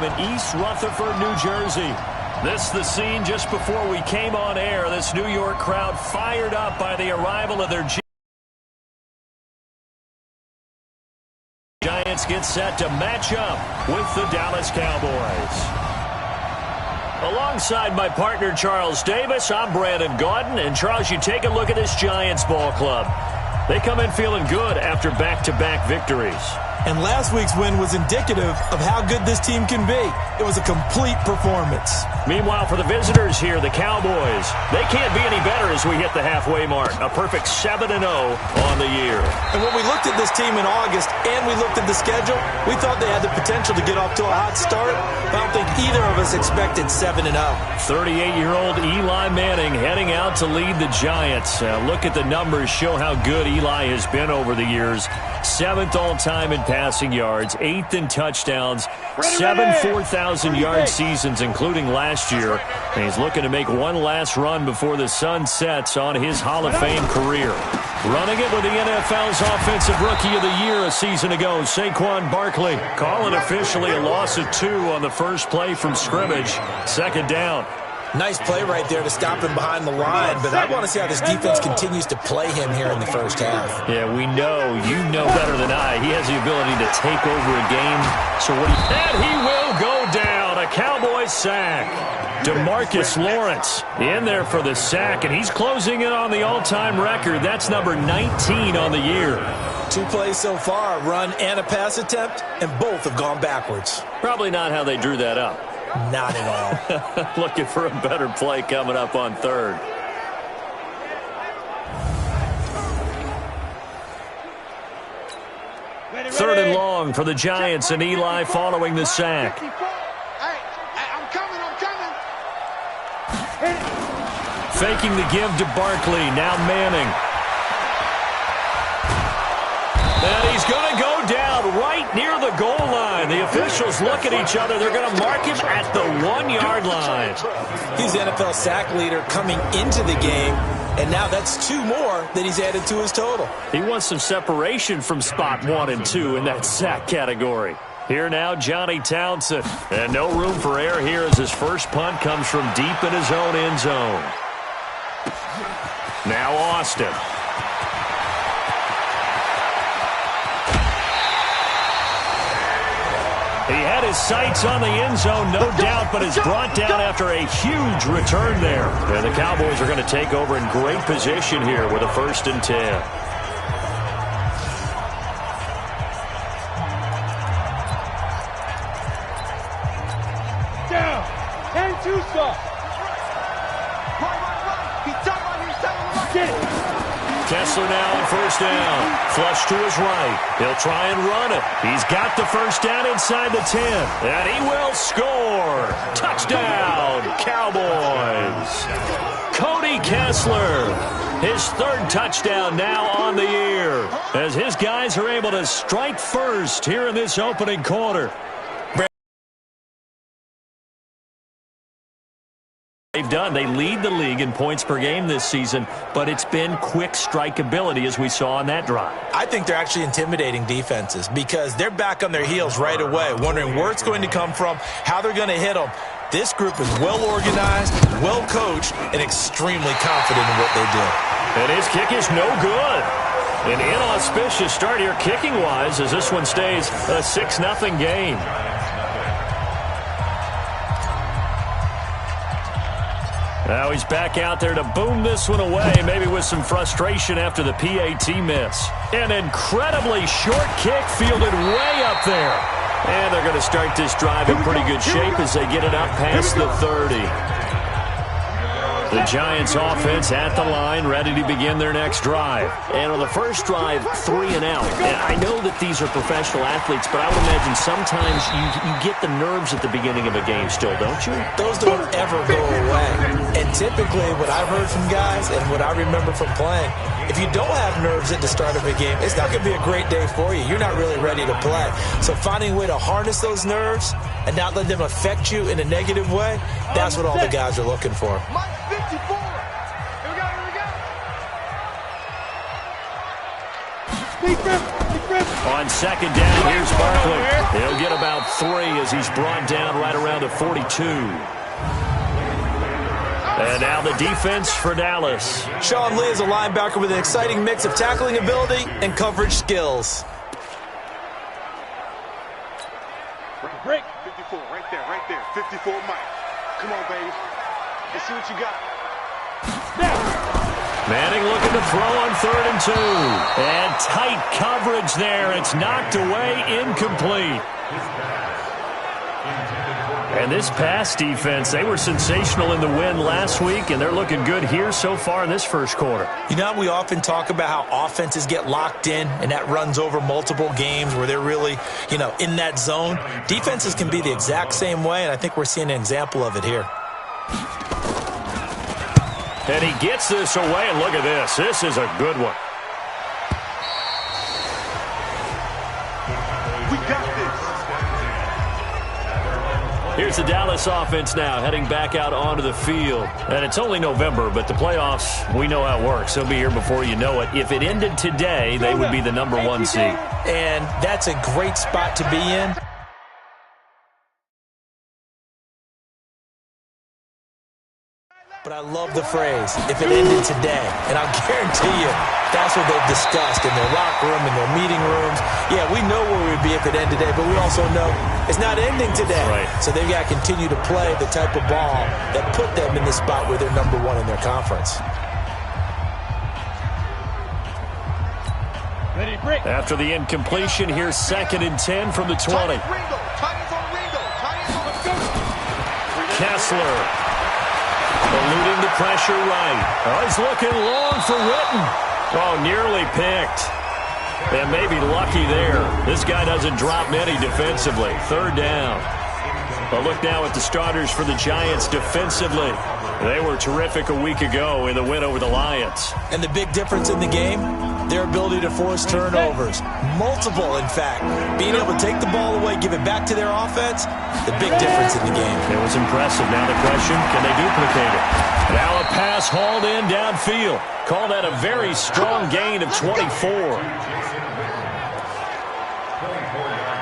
in East Rutherford, New Jersey. This is the scene just before we came on air. This New York crowd fired up by the arrival of their Giants get set to match up with the Dallas Cowboys. Alongside my partner, Charles Davis, I'm Brandon Gaudin. And, Charles, you take a look at this Giants ball club. They come in feeling good after back-to-back victories. And last week's win was indicative of how good this team can be. It was a complete performance. Meanwhile, for the visitors here, the Cowboys, they can't be any better as we hit the halfway mark. A perfect 7-0 on the year. And when we looked at this team in August and we looked at the schedule, we thought they had the potential to get off to a hot start. But I don't think either of us expected 7-0. 38-year-old Eli Manning heading out to lead the Giants. Look at the numbers, show how good Eli has been over the years. 7th all-time in passing yards, 8th in touchdowns, 7 4,000-yard seasons, including last year. And he's looking to make one last run before the sun sets on his Hall of Fame career. Running it with the NFL's Offensive Rookie of the Year a season ago, Saquon Barkley. Calling officially a loss of 2 on the first play from scrimmage. 2nd down. Nice play right there to stop him behind the line, but I want to see how this defense continues to play him here in the first half. Yeah, we know, you know better than I. He has the ability to take over a game. So what and he will go down. A Cowboy sack. DeMarcus Lawrence in there for the sack, and he's closing in on the all-time record. That's number 19 on the year. 2 plays so far, a run and a pass attempt, and both have gone backwards. Probably not how they drew that up. Not at all. Looking for a better play coming up on 3rd. Ready. 3rd and long for the Giants, and Eli following the sack. I'm coming. Faking the give to Barkley. Now Manning. And he's going to go down right near the goal line. The officials look at each other. They're going to mark him at the 1-yard line. He's the NFL sack leader coming into the game, and now that's 2 more that he's added to his total. He wants some separation from spot 1 and 2 in that sack category. Here now, Johnny Townsend. And no room for error here as his first punt comes from deep in his own end zone. Now Austin. He had his sights on the end zone, no doubt, but is brought down after a huge return there. And the Cowboys are going to take over in great position here with a 1st and 10. Down. And 2 stop. Right. He's done right here. Get it. Kessler now on 1st down. Flush to his right. He'll try and run it. He's got the 1st down inside the 10. And he will score. Touchdown, Cowboys. Cody Kessler. His 3rd touchdown now on the year. As his guys are able to strike first here in this opening quarter. They've done. They lead the league in points per game this season, but it's been quick strikeability as we saw on that drive. I think they're actually intimidating defenses because they're back on their heels right away, wondering where it's going to come from, how they're going to hit them. This group is well organized, well coached, and extremely confident in what they do. And his kick is no good. An inauspicious start here kicking-wise as this one stays a 6-0 game. Now he's back out there to boom this one away, maybe with some frustration after the PAT miss. An incredibly short kick fielded way up there. And they're going to start this drive in pretty good shape as they get it up past the 30. The Giants offense at the line, ready to begin their next drive. And on the first drive, 3 and out. And I know that these are professional athletes, but I would imagine sometimes you get the nerves at the beginning of a game still, don't you? Those don't ever go away. And typically what I've heard from guys and what I remember from playing, if you don't have nerves at the start of a game, it's not going to be a great day for you. You're not really ready to play. So finding a way to harness those nerves and not let them affect you in a negative way, that's what all the guys are looking for. 54. Here we go. Defense. On second down, here's Barkley. He'll get about 3 as he's brought down right around the 42. And now the defense for Dallas. Sean Lee is a linebacker with an exciting mix of tackling ability and coverage skills. Break. 54, right there. 54, Mike. Come on, baby. Let's see what you got. Manning looking to throw on 3rd and 2. And tight coverage there. It's knocked away, incomplete. And this pass defense, they were sensational in the win last week, and they're looking good here so far in this first quarter. You know, we often talk about how offenses get locked in, and that runs over multiple games where they're really, in that zone. Defenses can be the exact same way, and I think we're seeing an example of it here. And he gets this away, and look at this. This is a good one. We got this. Here's the Dallas offense now, heading back out onto the field. And it's only November, but the playoffs, we know how it works. They'll be here before you know it. If it ended today, they would be the number 1 seed. And that's a great spot to be in. But I love the phrase, if it ended today. And I'll guarantee you, that's what they've discussed in their locker room, in their meeting rooms. Yeah, we know where we'd be if it ended today, but we also know it's not ending today. Right. So they've got to continue to play the type of ball that put them in the spot where they're number 1 in their conference. Ready, break. After the incompletion, here's 2nd and 10 from the 20. Kessler. Eluding the pressure right. Oh, he's looking long for Witten. Oh, nearly picked. And maybe lucky there. This guy doesn't drop many defensively. 3rd down. But look now at the starters for the Giants defensively. They were terrific a week ago in the win over the Lions. And the big difference in the game, their ability to force turnovers. Multiple, in fact. Being able to take the ball away, give it back to their offense, the big difference in the game. It was impressive. Now the question, can they duplicate it? Now a pass hauled in downfield. Call that a very strong gain of 24.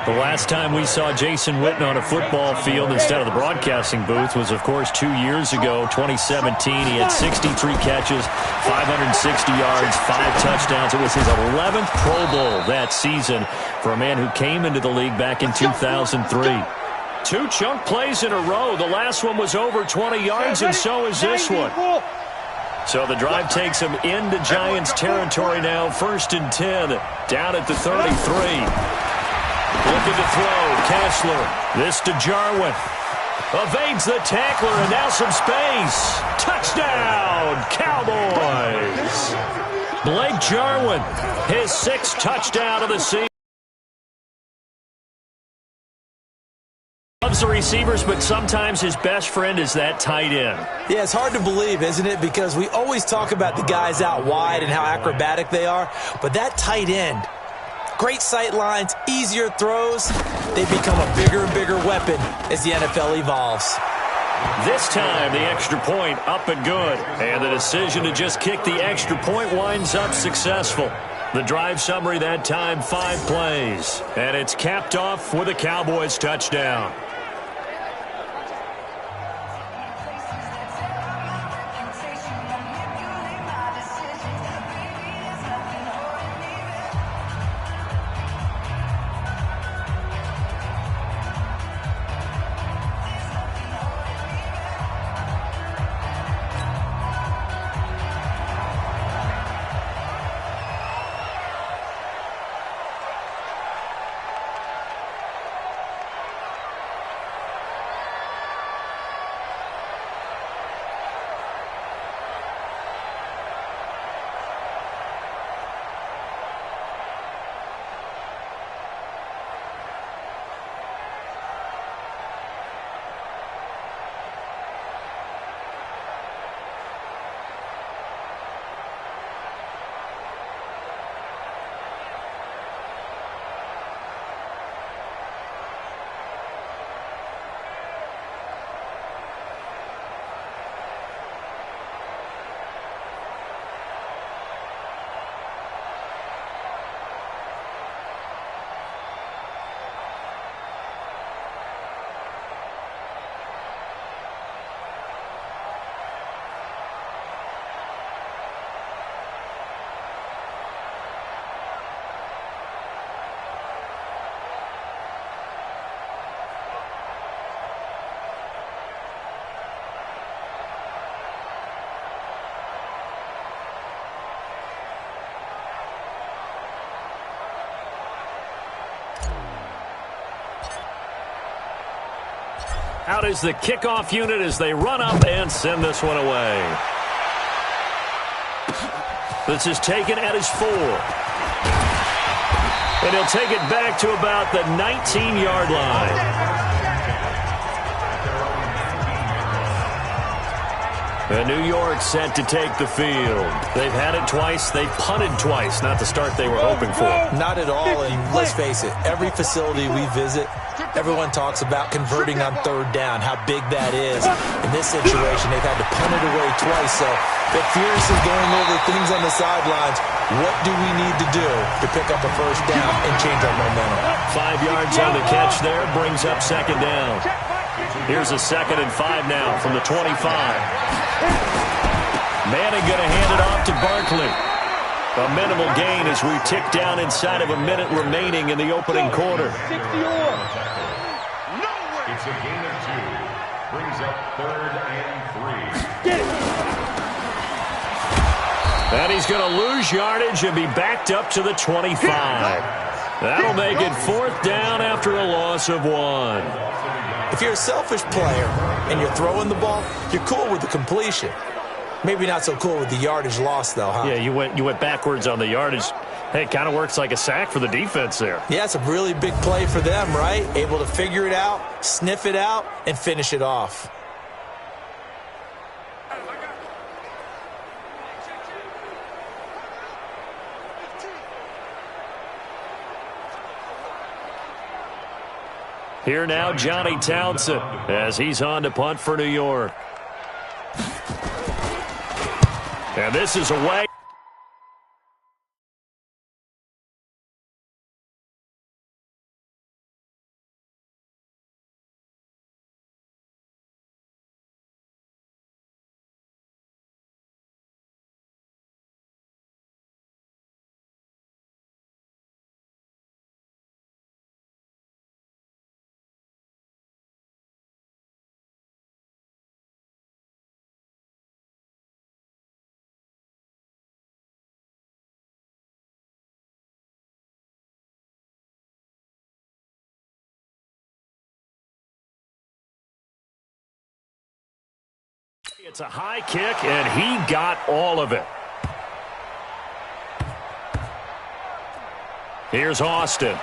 The last time we saw Jason Witten on a football field instead of the broadcasting booth was, of course, 2 years ago, 2017. He had 63 catches, 560 yards, 5 touchdowns. It was his 11th Pro Bowl that season for a man who came into the league back in 2003. 2 chunk plays in a row. The last one was over 20 yards, and so is this one. So the drive takes him into Giants territory now. 1st and 10, down at the 33. Looking to throw, Kessler. This to Jarwin. Evades the tackler, and now some space. Touchdown, Cowboys. Blake Jarwin, his 6th touchdown of the season. Loves the receivers, but sometimes his best friend is that tight end. Yeah, it's hard to believe, isn't it? Because we always talk about the guys out wide and how acrobatic they are. But that tight end, great sight lines, easier throws. They become a bigger and bigger weapon as the NFL evolves. This time, the extra point up and good. And the decision to just kick the extra point winds up successful. The drive summary that time, 5 plays. And it's capped off with a Cowboys touchdown. Out is the kickoff unit as they run up and send this one away. This is taken at his 4. And he'll take it back to about the 19-yard line. And New York set to take the field. They've had it twice. They've punted twice. Not the start they were hoping for. Not at all, and let's face it, every facility we visit, everyone talks about converting on third down, how big that is. In this situation, they've had to punt it away twice, so they're furiously going over things on the sidelines. What do we need to do to pick up a first down and change our momentum? 5 yards on the catch there, brings up second down. Here's a 2nd and 5 now from the 25. Manning going to hand it off to Barkley. A minimal gain as we tick down inside of a minute remaining in the opening quarter. It's a gain of 2. Brings up 3rd and 3. And he's going to lose yardage and be backed up to the 25. That'll make it 4th down after a loss of 1. If you're a selfish player and you're throwing the ball, you're cool with the completion. Maybe not so cool with the yardage loss, though, huh? Yeah, you went backwards on the yardage. Hey, it kind of works like a sack for the defense there. Yeah, it's a really big play for them, right? Able to figure it out, sniff it out, and finish it off. Here now, Johnny Townsend, as he's on to punt for New York. And this is away. It's a high kick, and he got all of it. Here's Austin.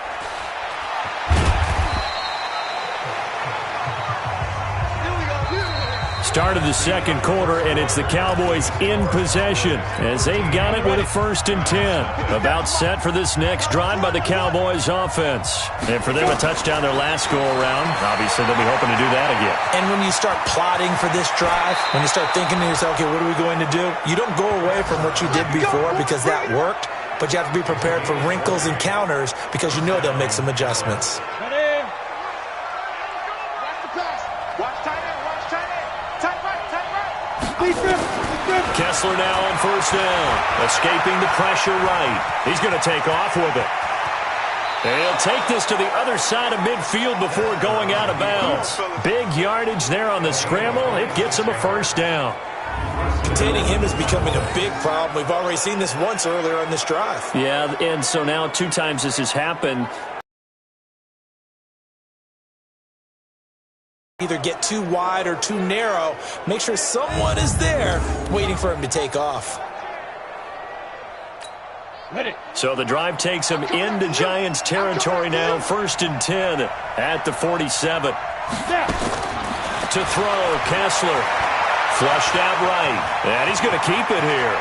Start of the second quarter, and it's the Cowboys in possession as they've got it with a 1st and 10. About set for this next drive by the Cowboys offense. And for them, a touchdown their last go-around. Obviously, they'll be hoping to do that again. And when you start plotting for this drive, when you start thinking to yourself, okay, what are we going to do? You don't go away from what you did before because that worked, but you have to be prepared for wrinkles and counters because you know they'll make some adjustments. Kessler now on 1st down, escaping the pressure right. He's going to take off with it. And he'll take this to the other side of midfield before going out of bounds. Big yardage there on the scramble. It gets him a 1st down. Containing him is becoming a big problem. We've already seen this once earlier on this drive. Yeah, and so now 2 times this has happened. Either get too wide or too narrow. Make sure someone is there waiting for him to take off. So the drive takes him into Giants territory now. 1st and 10 at the 47. To throw, Kessler. Flushed out right. And he's going to keep it here.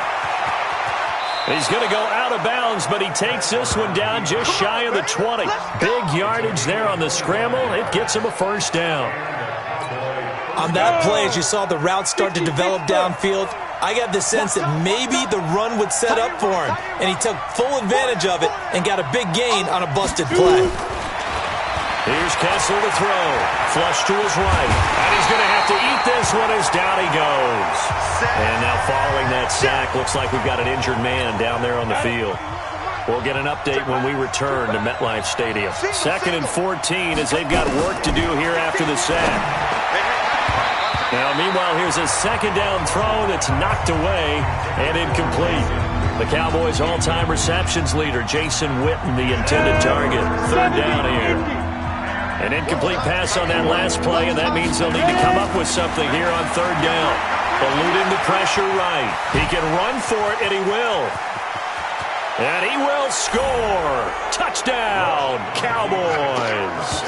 He's going to go out of bounds, but he takes this one down just shy of the 20. Big yardage there on the scramble. It gets him a 1st down. On that play, as you saw the route start to develop downfield, I got the sense that maybe the run would set up for him, and he took full advantage of it and got a big gain on a busted play. Here's Kessler to throw. Flush to his right. And he's going to have to eat this one as down he goes. And now following that sack, looks like we've got an injured man down there on the field. We'll get an update when we return to MetLife Stadium. 2nd and 14 as they've got work to do here after the sack. Now, meanwhile, here's a 2nd down throw that's knocked away and incomplete. The Cowboys' all-time receptions leader, Jason Witten, the intended target. 3rd down here. An incomplete pass on that last play, and that means they'll need to come up with something here on third down. Eluding the pressure right. He can run for it, and he will. And he will score. Touchdown, Cowboys.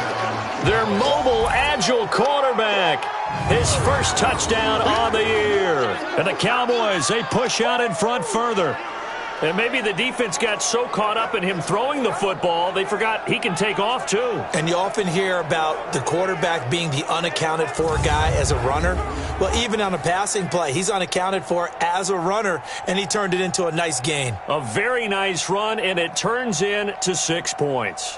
Their mobile, agile quarterback. His first touchdown on the year. And the Cowboys, they push out in front further. And maybe the defense got so caught up in him throwing the football, they forgot he can take off too. And you often hear about the quarterback being the unaccounted for guy as a runner. Well, even on a passing play, he's unaccounted for as a runner, and he turned it into a nice gain. A very nice run, and it turns into 6 points.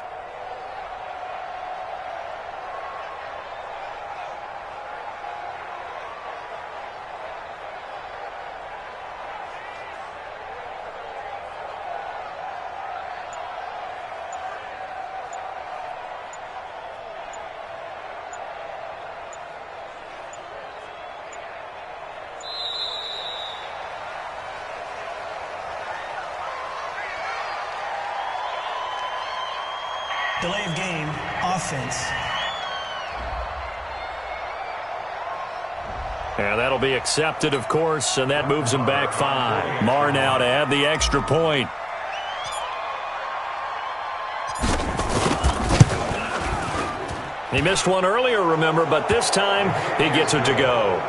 Delay of game, offense. And that'll be accepted, of course, and that moves him back 5. Marr now to add the extra point. He missed one earlier, remember, but this time he gets it to go.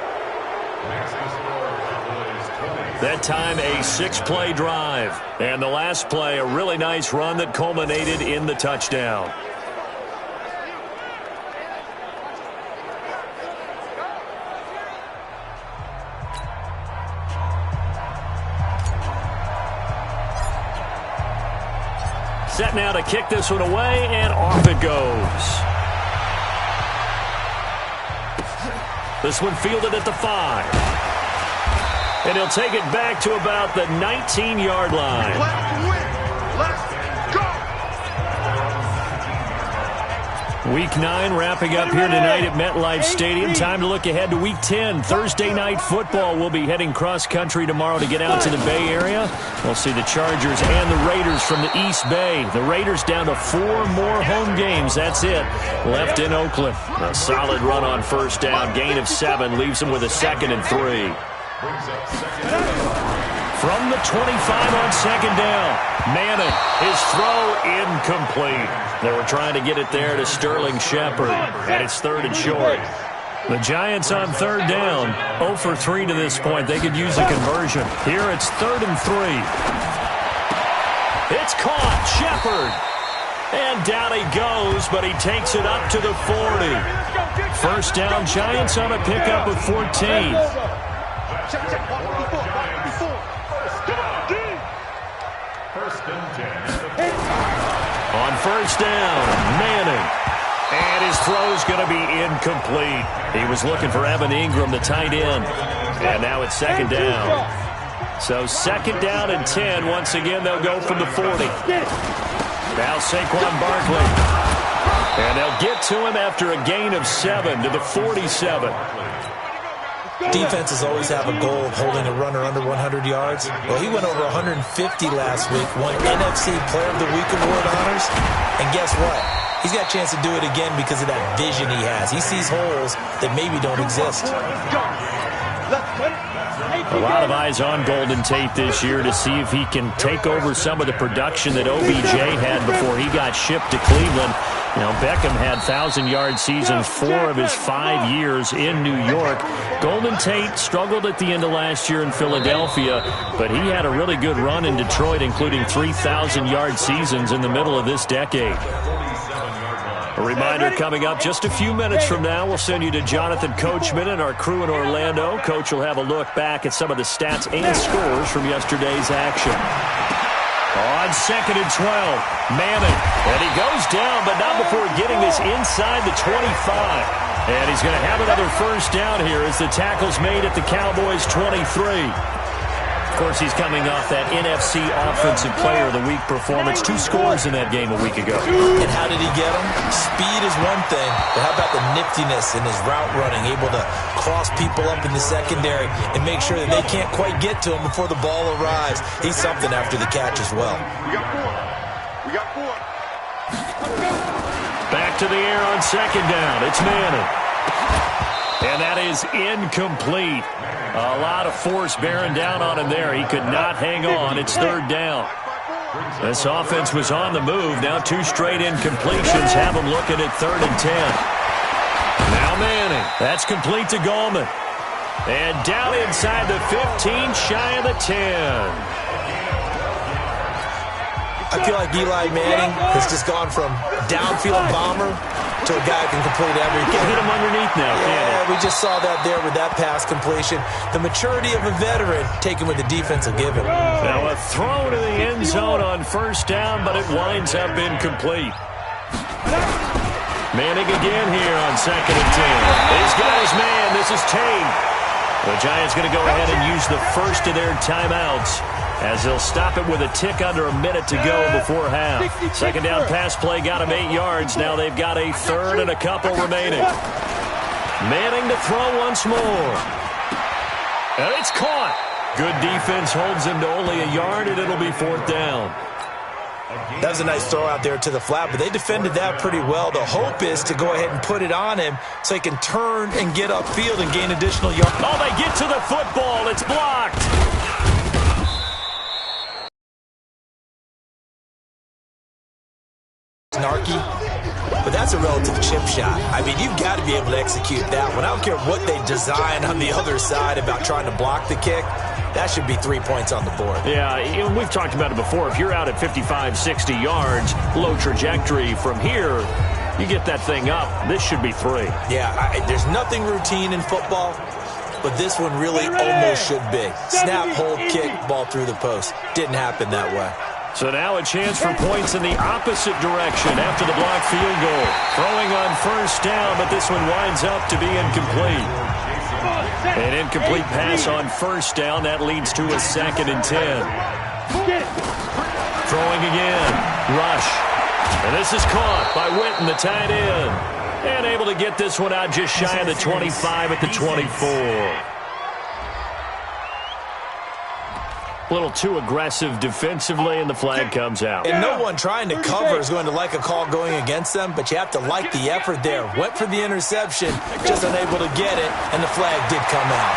That time a 6-play drive. And the last play, a really nice run that culminated in the touchdown. Set now to kick this one away, and off it goes. This one fielded at the 5. And he'll take it back to about the 19-yard line. Let's go! Week 9 wrapping up here tonight at MetLife Stadium. Time to look ahead to Week 10. Thursday night football. We'll be heading cross-country tomorrow to get out to the Bay Area. We'll see the Chargers and the Raiders from the East Bay. The Raiders down to 4 more home games. That's it. Left in Oakland. A solid run on first down. Gain of 7 leaves them with a 2nd and 3. From the 25 on second down, Madden, his throw incomplete. They were trying to get it there to Sterling Shepard, and it's 3rd and short. The Giants on third down, 0 for 3 to this point. They could use a conversion. Here it's 3rd and 3. It's caught, Shepard. And down he goes, but he takes it up to the 40. First down, Giants on a pickup of 14. Check. On first down, Manning. And his throw's going to be incomplete. He was looking for Evan Ingram, the tight end. And now it's 2nd down. So 2nd down and 10. Once again, they'll go from the 40. Now Saquon Barkley. And they'll get to him after a gain of 7 to the 47. Defenses always have a goal of holding a runner under 100 yards. Well, he went over 150 last week, won NFC Player of the Week award honors. And guess what? He's got a chance to do it again because of that vision he has. He sees holes that maybe don't exist. A lot of eyes on Golden Tate this year to see if he can take over some of the production that OBJ had before he got shipped to Cleveland. You know, Beckham had 1,000-yard seasons 4 of his 5 years in New York. Golden Tate struggled at the end of last year in Philadelphia, but he had a really good run in Detroit, including 3,000-yard seasons in the middle of this decade. A reminder coming up just a few minutes from now, we'll send you to Jonathan Coachman and our crew in Orlando. Coach will have a look back at some of the stats and scores from yesterday's action. On 2nd and 12, Manning, and he goes down, but not before getting this inside the 25. And he's going to have another first down here as the tackle's made at the Cowboys' 23. Of course, he's coming off that NFC Offensive Player of the Week performance. 2 scores in that game a week ago. And how did he get them? Speed is one thing, but how about the niftiness in his route running, able to cross people up in the secondary and make sure that they can't quite get to him before the ball arrives. He's something after the catch as well. We got 4. Back to the air on second down. It's Manning. And that is incomplete. A lot of force bearing down on him there. He could not hang on. It's third down. This offense was on the move. Now 2 straight incompletions have them looking at 3rd and 10. Now Manning. That's complete to Gallman. And down inside the 15, shy of the 10. I feel like Eli Manning has just gone from downfield bomber to a guy who can complete everything. You can hit him underneath now, yeah, we just saw that there with that pass completion. The maturity of a veteran taken with the defense will give him. Now a throw to the end zone on first down, but it winds up incomplete. Manning again here on 2nd and 10. He's got his man. This is Tate. The Giants going to go ahead and use the first of their timeouts as they'll stop it with a tick under a minute to go before half. Second down pass play got him 8 yards. Now they've got a third and a couple remaining. Manning to throw once more. And it's caught. Good defense holds him to only a yard, and it'll be 4th down. That was a nice throw out there to the flat, but they defended that pretty well. The hope is to go ahead and put it on him so he can turn and get upfield and gain additional yards. Oh, they get to the football. It's blocked. Snarky, but that's a relative chip shot. I mean, you've got to be able to execute that one. I don't care what they design on the other side about trying to block the kick. That should be 3 points on the board. Yeah, we've talked about it before. If you're out at 55, 60 yards, low trajectory from here, you get that thing up. This should be 3. Yeah, there's nothing routine in football, but this one really almost should be. Snap, hold, kick, ball through the post. Didn't happen that way. So now a chance for points in the opposite direction after the blocked field goal. Throwing on first down, but this one winds up to be incomplete. An incomplete pass on first down. That leads to a 2nd and 10. Throwing again. Rush. And this is caught by Witten, the tight end. And able to get this one out just shy of the 25 at the 24. A little too aggressive defensively, and the flag comes out. And no one trying to cover is going to like a call going against them, but you have to like the effort there. Went for the interception, just unable to get it, and the flag did come out.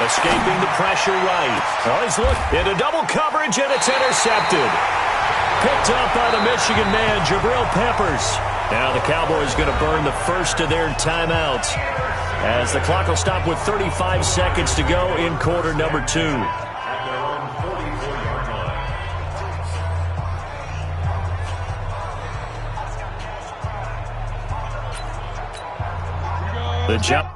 Escaping the pressure right. Oh, he's looked into double coverage, and it's intercepted. Picked up by the Michigan man, Jabril Peppers. Now the Cowboys going to burn the first of their timeouts as the clock will stop with 35 seconds to go in quarter number 2. The jump.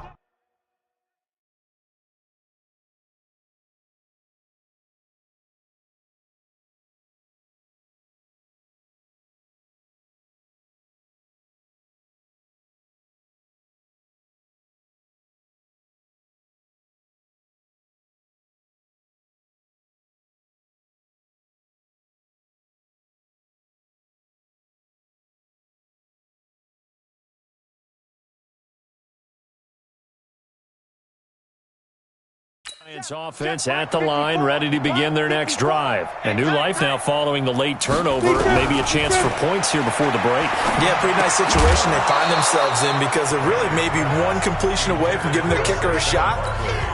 Giants offense at the line, ready to begin their next drive. A new life now following the late turnover. Maybe a chance for points here before the break. Yeah, pretty nice situation they find themselves in because they're really maybe one completion away from giving their kicker a shot,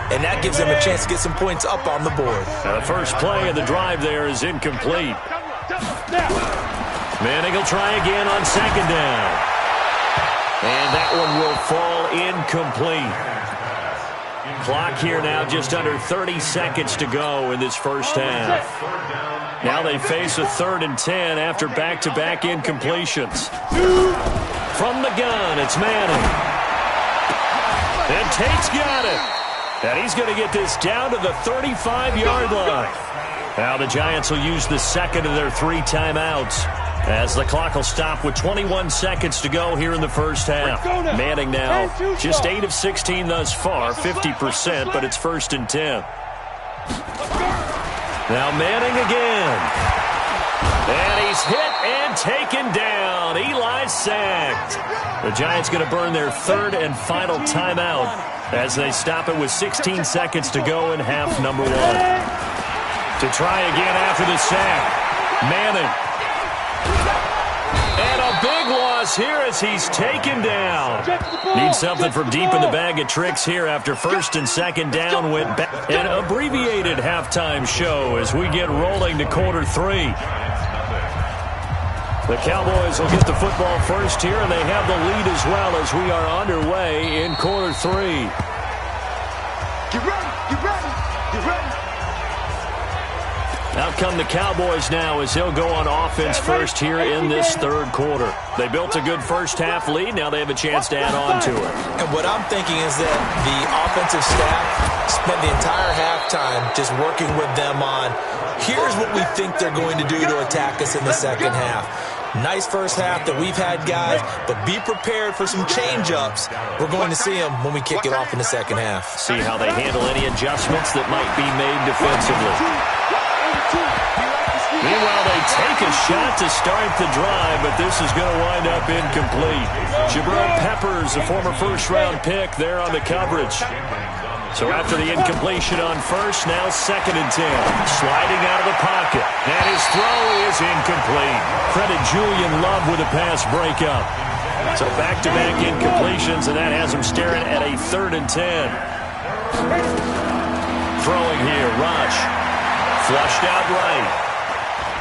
and that gives them a chance to get some points up on the board. Now the first play of the drive there is incomplete. Manning will try again on second down. And that one will fall incomplete. Clock here now just under 30 seconds to go in this first half. Now they face a 3rd and 10 after back-to-back incompletions. From the gun, it's Manning. And Tate's got it. And he's going to get this down to the 35-yard line. Now the Giants will use the second of their 3 timeouts as the clock will stop with 21 seconds to go here in the first half. Manning now just 8 of 16 thus far, 50%, but it's 1st and 10. Now Manning again. And he's hit and taken down. Eli sacked. The Giants going to burn their 3rd and final timeout as they stop it with 16 seconds to go in half number 1. To try again after the sack. Manning. And a big loss is here as he's taken down. Need something from deep in the bag of tricks here after first and second down went back. An abbreviated halftime show as we get rolling to quarter 3. The Cowboys will get the football first here, and they have the lead as well as we are underway in quarter 3. Get ready, get ready, get ready. Out come the Cowboys now as he'll go on offense first here in this third quarter. They built a good first half lead. Now they have a chance to add on to it. And what I'm thinking is that the offensive staff spent the entire halftime just working with them on, here's what we think they're going to do to attack us in the second half. Nice first half that we've had, guys, but be prepared for some change-ups. We're going to see them when we kick it off in the second half. See how they handle any adjustments that might be made defensively. Meanwhile, they take a shot to start the drive, but this is going to wind up incomplete. Jabril Peppers, a former first-round pick, there on the coverage. So after the incompletion on first, now second and 10. Sliding out of the pocket. And his throw is incomplete. Credit Julian Love with a pass breakup. So back-to-back incompletions, and that has him staring at a 3rd and 10. Throwing here, Rush. Flushed out right.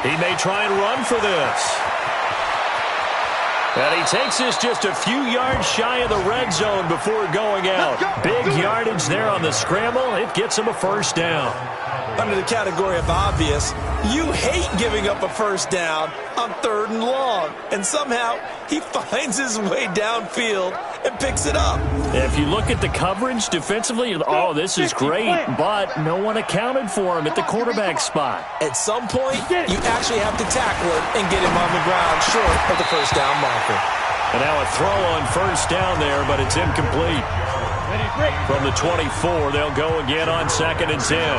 He may try and run for this. And he takes this just a few yards shy of the red zone before going out. Big yardage there on the scramble. It gets him a first down. Under the category of obvious, you hate giving up a first down on 3rd and long. And somehow he finds his way downfield and picks it up. If you look at the coverage defensively, oh, this is great, but no one accounted for him at the quarterback spot. At some point, you actually have to tackle him and get him on the ground short of the first down marker. And now a throw on first down there, but it's incomplete. From the 24, they'll go again on 2nd and 10.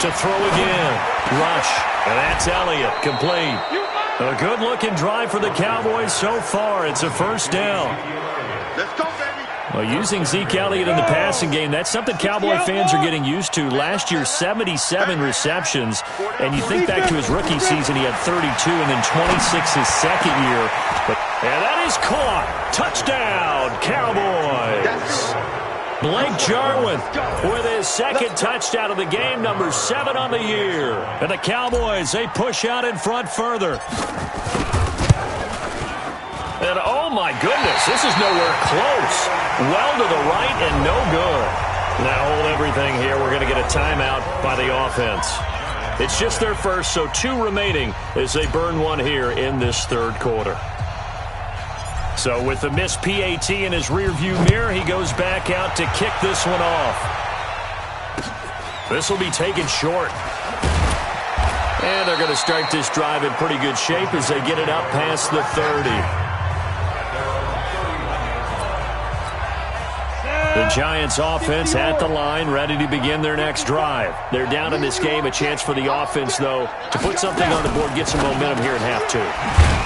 To throw again. Rush. And that's Elliott. Complete. A good-looking drive for the Cowboys so far. It's a first down. Let's go, baby. Well, using Zeke Elliott in the passing game, that's something Cowboy fans are getting used to. Last year, 77 receptions. And you think back to his rookie season, he had 32 and then 26 his second year. And that is caught. Touchdown, Cowboys. Blake Jarwin with his second touchdown of the game, number 7 on the year. And the Cowboys, they push out in front further. And oh my goodness, this is nowhere close. Well to the right and no good. Now hold everything here. We're going to get a timeout by the offense. It's just their first, so 2 remaining as they burn one here in this third quarter. So with the missed PAT in his rearview mirror, he goes back out to kick this one off. This will be taken short. And they're going to start this drive in pretty good shape as they get it up past the 30. The Giants offense at the line, ready to begin their next drive. They're down in this game. A chance for the offense, though, to put something on the board, get some momentum here in half 2.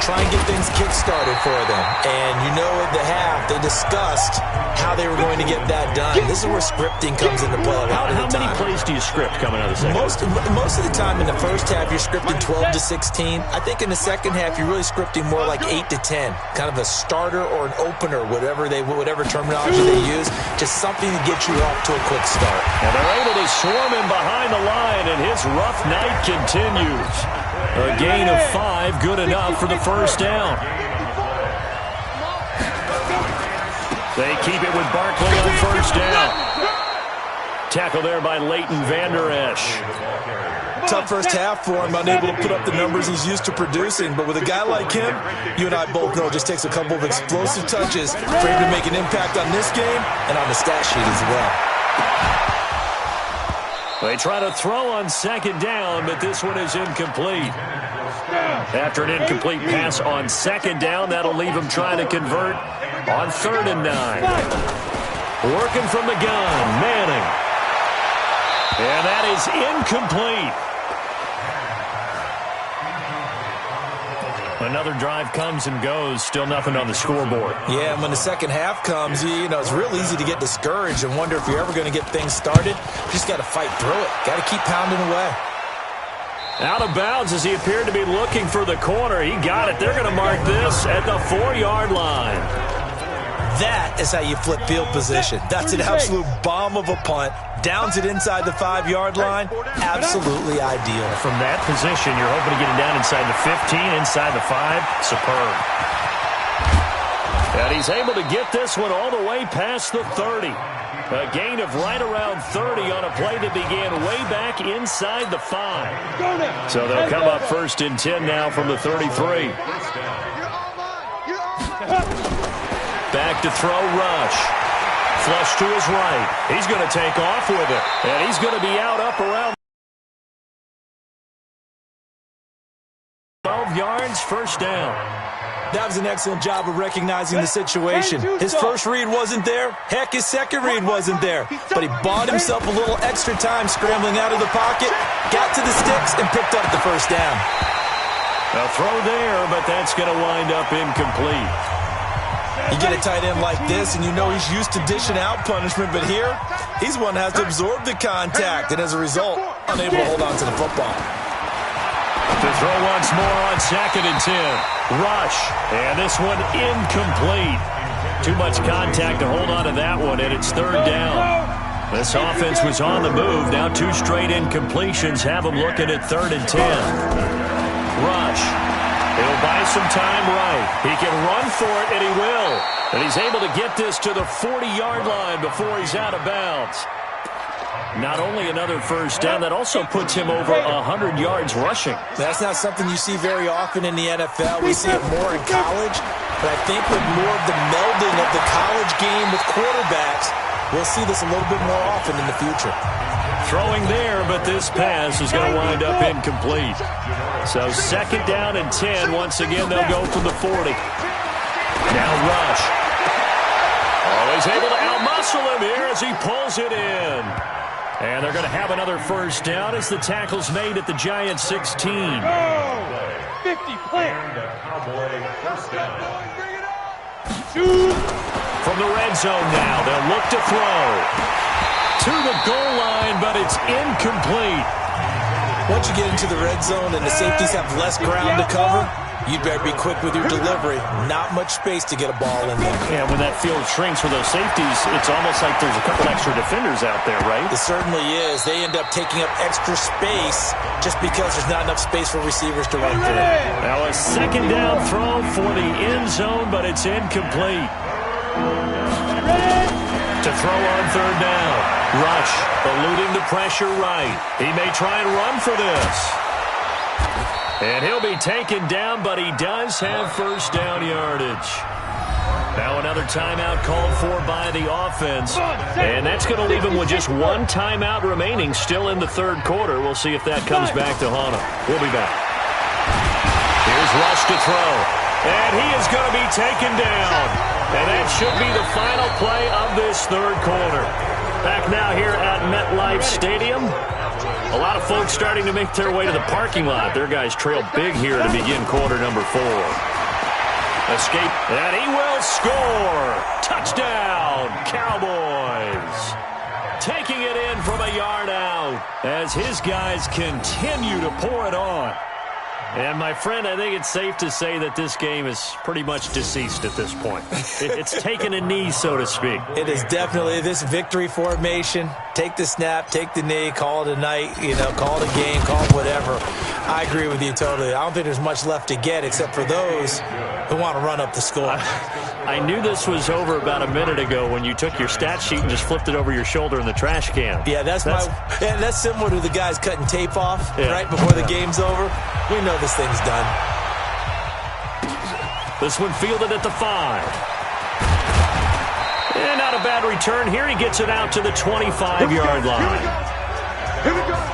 Try and get things kick-started for them. And you know at the half, they discussed how they were going to get that done. This is where scripting comes into play a lot of the time. How many plays do you script coming out of the second? Most of the time in the first half, you're scripting 12 to 16. I think in the second half, you're really scripting more like 8 to 10. Kind of a starter or an opener, whatever terminology they use. Just something to get you off to a quick start. And they're able to swarm him behind the line, and his rough night continues. A gain of 5, good enough for the first down. They keep it with Barkley on first down. Tackle there by Leighton Vander Esch. Tough first half for him, unable to put up the numbers he's used to producing. But with a guy like him, you and I both know it just takes a couple of explosive touches for him to make an impact on this game and on the stat sheet as well. They try to throw on second down, but this one is incomplete. After an incomplete pass on second down, that'll leave him trying to convert on 3rd and 9. Working from the gun, Manning. And that is incomplete. Another drive comes and goes. Still nothing on the scoreboard. Yeah, and when the second half comes, you know, it's real easy to get discouraged and wonder if you're ever going to get things started. You just got to fight through it. Got to keep pounding away. Out of bounds as he appeared to be looking for the corner. He got it. They're going to mark this at the 4-yard line. That is how you flip field position. That's an absolute bomb of a punt. Downs it inside the 5-yard line. Absolutely ideal. From that position, you're hoping to get it down inside the 15, inside the 5. Superb. And he's able to get this one all the way past the 30. A gain of right around 30 on a play that began way back inside the 5. So they'll come up 1st and 10 now from the 33. Back to throw, Rush. Flush to his right. He's going to take off with it. And he's going to be out up around 12 yards, 1st down. That was an excellent job of recognizing the situation. His first read wasn't there. Heck, his second read wasn't there. But he bought himself a little extra time scrambling out of the pocket, got to the sticks, and picked up the 1st down. A throw there, but that's going to wind up incomplete. You get a tight end like this, and you know he's used to dishing out punishment, but here, he's one that has to absorb the contact, and as a result, unable to hold on to the football. To throw once more on 2nd and 10. Rush. And this one incomplete. Too much contact to hold on to that one, and it's 3rd down. This offense was on the move. Now 2 straight incompletions have them looking at 3rd and 10. Rush. He'll buy some time right. He can run for it, and he will. And he's able to get this to the 40-yard line before he's out of bounds. Not only another 1st down, that also puts him over 100 yards rushing. That's not something you see very often in the NFL. We see it more in college. But I think with more of the melding of the college game with quarterbacks, we'll see this a little bit more often in the future. Throwing there, but this pass is going to wind up incomplete. So 2nd down and 10. Once again, they'll go from the 40. Now Rush. Always able to outmuscle him here as he pulls it in. And they're going to have another 1st down as the tackle's made at the Giants 16. 50 plant. From the red zone now, they'll look to throw. To the goal line, but it's incomplete. Once you get into the red zone and the safeties have less ground to cover, you'd better be quick with your delivery. Not much space to get a ball in there. Yeah, when that field shrinks for those safeties, it's almost like there's a couple extra defenders out there, right? It certainly is. They end up taking up extra space just because there's not enough space for receivers to run through. Now a 2nd down throw for the end zone, but it's incomplete. To throw on 3rd down. Rush eluding the pressure right. He may try and run for this. And he'll be taken down, but he does have 1st down yardage. Now another timeout called for by the offense. And that's going to leave him with just 1 timeout remaining still in the 3rd quarter. We'll see if that comes back to haunt him. We'll be back. Here's Rush to throw. And he is going to be taken down. And that should be the final play of this 3rd quarter. Back now here at MetLife Stadium. A lot of folks starting to make their way to the parking lot. Their guys trail big here to begin quarter number 4. Escape, and he will score. Touchdown, Cowboys. Taking it in from a yard out as his guys continue to pour it on. And, my friend, I think it's safe to say that this game is pretty much deceased at this point. It's taken a knee, so to speak. It is definitely this victory formation. Take the snap, take the knee, call it a night, call it a game, call it whatever. I agree with you totally. I don't think there's much left to get except for those who want to run up the score. I knew this was over about a minute ago when you took your stat sheet and just flipped it over your shoulder in the trash can. Yeah, that's similar to the guys cutting tape off right before the game's over. We know this thing's done. This one fielded at the 5. And not a bad return here. He gets it out to the 25-yard line. Here we go.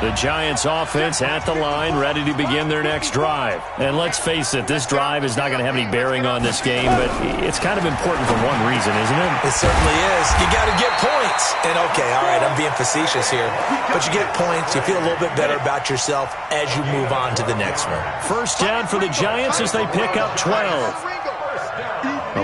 The Giants offense at the line, ready to begin their next drive. And let's face it, this drive is not going to have any bearing on this game, but it's kind of important for one reason, isn't it? It certainly is. You got to get points. And, okay, all right, I'm being facetious here. But you get points, you feel a little bit better about yourself as you move on to the next one. 1st down for the Giants as they pick up 12.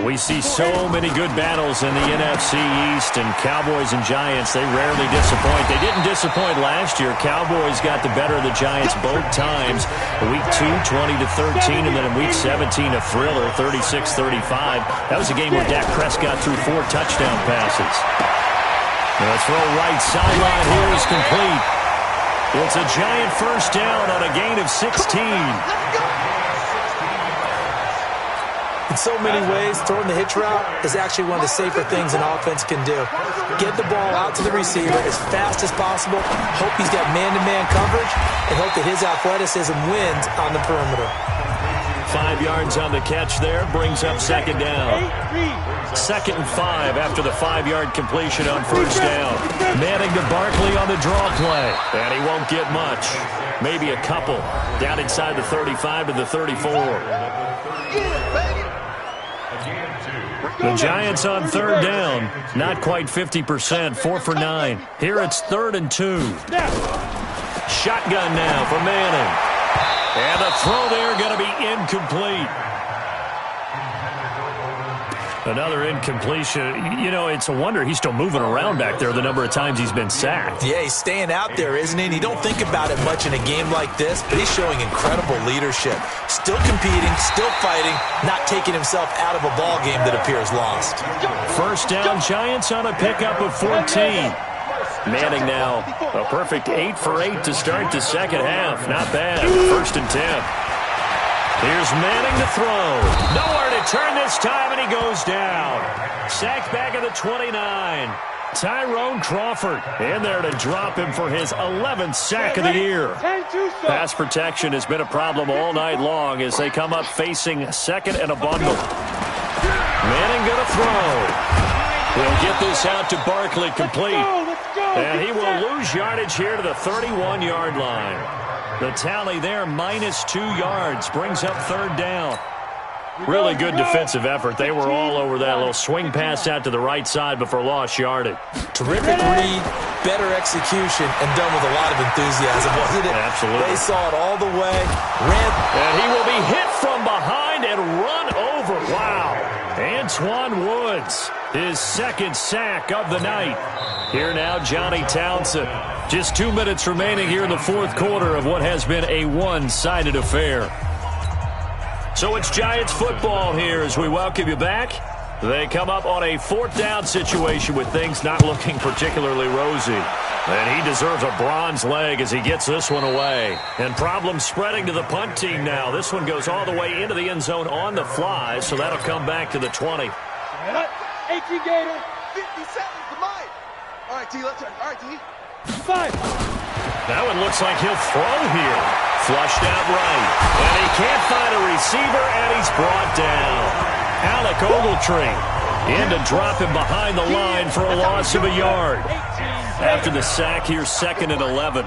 We see so many good battles in the NFC East, and Cowboys and Giants, they rarely disappoint. They didn't disappoint last year. Cowboys got the better of the Giants both times. Week 2, 20-13, and then in Week 17, a thriller, 36-35. That was a game where Dak Prescott threw 4 touchdown passes. And the throw right sideline here is complete. It's a Giant first down on a gain of 16. In so many ways, throwing the hitch route is actually one of the safer things an offense can do. Get the ball out to the receiver as fast as possible, hope he's got man-to-man coverage, and hope that his athleticism wins on the perimeter. 5 yards on the catch there, brings up second down. 2nd and 5 after the 5-yard completion on first down. Manning to Barkley on the draw play, and he won't get much. Maybe a couple. Down inside the 35 to the 34. The Giants on third down, not quite 50%, 4 for 9. Here it's 3rd and 2. Shotgun now for Manning. And the throw there going to be incomplete. Another incompletion. You know, it's a wonder he's still moving around back there the number of times he's been sacked. Yeah, he's staying out there, isn't he? And you don't think about it much in a game like this, but he's showing incredible leadership. Still competing, still fighting, not taking himself out of a ball game that appears lost. First down, Giants on a pickup of 14. Manning now a perfect 8 for 8 to start the second half. Not bad. 1st and 10. Here's Manning to throw. Nowhere to turn this time, and he goes down. Sacked back at the 29. Tyrone Crawford in there to drop him for his 11th sack of the year. Pass protection has been a problem all night long as they come up facing 2nd and a bundle. Manning going to throw. He'll get this out to Barkley complete. And he will lose yardage here to the 31-yard line. The tally there, -2 yards, brings up 3rd down. Really good defensive effort. They were all over that little swing pass out to the right side before lost yardage. Terrific read, better execution, and done with a lot of enthusiasm, wasn't it? Absolutely. They saw it all the way, ran. And he will be hit from behind and run over. Wow. Antoine Woods, his 2nd sack of the night. Here now, Johnny Townsend. Just 2 minutes remaining here in the 4th quarter of what has been a one-sided affair. So it's Giants football here as we welcome you back. They come up on a 4th down situation with things not looking particularly rosy. And he deserves a bronze leg as he gets this one away. And problems spreading to the punt team now. This one goes all the way into the end zone on the fly, so that'll come back to the 20. 18 Gator, 57 to mine. All right, T, let's turn. All right, T. 5. That one looks like he'll throw here. Flushed out right. And he can't find a receiver, and he's brought down. Alec Ogletree in to drop him behind the line for a loss of a yard. After the sack, here's 2nd and 11.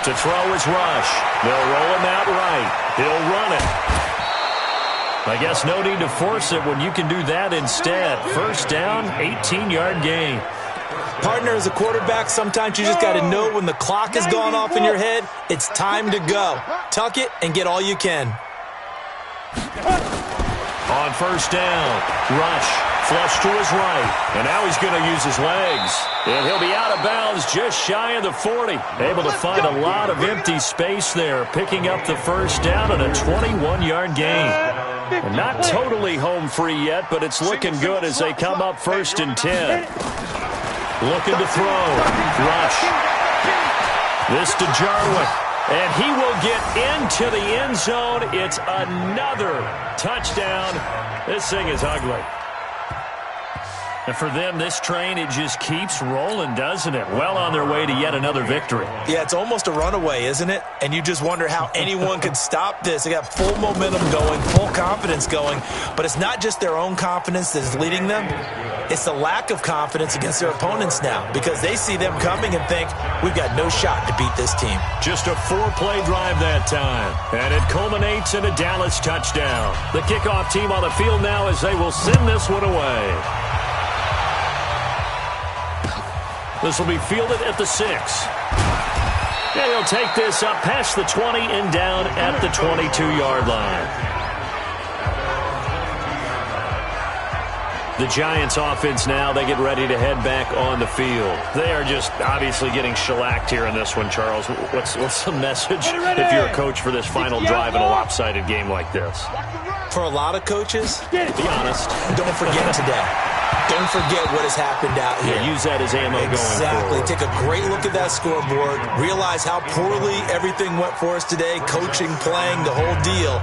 To throw is Rush. They'll roll him out right. He'll run it. I guess no need to force it when you can do that instead. First down, 18-yard gain. Partner, as a quarterback, sometimes you just got to know when the clock has gone off in your head, it's time to go. Tuck it and get all you can. On first down, Rush flush to his right, and now he's going to use his legs. And he'll be out of bounds just shy of the 40. Able to find a lot of empty space there, picking up the first down and a 21-yard gain. And not totally home free yet, but it's looking good as they come up 1st and 10. Looking to throw. Rush. This to Jarwin. And he will get into the end zone. It's another touchdown. This thing is ugly. And for them, this train, it just keeps rolling, doesn't it? Well on their way to yet another victory. Yeah, it's almost a runaway, isn't it? And you just wonder how anyone could stop this. They got full momentum going, full confidence going. But it's not just their own confidence that is leading them. It's the lack of confidence against their opponents now because they see them coming and think, we've got no shot to beat this team. Just a 4-play drive that time. And it culminates in a Dallas touchdown. The kickoff team on the field now as they will send this one away. This will be fielded at the 6. And he'll take this up past the 20 and down at the 22-yard line. The Giants offense now, they get ready to head back on the field. They are just obviously getting shellacked here in this one, Charles. What's the message if you're a coach for this final drive in a lopsided game like this? For a lot of coaches, be honest, don't forget today. Don't forget what has happened out here. Yeah, use that as ammo going forward. Take a great look at that scoreboard. Realize how poorly everything went for us today. Coaching, playing, the whole deal.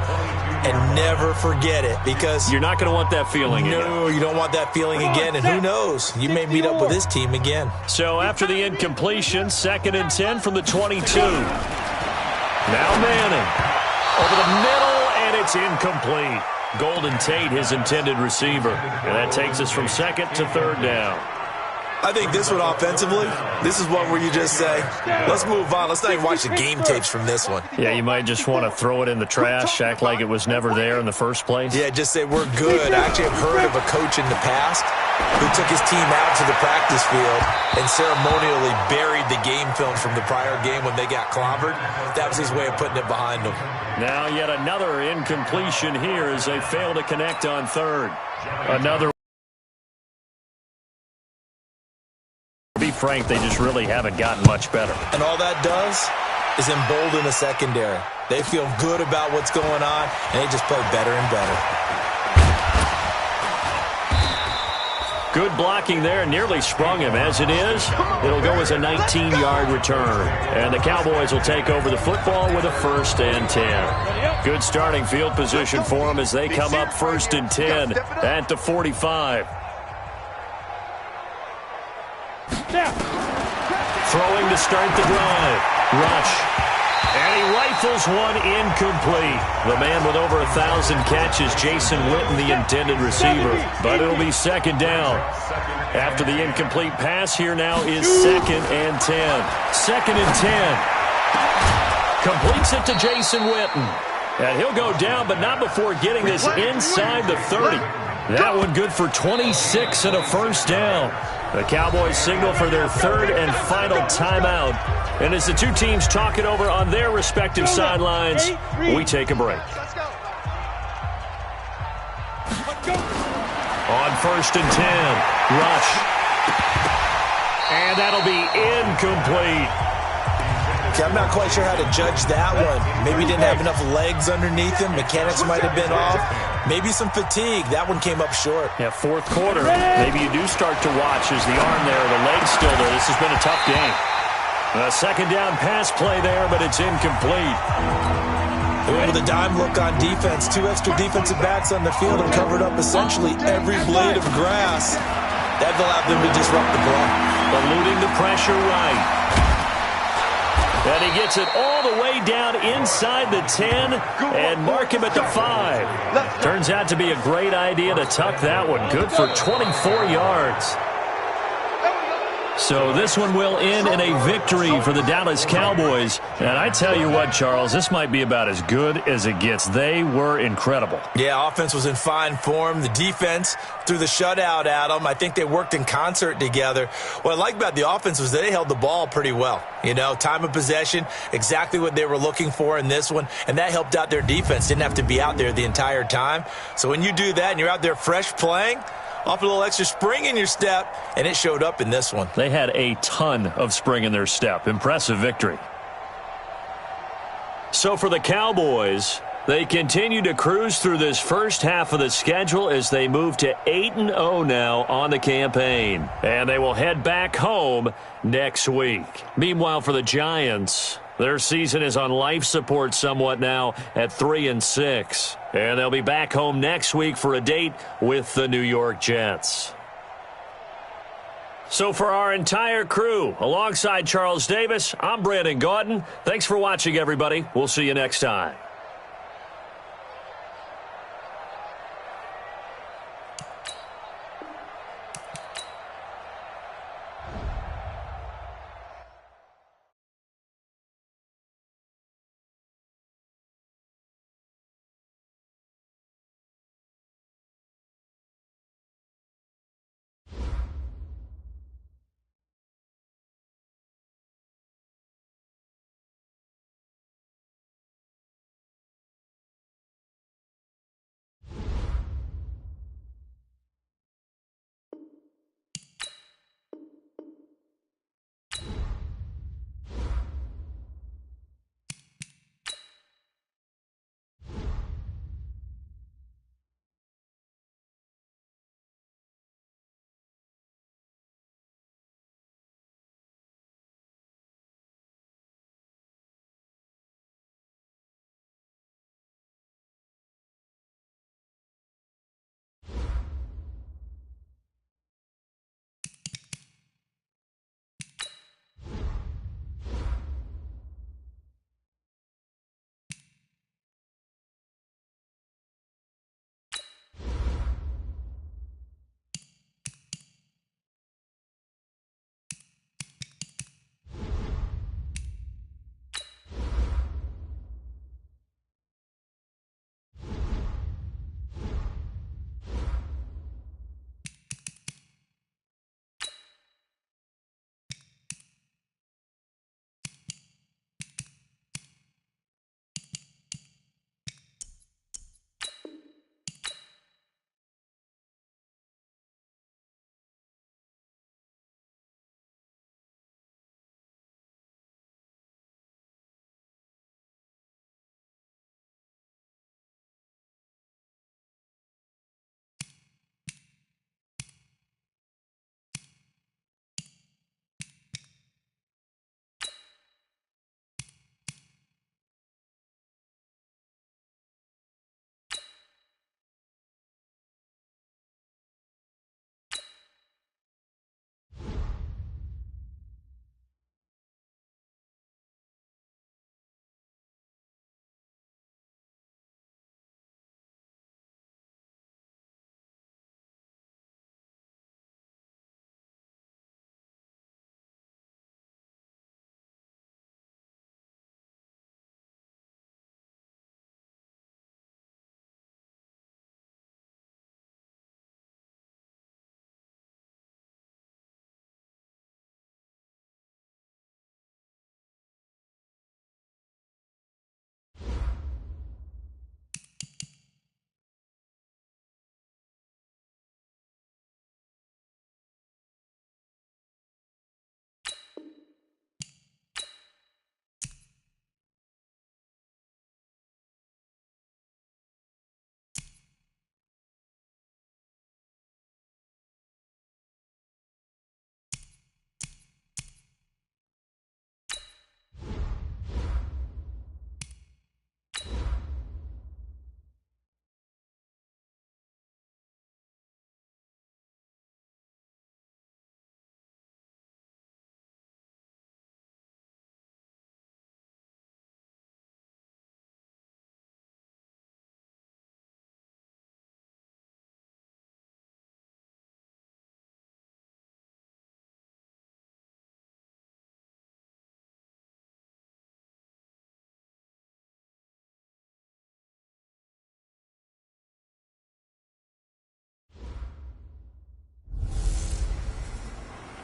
And never forget it, because you're not going to want that feeling again. No, you don't want that feeling again. And who knows? You may meet up with this team again. So after the incompletion, 2nd and 10 from the 22. Now Manning over the middle, and it's incomplete. Golden Tate, his intended receiver. And that takes us from 2nd to 3rd down. I think this one offensively, this is one where you just say, let's move on. Let's not even watch the game tapes from this one. Yeah, you might just want to throw it in the trash, act like it was never there in the first place. Yeah, just say we're good. I actually have heard of a coach in the past who took his team out to the practice field and ceremonially buried the game film from the prior game when they got clobbered. That was his way of putting it behind them. Now yet another incompletion here as they fail to connect on 3rd. Another. To be frank, they just really haven't gotten much better. And all that does is embolden the secondary. They feel good about what's going on, and they just play better and better. Good blocking there, nearly sprung him. As it is, it'll go as a 19-yard return. And the Cowboys will take over the football with a 1st and 10. Good starting field position for them as they come up 1st and 10 at the 45. Throwing to start the drive. Rush. And he rifles one incomplete. The man with over 1,000 catches, Jason Witten, the intended receiver. But it'll be 2nd down. After the incomplete pass, here now is 2nd and 10. 2nd and 10. Completes it to Jason Witten. And he'll go down, but not before getting this inside the 30. That one good for 26 and a 1st down. The Cowboys signal for their 3rd and final timeout. And as the two teams talk it over on their respective sidelines, we take a break. On 1st and 10, Rush. And that'll be incomplete. Okay, I'm not quite sure how to judge that one. Maybe he didn't have enough legs underneath him. Mechanics might have been off. Maybe some fatigue. That one came up short. Yeah, 4th quarter. Maybe you do start to watch as the arm there, the leg's still there. This has been a tough game. A 2nd down pass play there, but it's incomplete. With a dime look on defense, 2 extra defensive backs on the field and covered up essentially every blade of grass. That allowed them to disrupt the play. Eluding the pressure right. And he gets it all the way down inside the 10 and mark him at the 5. Turns out to be a great idea to tuck that one. Good for 24 yards. So this one will end in a victory for the Dallas Cowboys. And I tell you what, Charles, this might be about as good as it gets. They were incredible. Yeah, offense was in fine form. The defense threw the shutout at them. I think they worked in concert together. What I like about the offense was they held the ball pretty well. You know, time of possession, exactly what they were looking for in this one. And that helped out their defense. Didn't have to be out there the entire time. So when you do that and you're out there fresh playing, off a little extra spring in your step, and it showed up in this one. They had a ton of spring in their step. Impressive victory. So for the Cowboys, they continue to cruise through this first half of the schedule as they move to 8-0 now on the campaign. And they will head back home next week. Meanwhile, for the Giants, their season is on life support somewhat now at 3-6. And they'll be back home next week for a date with the New York Jets. So for our entire crew, alongside Charles Davis, I'm Brandon Gaudin. Thanks for watching, everybody. We'll see you next time.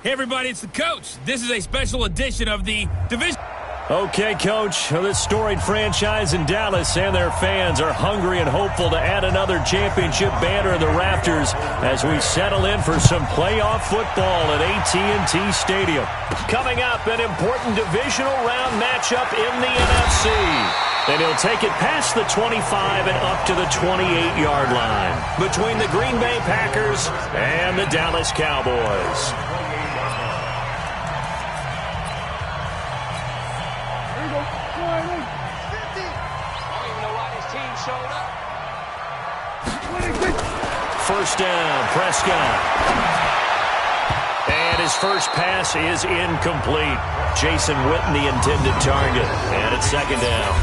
Hey, everybody, it's the coach. This is a special edition of the division. Okay, Coach, this storied franchise in Dallas and their fans are hungry and hopeful to add another championship banner in the rafters as we settle in for some playoff football at AT&T Stadium. Coming up, an important divisional round matchup in the NFC. And he'll take it past the 25 and up to the 28-yard line between the Green Bay Packers and the Dallas Cowboys. First down, Prescott. And his first pass is incomplete. Jason Witten, the intended target. And it's second down.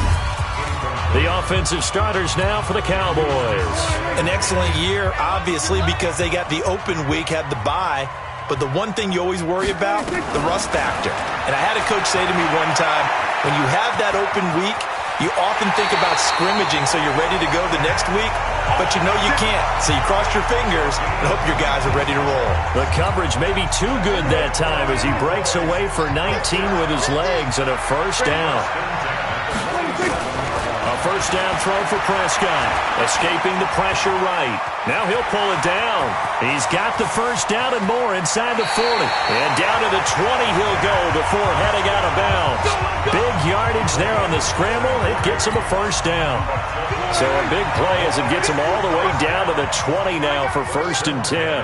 The offensive starters now for the Cowboys. An excellent year, obviously, because they got the open week, had the bye. But the one thing you always worry about, the rust factor. And I had a coach say to me one time, when you have that open week, you often think about scrimmaging so you're ready to go the next week, but you know you can't. So you cross your fingers and hope your guys are ready to roll. The coverage may be too good that time as he breaks away for 19 with his legs and a first down. A first down throw for Prescott, escaping the pressure right. Now he'll pull it down. He's got the first down and more inside the 40. And down to the 20 he'll go before heading out of bounds. Big yardage there on the scramble. It gets him a first down. So a big play as it gets him all the way down to the 20 now for 1st and 10.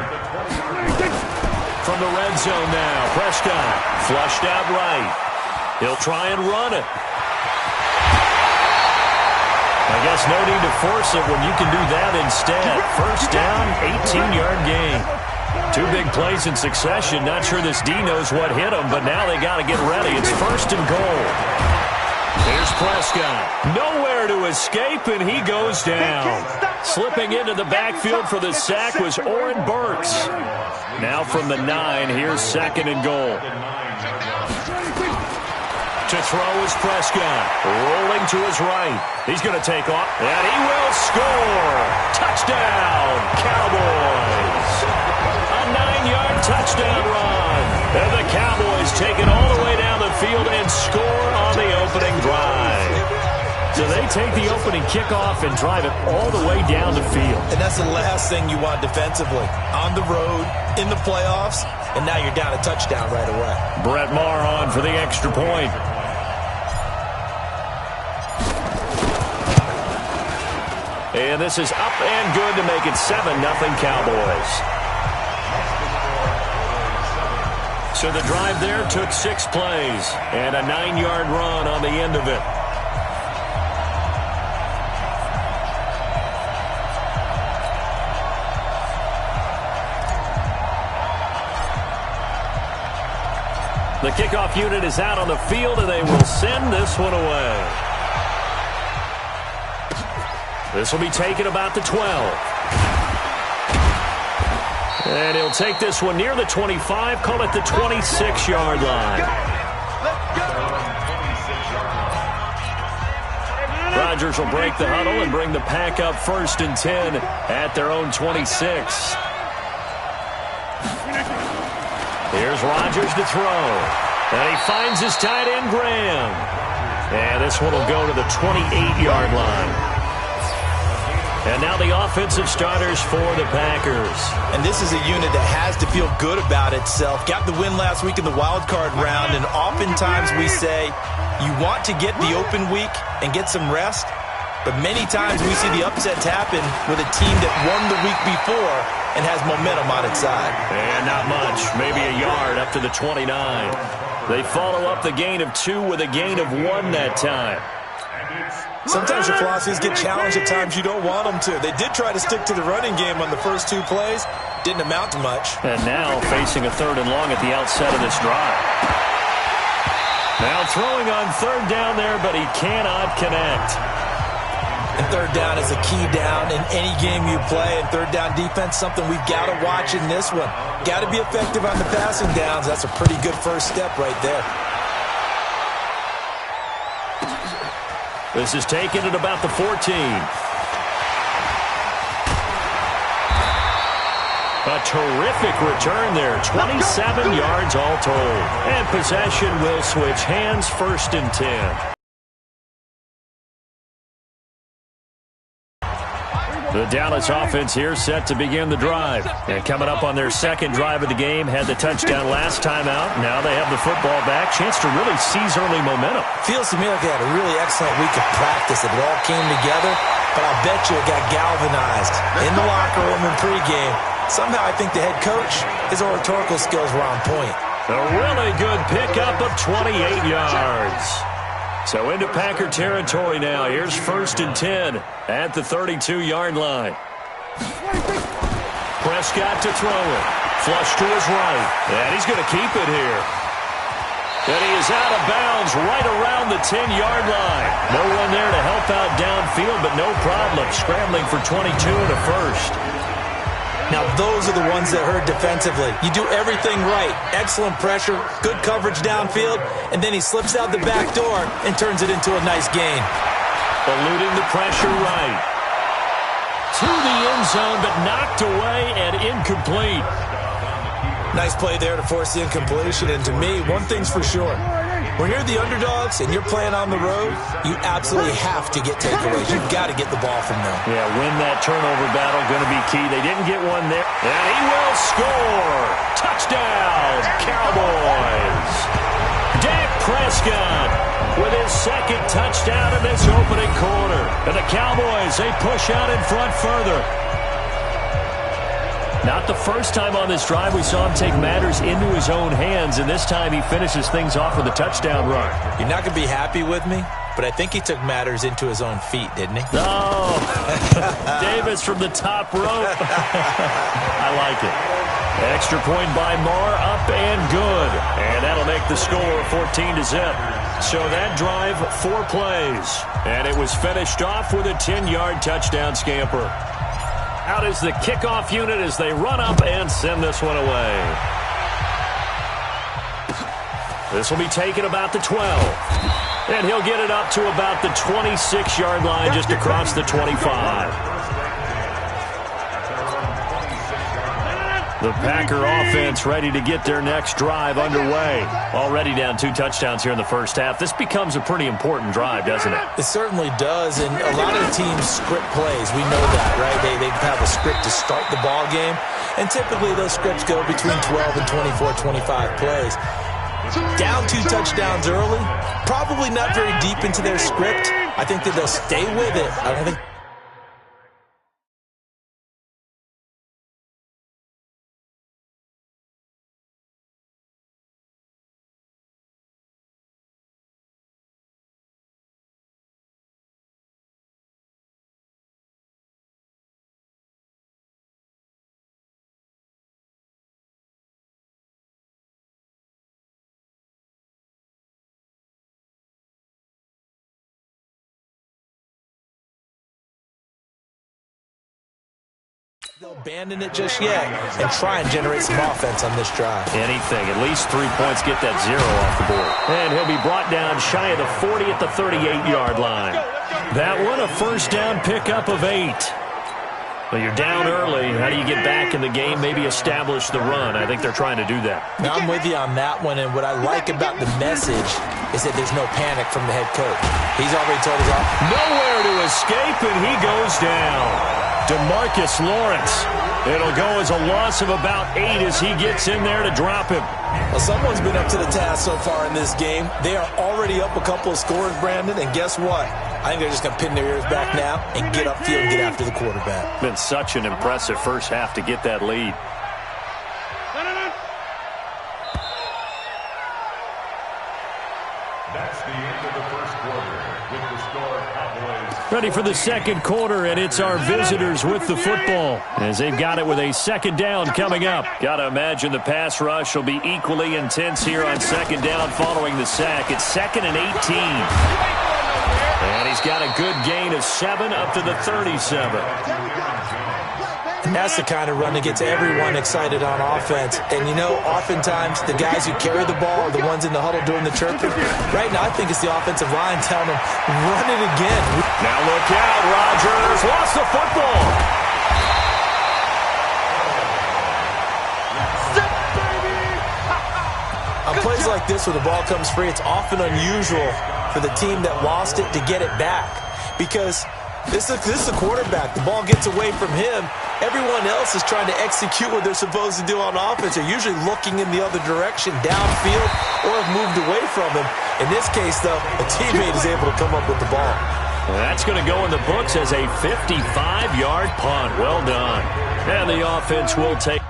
From the red zone now, Prescott flushed out right. He'll try and run it. I guess no need to force it when you can do that instead. First down, 18-yard gain. Two big plays in succession. Not sure this D knows what hit him, but now they got to get ready. It's 1st and goal. Here's Prescott. Nowhere to escape, and he goes down. Slipping into the backfield for the sack was Oren Burks. Now from the 9, here's 2nd and goal. To throw is Prescott. Rolling to his right. He's going to take off, and he will score. Touchdown, Cowboys. A 9-yard touchdown run. And the Cowboys take it all the way down the field and score on the opening drive. So they take the opening kickoff and drive it all the way down the field. And that's the last thing you want defensively. On the road, in the playoffs, and now you're down a touchdown right away. Brett Maher on for the extra point. And this is up and good to make it 7-0 Cowboys. So the drive there took 6 plays and a 9-yard run on the end of it. The kickoff unit is out on the field, and they will send this one away. This will be taken about the 12. And he'll take this one near the 25, call it the 26-yard line. Rodgers will break the huddle and bring the pack up 1st and 10 at their own 26. Here's Rodgers to throw. And he finds his tight end, Graham. And this one will go to the 28-yard line. And now the offensive starters for the Packers. And this is a unit that has to feel good about itself. Got the win last week in the wild card round, and oftentimes we say you want to get the open week and get some rest, but many times we see the upsets happen with a team that won the week before and has momentum on its side. And not much, maybe a yard up to the 29. They follow up the gain of 2 with a gain of 1 that time. Sometimes your philosophies get challenged at times you don't want them to. They did try to stick to the running game on the first 2 plays. Didn't amount to much. And now facing a 3rd and long at the outset of this drive. Now throwing on 3rd down there, but he cannot connect. And 3rd down is a key down in any game you play. And 3rd down defense, something we've got to watch in this one. Got to be effective on the passing downs. That's a pretty good first step right there. This is taken at about the 14. A terrific return there. 27 yards all told. And possession will switch hands, 1st and 10. The Dallas offense here set to begin the drive. And coming up on their second drive of the game, had the touchdown last time out. Now they have the football back. Chance to really seize early momentum. Feels to me like they had a really excellent week of practice. It all came together, but I'll bet you it got galvanized in the locker room and pregame. Somehow I think the head coach, his oratorical skills were on point. A really good pickup of 28 yards. So into Packer territory now. Here's 1st and 10 at the 32-yard line. Prescott to throw it. Flush to his right. And he's going to keep it here. And he is out of bounds right around the 10-yard line. No one there to help out downfield, but no problem. Scrambling for 22 and a first. Now, those are the ones that hurt defensively. You do everything right. Excellent pressure, good coverage downfield, and then he slips out the back door and turns it into a nice gain. Eluding the pressure right. To the end zone, but knocked away and incomplete. Nice play there to force the incompletion, and to me, one thing's for sure. When you're the underdogs and you're playing on the road, you absolutely have to get takeaways. You've got to get the ball from them. Yeah, win that turnover battle, going to be key. They didn't get one there. And he will score. Touchdown, Cowboys. Dak Prescott with his second touchdown in this opening quarter. And the Cowboys, they push out in front further. Not the first time on this drive we saw him take matters into his own hands, and this time he finishes things off with a touchdown run. You're not going to be happy with me, but I think he took matters into his own feet, didn't he? Oh, Davis from the top rope. I like it. Extra point by Marr, up and good. And that'll make the score 14-zip. So that drive, 4 plays. And it was finished off with a 10-yard touchdown scamper. Out is the kickoff unit as they run up and send this one away. This will be taken about the 12. And he'll get it up to about the 26-yard line just across the 25. The Packer offense ready to get their next drive underway. Already down 2 touchdowns here in the first half. This becomes a pretty important drive, doesn't it? It certainly does, and a lot of the teams script plays. We know that, right? They have a script to start the ball game, and typically those scripts go between 12 and 24, 25 plays. Down 2 touchdowns early, probably not very deep into their script. I think that they'll stay with it. I don't think they'll abandon it just yet and try and generate some offense on this drive. Anything. At least 3 points. Get that 0 off the board. And he'll be brought down shy of the 40 at the 38-yard line. That one a first down pickup of 8. Well, you're down early. How do you get back in the game? Maybe establish the run. I think they're trying to do that. Now, I'm with you on that one, and what I like about the message is that there's no panic from the head coach. He's already told us all. Nowhere to escape, and he goes down. DeMarcus Lawrence. It'll go as a loss of about 8 as he gets in there to drop him. Well, someone's been up to the task so far in this game. They are already up a couple of scores, Brandon, and guess what? I think they're just going to pin their ears back now and get upfield and get after the quarterback. Been such an impressive first half to get that lead. That's the end of the first quarter with the score Cowboys. Ready for the second quarter, and it's our visitors with the football as they've got it with a second down coming up. Got to imagine the pass rush will be equally intense here on second down following the sack. It's 2nd and 18. And he's got a good gain of 7 up to the 37. And that's the kind of run that gets everyone excited on offense. And, you know, oftentimes the guys who carry the ball are the ones in the huddle doing the chirping. Right now, I think it's the offensive line telling them, run it again. Now look out, Rodgers lost the football. plays like this where the ball comes free, it's often unusual for the team that lost it to get it back because this is a quarterback. The ball gets away from him. Everyone else is trying to execute what they're supposed to do on offense. They're usually looking in the other direction, downfield, or have moved away from him. In this case, though, a teammate is able to come up with the ball. That's going to go in the books as a 55-yard punt. Well done. And the offense will take.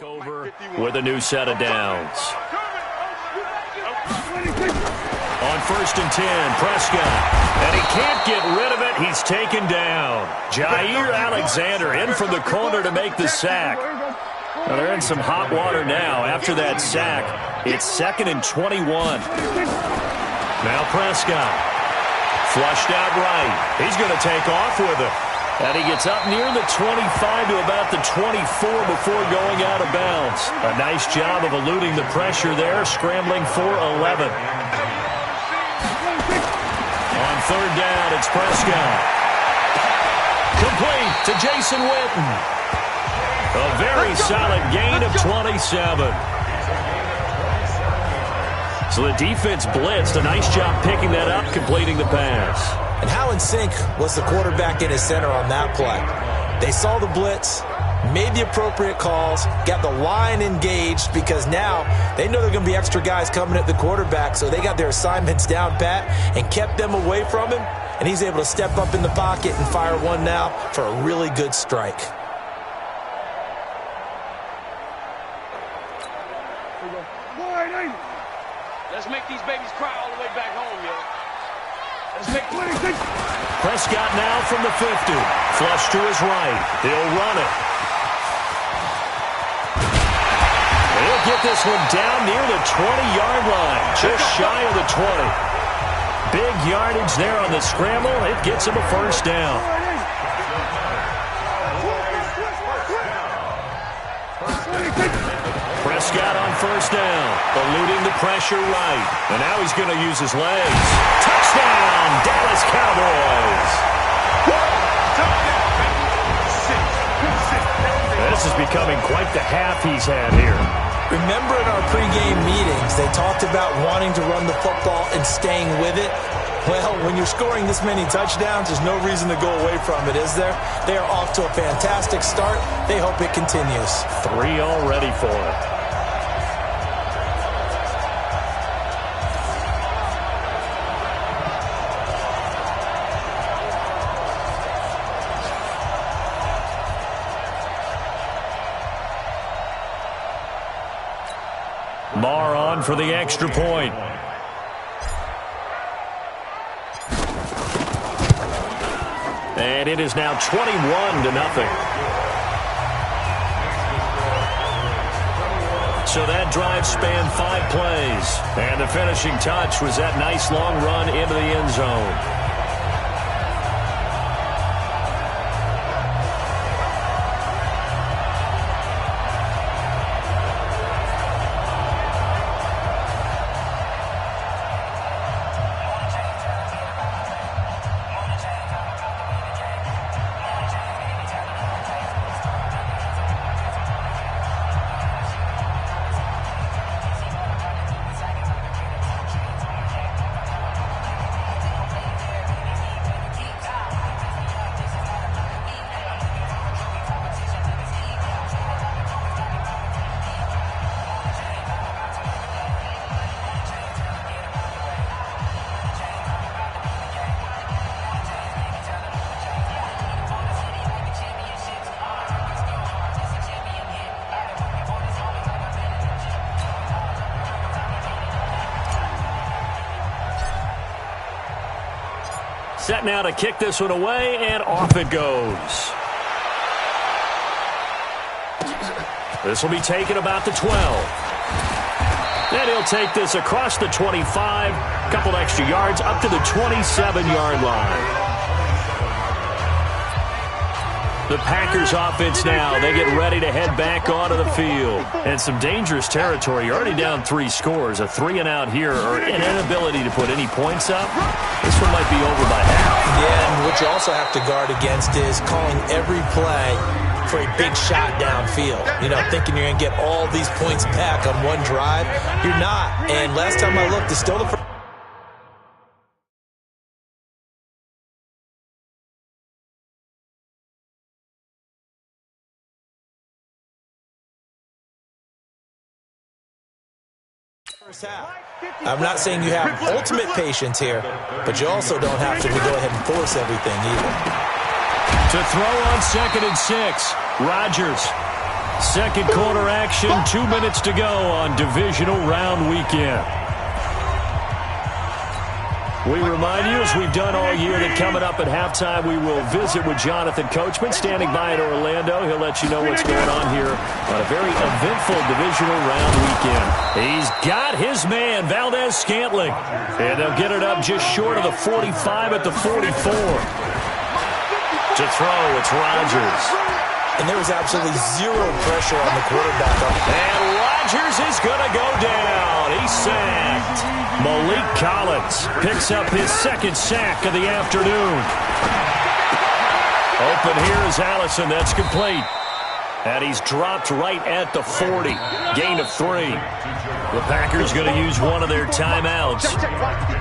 Over with a new set of downs. On 1st and 10, Prescott. And he can't get rid of it. He's taken down. Jair Alexander in from the corner to make the sack. Well, they're in some hot water now after that sack. It's 2nd and 21. Now Prescott. Flushed out right. He's going to take off with it. And he gets up near the 25 to about the 24 before going out of bounds. A nice job of eluding the pressure there, scrambling for 11. On 3rd down, it's Prescott. Complete to Jason Witten. A very solid gain of 27. So the defense blitzed. A nice job picking that up, completing the pass. And how in sync was the quarterback in his center on that play? They saw the blitz, made the appropriate calls, got the line engaged because now they know there are going to be extra guys coming at the quarterback, so they got their assignments down pat and kept them away from him, and he's able to step up in the pocket and fire one now for a really good strike. Let's make these babies cry all the way back home, yo. Prescott now from the 50. Flush to his right. He'll run it. He'll get this one down near the 20-yard line. Just shy of the 20. Big yardage there on the scramble. It gets him a 1st down. Prescott on 1st down. Eluding the pressure right. And now he's going to use his legs. Touchdown, Dallas Cowboys. This is becoming quite the half he's had here. Remember in our pregame meetings, they talked about wanting to run the football and staying with it. Well, when you're scoring this many touchdowns, there's no reason to go away from it, is there? They are off to a fantastic start. They hope it continues. 3 already for it. Marr on for the extra point. And it is now 21-0. So that drive spanned 5 plays. And the finishing touch was that nice long run into the end zone. Set now to kick this one away, and off it goes. This will be taken about the 12. And he'll take this across the 25, couple extra yards up to the 27-yard line. The Packers offense now, they get ready to head back onto the field. And some dangerous territory. You're already down 3 scores. A 3-and-out here, or an inability to put any points up. This one might be over by half. Yeah, and what you also have to guard against is calling every play for a big shot downfield. You know, thinking you're going to get all these points back on one drive. You're not. And last time I looked, it's still the first half. I'm not saying you have ultimate patience here, but you also don't have to go ahead and force everything either. To throw on 2nd and 6, Rodgers. Second quarter action, 2 minutes to go on divisional round weekend. We remind you, as we've done all year, that coming up at halftime, we will visit with Jonathan Coachman, standing by in Orlando. He'll let you know what's going on here on a very eventful divisional round weekend. He's got his man, Valdez-Scantling. And they'll get it up just short of the 45 at the 44. To throw, it's Rodgers. And there was absolutely zero pressure on the quarterback. And Rodgers is going to go down. He's sacked. Malik Collins picks up his 2nd sack of the afternoon. Open here is Allison. That's complete. And he's dropped right at the 40. Gain of 3. The Packers going to use one of their timeouts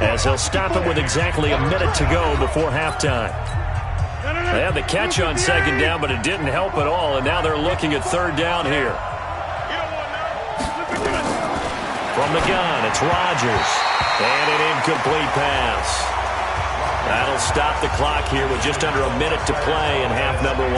as they'll stop it with exactly a minute to go before halftime. They had the catch on 2nd down, but it didn't help at all, and now they're looking at 3rd down here. From the gun, it's Rodgers. And an incomplete pass. That'll stop the clock here with just under a minute to play in half number 1.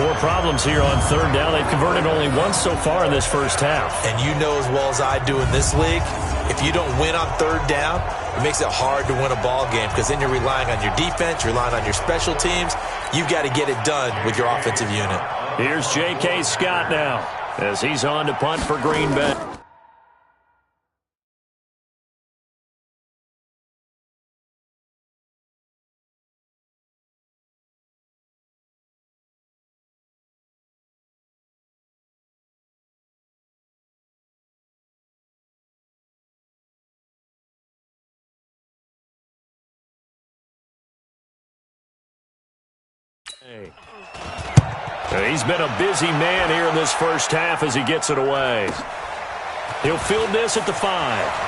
More problems here on 3rd down. They've converted only once so far in this first half. And you know as well as I do in this league, if you don't win on 3rd down, it makes it hard to win a ball game because then you're relying on your defense, you're relying on your special teams. You've got to get it done with your offensive unit. Here's J.K. Scott now as he's on to punt for Green Bay. He's been a busy man here in this first half as he gets it away. He'll field this at the 5.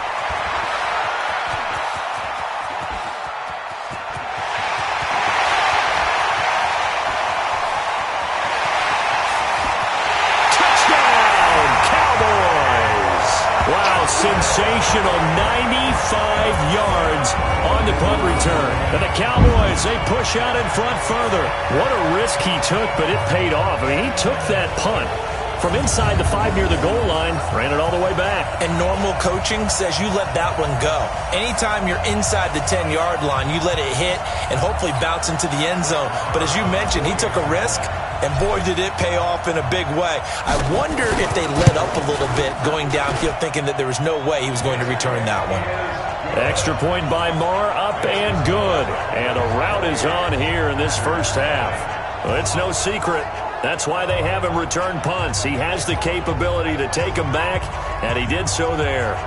Sensational 95 yards on the punt return. And the Cowboys, they push out in front further. What a risk he took, but it paid off. I mean, he took that punt from inside the 5 near the goal line, ran it all the way back. And normal coaching says you let that one go. Anytime you're inside the 10-yard line, you let it hit and hopefully bounce into the end zone. But as you mentioned, he took a risk. And boy, did it pay off in a big way. I wonder if they let up a little bit going downfield, thinking that there was no way he was going to return that one. Extra point by Marr, up and good. And a rout is on here in this first half. Well, it's no secret. That's why they have him return punts. He has the capability to take them back, and he did so there.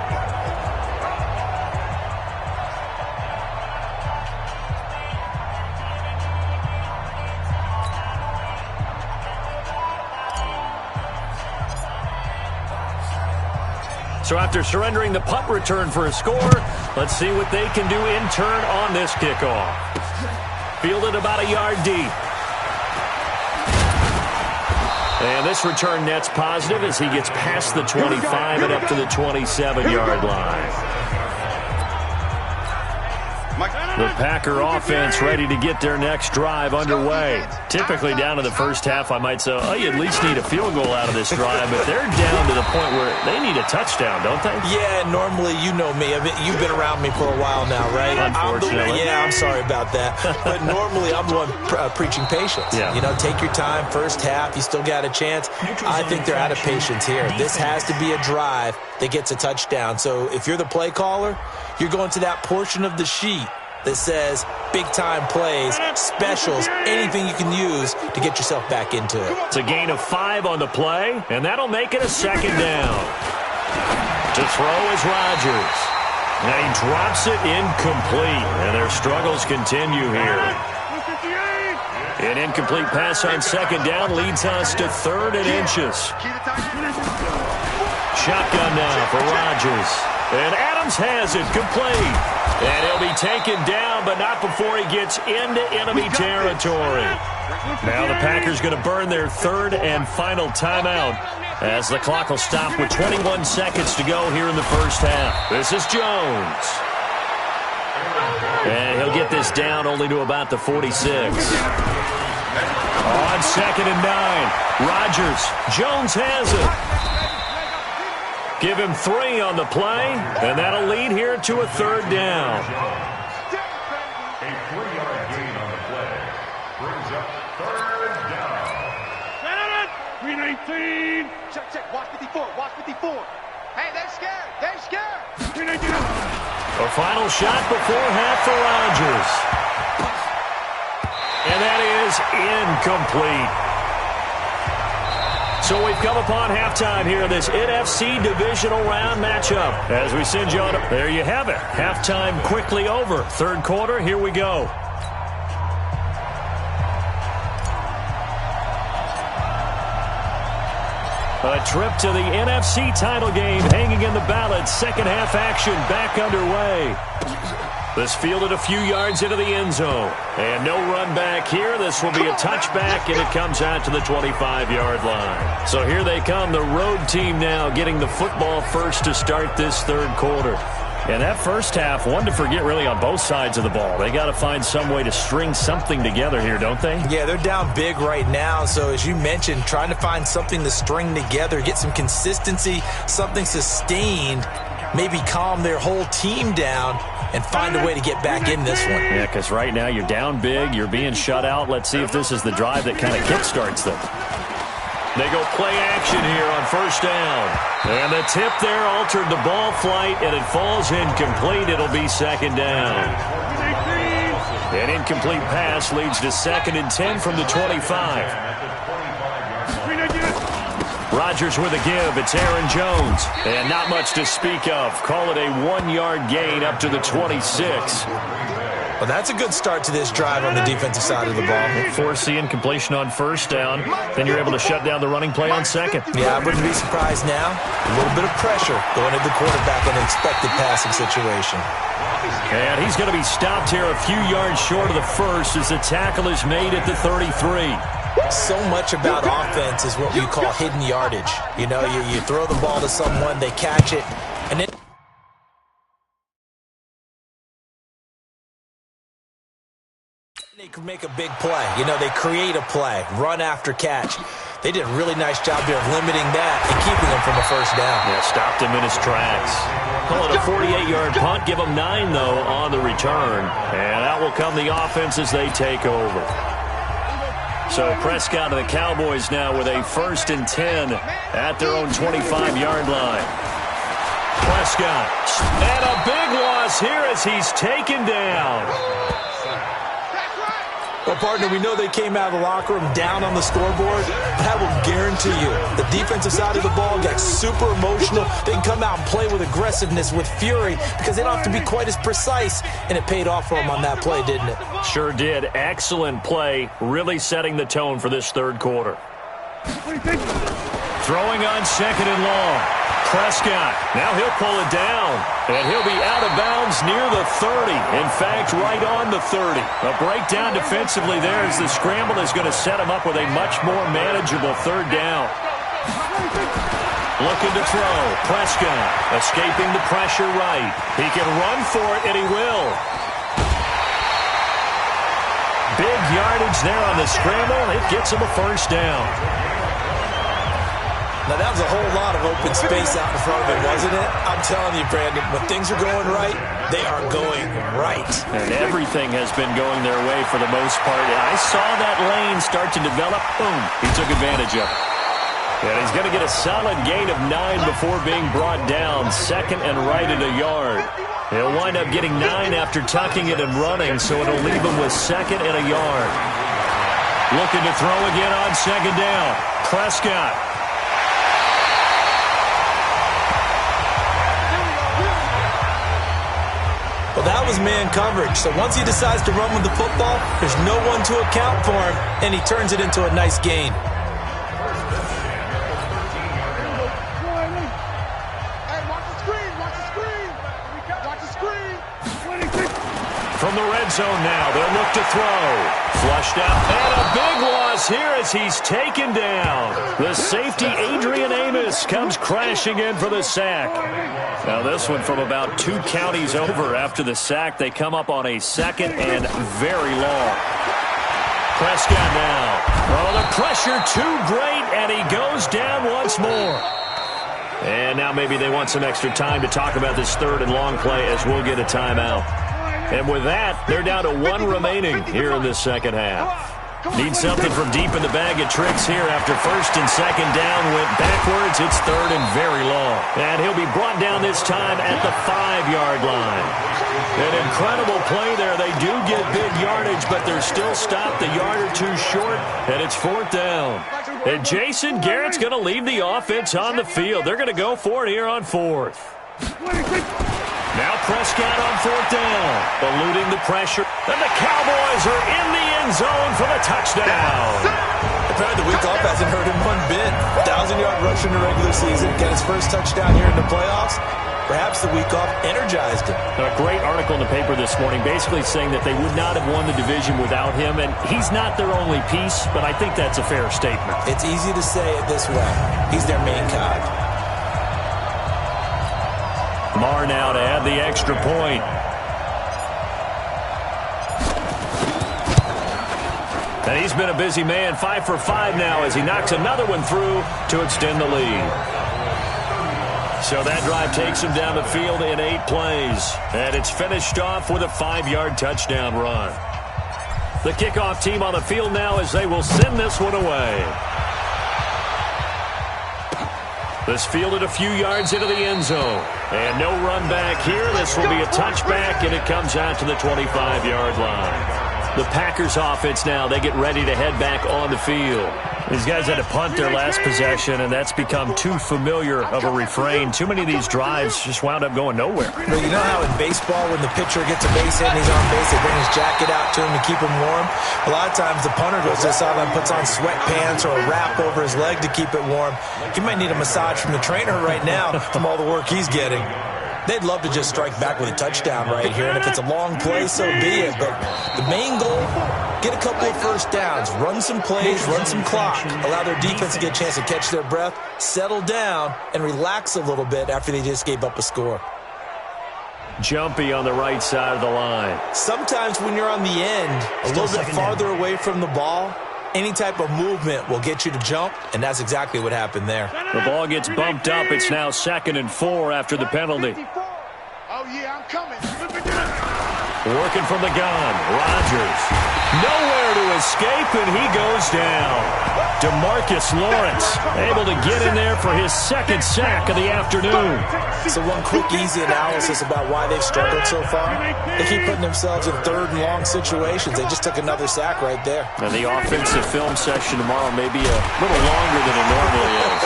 So after surrendering the punt return for a score, let's see what they can do in turn on this kickoff. Fielded about a yard deep. And this return net's positive as he gets past the 25 and up to the 27-yard line. The Packer offense ready to get their next drive underway. Typically down to the first half, I might say, oh, you at least need a field goal out of this drive, but they're down to the point where they need a touchdown, don't they? Yeah, normally, you know me. I mean, you've been around me for a while now, right? Unfortunately. I'm sorry about that. But normally, I'm the one preaching patience. Yeah. You know, take your time, first half, you still got a chance. I think they're out of patience here. This has to be a drive that gets a touchdown. So if you're the play caller, you're going to that portion of the sheet that says big-time plays, specials, anything you can use to get yourself back into it. It's a gain of 5 on the play, and that'll make it a second down. To throw is Rodgers. Now he drops it incomplete, and their struggles continue here. An incomplete pass on second down leads us to 3rd and inches. Shotgun now for Rodgers. And Adams has it, complete. And he'll be taken down, but not before he gets into enemy territory. Now the Packers going to burn their 3rd and final timeout as the clock will stop with 21 seconds to go here in the first half. This is Jones. And he'll get this down only to about the 46. On 2nd and 9, Rodgers. Jones has it. Give him 3 on the play, and that'll lead here to a 3rd down. A 3-yard gain on the play brings up 3rd down. 319. Check. Watch 54. Watch 54. Hey, they're scared. They're scared. 319. A final shot before half for Rodgers. And that is incomplete. So we've come upon halftime here in this NFC divisional round matchup. As we send you on, there you have it. Halftime quickly over. 3rd quarter, here we go. A trip to the NFC title game hanging in the balance. Second half action back underway. This fielded a few yards into the end zone. And no run back here. This will be a touchback, and it comes out to the 25-yard line. So here they come, the road team now getting the football first to start this 3rd quarter. And that first half, one to forget really on both sides of the ball. They got to find some way to string something together here, don't they? Yeah, they're down big right now. So as you mentioned, trying to find something to string together, get some consistency, something sustained, maybe calm their whole team down and find a way to get back in this one. Yeah, because right now you're down big, you're being shut out. Let's see if this is the drive that kind of kickstarts them. They go play action here on 1st down. And the tip there altered the ball flight, and it falls incomplete. It'll be 2nd down. An incomplete pass leads to 2nd and 10 from the 25. Rodgers with a give. It's Aaron Jones. And not much to speak of. Call it a 1-yard gain up to the 26. Well, that's a good start to this drive on the defensive side of the ball. Force the incompletion on 1st down. Then you're able to shut down the running play on 2nd. Yeah, I wouldn't be surprised now. A little bit of pressure going into the quarterback in an expected passing situation. And he's going to be stopped here a few yards short of the first as the tackle is made at the 33. So much about offense is what we call hidden yardage. You know, you throw the ball to someone, they catch it, and then they can make a big play. You know, they create a play, run after catch. They did a really nice job here of limiting that and keeping him from a 1st down. Yeah, stopped him in his tracks. Call it a 48-yard punt. Give them 9, though, on the return. And out will come the offense as they take over. So Prescott and the Cowboys now with a 1st and 10 at their own 25-yard line. Prescott. And a big loss here as he's taken down. Well, partner, we know they came out of the locker room down on the scoreboard, but I will guarantee you the defensive side of the ball got super emotional. They can come out and play with aggressiveness, with fury, because they don't have to be quite as precise, and it paid off for them on that play, didn't it? Sure did. Excellent play, really setting the tone for this 3rd quarter. Throwing on 2nd and long. Prescott, now he'll pull it down, and he'll be out of bounds near the 30. In fact, right on the 30. A breakdown defensively there as the scramble is going to set him up with a much more manageable 3rd down. Looking to throw. Prescott escaping the pressure right. He can run for it, and he will. yardage there on the scramble. It gets him a first down. Now, that was a whole lot of open space out in front of him, wasn't it? I'm telling you, Brandon, when things are going right, they are going right. And everything has been going their way for the most part. I saw that lane start to develop. Boom. He took advantage of it. And he's going to get a solid gain of 9 before being brought down. Second and right at a yard. He'll wind up getting 9 after tucking it and running, so it'll leave him with second and a yard. Looking to throw again on second down. Prescott. Well, that was man coverage. So once he decides to run with the football, there's no one to account for him, and he turns it into a nice gain. From the red zone now, they'll look to throw. Flushed out, and a big loss here as he's taken down. The safety, Adrian Amos, comes crashing in for the sack. Now this one from about 2 counties over after the sack. They come up on a second and very long. Prescott now. Oh, the pressure too great, and he goes down once more. And now maybe they want some extra time to talk about this third and long play as we'll get a timeout. And with that, they're down to 1 remaining here in the second half. Need something from deep in the bag of tricks here after first and second down went backwards. It's third and very long. And he'll be brought down this time at the 5-yard line. An incredible play there. They do get big yardage, but they're still stopped a yard or two short, and it's 4th down. And Jason Garrett's going to leave the offense on the field. They're going to go for it here on 4th. Now Prescott on 4th down, eluding the pressure. And the Cowboys are in the end zone for the touchdown. Apparently the week off hasn't hurt him one bit. 1,000-yard rush in the regular season. Get his first touchdown here in the playoffs. Perhaps the week off energized him. A great article in the paper this morning basically saying that they would not have won the division without him. And he's not their only piece, but I think that's a fair statement. It's easy to say it this way. He's their main cog. Marr now to add the extra point. And he's been a busy man, 5 for 5 now as he knocks another one through to extend the lead. So that drive takes him down the field in 8 plays. And it's finished off with a 5-yard touchdown run. The kickoff team on the field now as they will send this one away. This fielded a few yards into the end zone. And no run back here. This will be a touchback, and it comes out to the 25-yard line. The Packers offense now, they get ready to head back on the field. These guys had to punt their last possession, and that's become too familiar of a refrain. Too many of these drives just wound up going nowhere. But you know how in baseball, when the pitcher gets a base hit and he's on base, they bring his jacket out to him to keep him warm? A lot of times the punter goes to the sideline, puts on sweatpants or a wrap over his leg to keep it warm. He might need a massage from the trainer right now from all the work he's getting. They'd love to just strike back with a touchdown right here, and if it's a long play, so be it. But the main goal, get a couple of first downs, run some plays, run some clock, allow their defense to get a chance to catch their breath, settle down, and relax a little bit after they just gave up a score. Jumpy on the right side of the line. Sometimes when you're on the end, a little bit farther away from the ball, any type of movement will get you to jump, and that's exactly what happened there. The ball gets bumped up. It's now 2nd and 4 after the penalty. Oh, yeah, I'm coming. Working from the gun. Rodgers. Nowhere to escape, and he goes down. DeMarcus Lawrence able to get in there for his 2nd sack of the afternoon. So one quick, easy analysis about why they've struggled so far. They keep putting themselves in 3rd and long situations. They just took another sack right there. And the offensive film session tomorrow may be a little longer than it normally is.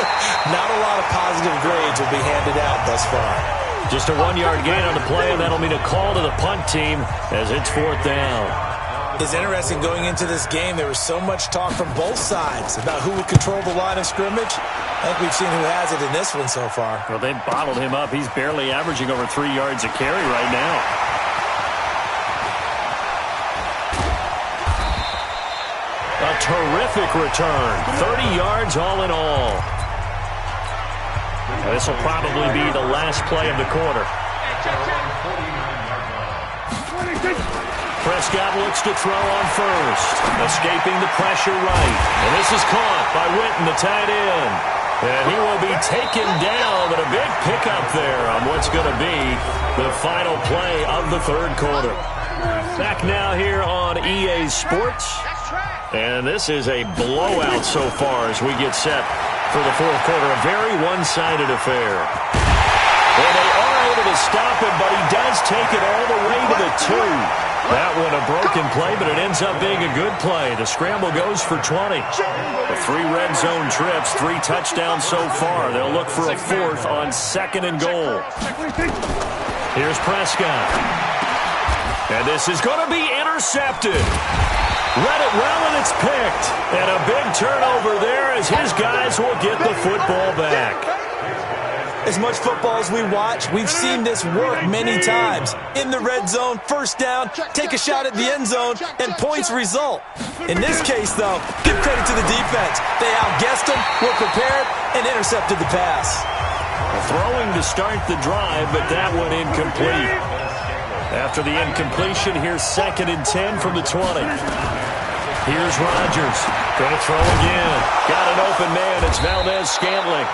Not a lot of positive grades will be handed out thus far. Just a 1-yard gain on the play, and that'll mean a call to the punt team as it's 4th down. It's interesting going into this game. There was so much talk from both sides about who would control the line of scrimmage. I think we've seen who has it in this one so far. Well, they bottled him up. He's barely averaging over 3 yards a carry right now. A terrific return. 30 yards all in all. This will probably be the last play of the quarter. Prescott looks to throw on first. Escaping the pressure right. And this is caught by Witten, the tight end. And he will be taken down, but a big pickup there on what's going to be the final play of the third quarter. Back now here on EA Sports. And this is a blowout so far as we get set for the fourth quarter. A very one-sided affair. Well, they are able to stop him, but he does take it all the way to the 2. That one a broken play, but it ends up being a good play. The scramble goes for 20. The 3 red zone trips, 3 touchdowns so far. They'll look for a 4th on 2nd and goal. Here's Prescott. And this is going to be intercepted. Read it well, and it's picked. And a big turnover there as his guys will get the football back. As much football as we watch, we've seen this work many times. In the red zone, first down, take a shot at the end zone, and points result. In this case, though, give credit to the defense. They outguessed them, were prepared, and intercepted the pass. Throwing to start the drive, but that one incomplete. After the incompletion, here's 2nd and 10 from the 20. Here's Rodgers. Going to throw again. Got an open man. It's Valdez-Scantling.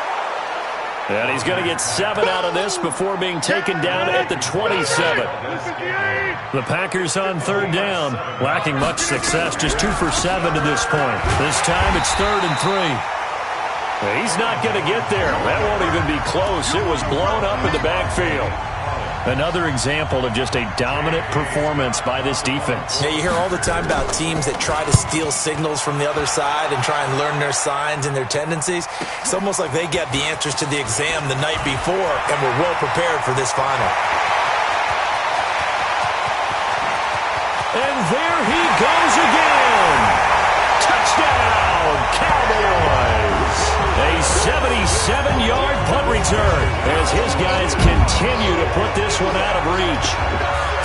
And he's going to get 7 out of this before being taken down at the 27. The Packers on 3rd down, lacking much success, just 2 for 7 to this point. This time it's 3rd and 3. He's not going to get there. That won't even be close. It was blown up in the backfield. Another example of just a dominant performance by this defense. Yeah, you hear all the time about teams that try to steal signals from the other side and try and learn their signs and their tendencies. It's almost like they get the answers to the exam the night before and were well prepared for this final. And there he goes again. Touchdown, Cowboys. A 77-yard punt return as his guys continue to put this one out of reach.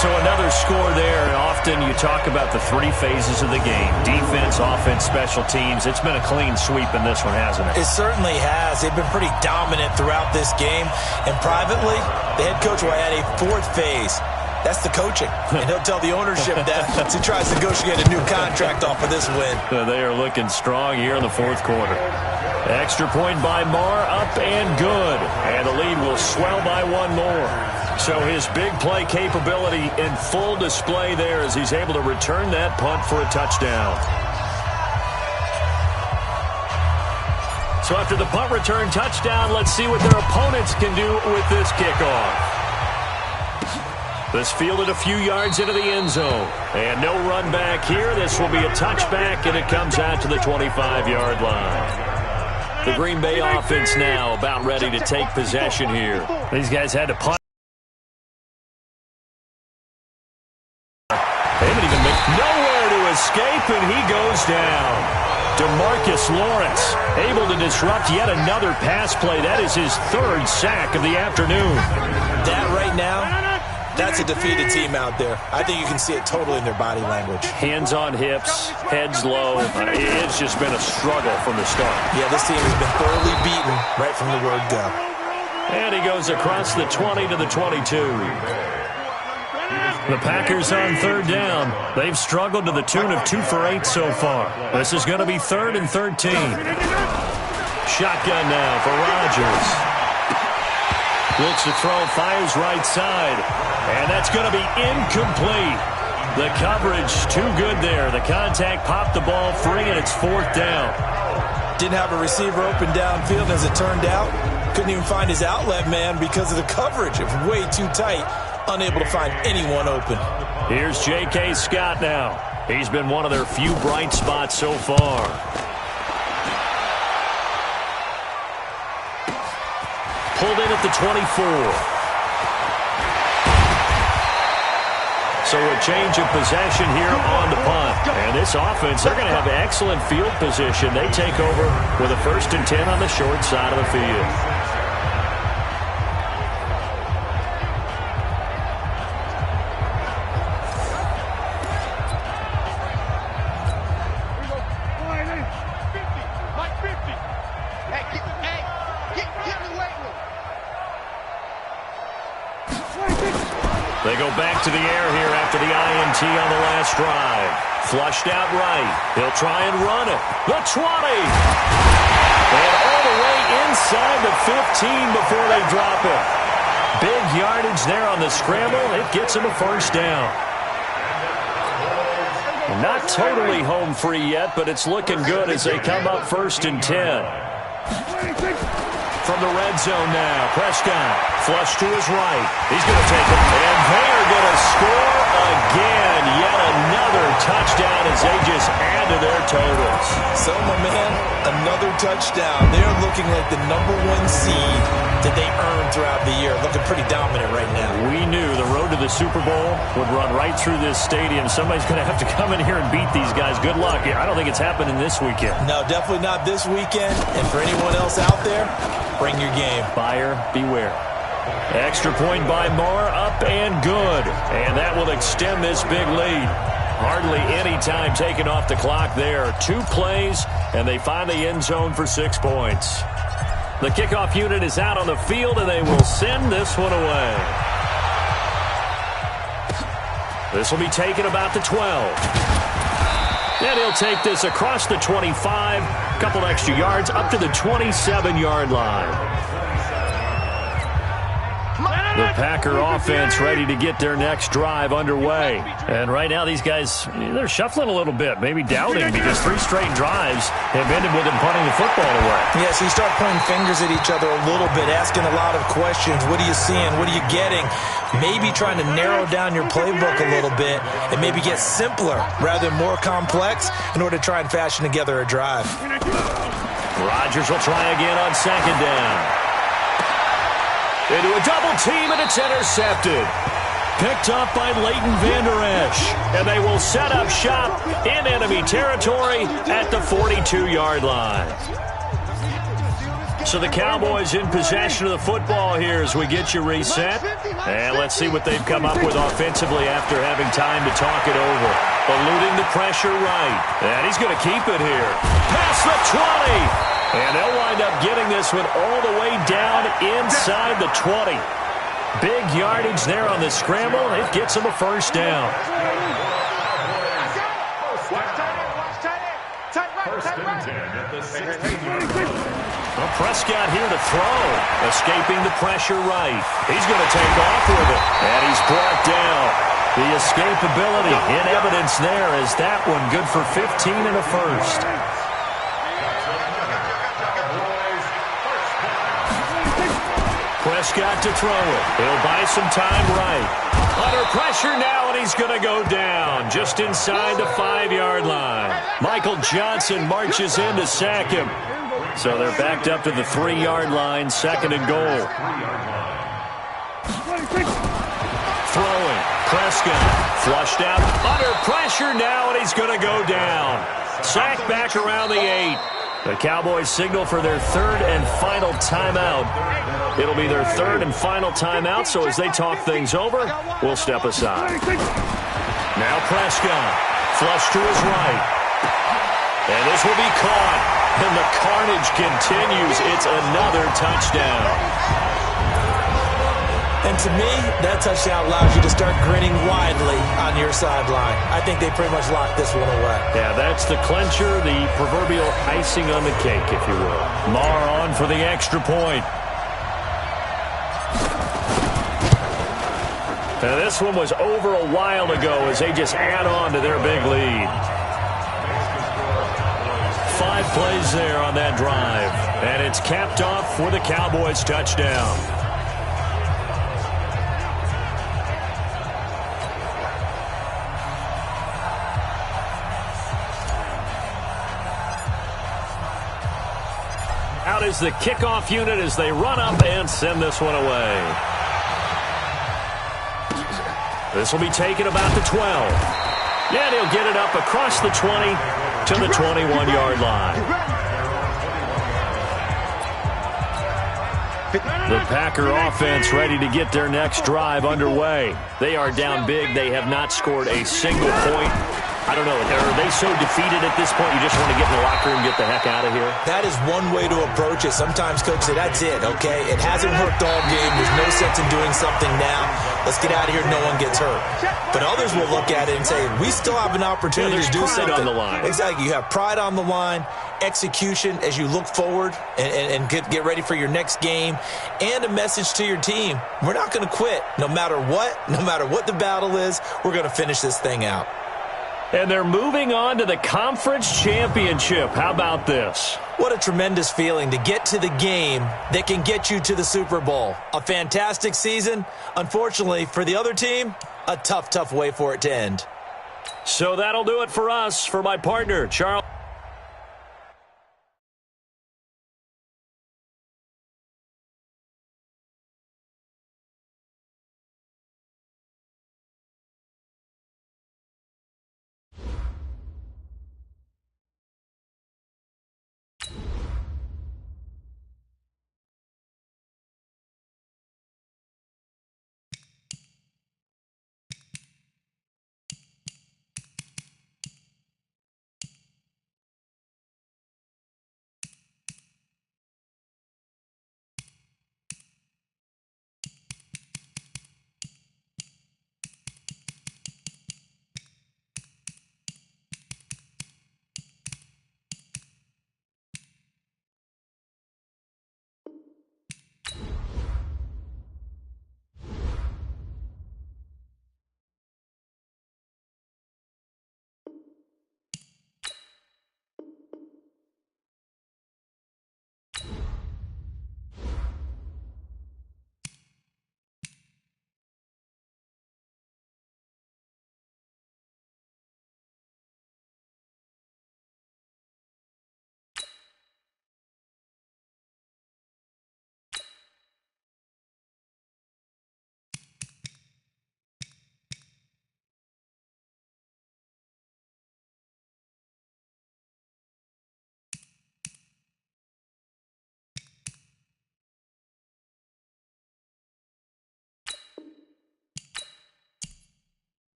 So another score there. Often you talk about the 3 phases of the game. Defense, offense, special teams. It's been a clean sweep in this one, hasn't it? It certainly has. They've been pretty dominant throughout this game. And privately, the head coach will add a 4th phase. That's the coaching. And he'll tell the ownership that as he tries to negotiate a new contract off of this win. They are looking strong here in the fourth quarter. Extra point by Marr, up and good. And the lead will swell by 1 more. So his big play capability in full display there as he's able to return that punt for a touchdown. So after the punt return touchdown, let's see what their opponents can do with this kickoff. This fielded a few yards into the end zone. And no run back here. This will be a touchback, and it comes out to the 25-yard line. The Green Bay offense now about ready to take possession here. These guys had to punt. They haven't even made nowhere to escape, and he goes down. DeMarcus Lawrence able to disrupt yet another pass play. That is his 3rd sack of the afternoon. That right now, that's a defeated team out there. I think you can see it totally in their body language. Hands on hips, heads low. It's just been a struggle from the start. Yeah, this team has been thoroughly beaten right from the word go. And he goes across the 20 to the 22. The Packers on 3rd down. They've struggled to the tune of 2 for 8 so far. This is going to be 3rd and 13. Shotgun now for Rodgers. Looks to throw, fires right side. And that's going to be incomplete. The coverage too good there. The contact popped the ball free, and it's 4th down. Didn't have a receiver open downfield, as it turned out. Couldn't even find his outlet man because of the coverage. It was way too tight. Unable to find anyone open. Here's J.K. Scott now. He's been one of their few bright spots so far. Pulled in at the 24. So a change of possession here on the punt. And this offense, they're going to have excellent field position. They take over with a 1st and 10 on the short side of the field. They go back to the air here after the INT on the last drive. Flushed out right. He'll try and run it. The 20. And all the way inside the 15 before they drop it. Big yardage there on the scramble. It gets him a first down. Not totally home free yet, but it's looking good as they come up 1st and 10. From the red zone now, Prescott, flush to his right. He's going to take it, and they are going to score again. Yet another touchdown as they just add to their totals. So, my man, another touchdown. They're looking like the #1 seed that they earned throughout the year. Looking pretty dominant right now. We knew the road to the Super Bowl would run right through this stadium. Somebody's going to have to come in here and beat these guys. Good luck. I don't think it's happening this weekend. No, definitely not this weekend. And for anyone else out there, bring your game. Buyer beware. Extra point by Moore, up and good. And that will extend this big lead. Hardly any time taken off the clock there. 2 plays, and they find the end zone for 6 points. The kickoff unit is out on the field, and they will send this one away. This will be taken about the 12. And he'll take this across the 25, a couple extra yards, up to the 27-yard line. The Packer offense ready to get their next drive underway. And right now these guys, they're shuffling a little bit, maybe doubting, because 3 straight drives have ended with them punting the football away. Yeah, so you start pointing fingers at each other a little bit, asking a lot of questions. What are you seeing? What are you getting? Maybe trying to narrow down your playbook a little bit and maybe get simpler rather than more complex in order to try and fashion together a drive. Rodgers will try again on 2nd down. Into a double team, and it's intercepted. Picked up by Leighton Vander Esch. And they will set up shop in enemy territory at the 42-yard line. So the Cowboys in possession of the football here as we get you reset. And let's see what they've come up with offensively after having time to talk it over. Eluding the pressure right. And he's going to keep it here. Past the 20. And they'll wind up getting this one all the way down inside the 20. Big yardage there on the scramble. It gets them a first down. Well, Prescott here to throw. Escaping the pressure right. He's going to take off with it. And he's brought down. The escapability in evidence there as that one good for 15 and a first. Prescott to throw it. He'll buy some time right. Under pressure now, and he's going to go down just inside the 5-yard line. Michael Johnson marches in to sack him. So they're backed up to the 3-yard line, 2nd and goal. Throwing. Prescott flushed out. Under pressure now, and he's going to go down. Sacked back around the 8. The Cowboys signal for their 3rd and final timeout. It'll be their 3rd and final timeout, so as they talk things over, we'll step aside. Now Prescott, flush to his right. And this will be caught. And the carnage continues. It's another touchdown. And to me, that touchdown allows you to start grinning widely on your sideline. I think they pretty much locked this one away. Yeah, that's the clincher, the proverbial icing on the cake, if you will. Marr on for the extra point. Now, this one was over a while ago as they just add on to their big lead. 5 plays there on that drive. And it's capped off with a Cowboys touchdown. Out is the kickoff unit as they run up and send this one away. This will be taken about the 12. And he'll get it up across the 20 to the 21-yard line. The Packer offense ready to get their next drive underway. They are down big. They have not scored a single point I don't know. Are they so defeated at this point you just want to get in the locker room and get the heck out of here? That is one way to approach it. Sometimes coaches say, that's it, okay? It hasn't worked all game. There's no sense in doing something now. Let's get out of here. No one gets hurt. But others will look at it and say, we still have an opportunity to do something. On the line. Exactly. You have pride on the line, execution as you look forward and get ready for your next game, and a message to your team. We're not going to quit. No matter what the battle is, we're going to finish this thing out. And they're moving on to the conference championship. How about this? What a tremendous feeling to get to the game that can get you to the Super Bowl. A fantastic season. Unfortunately, for the other team, a tough way for it to end. So that'll do it for us. For my partner, Charles.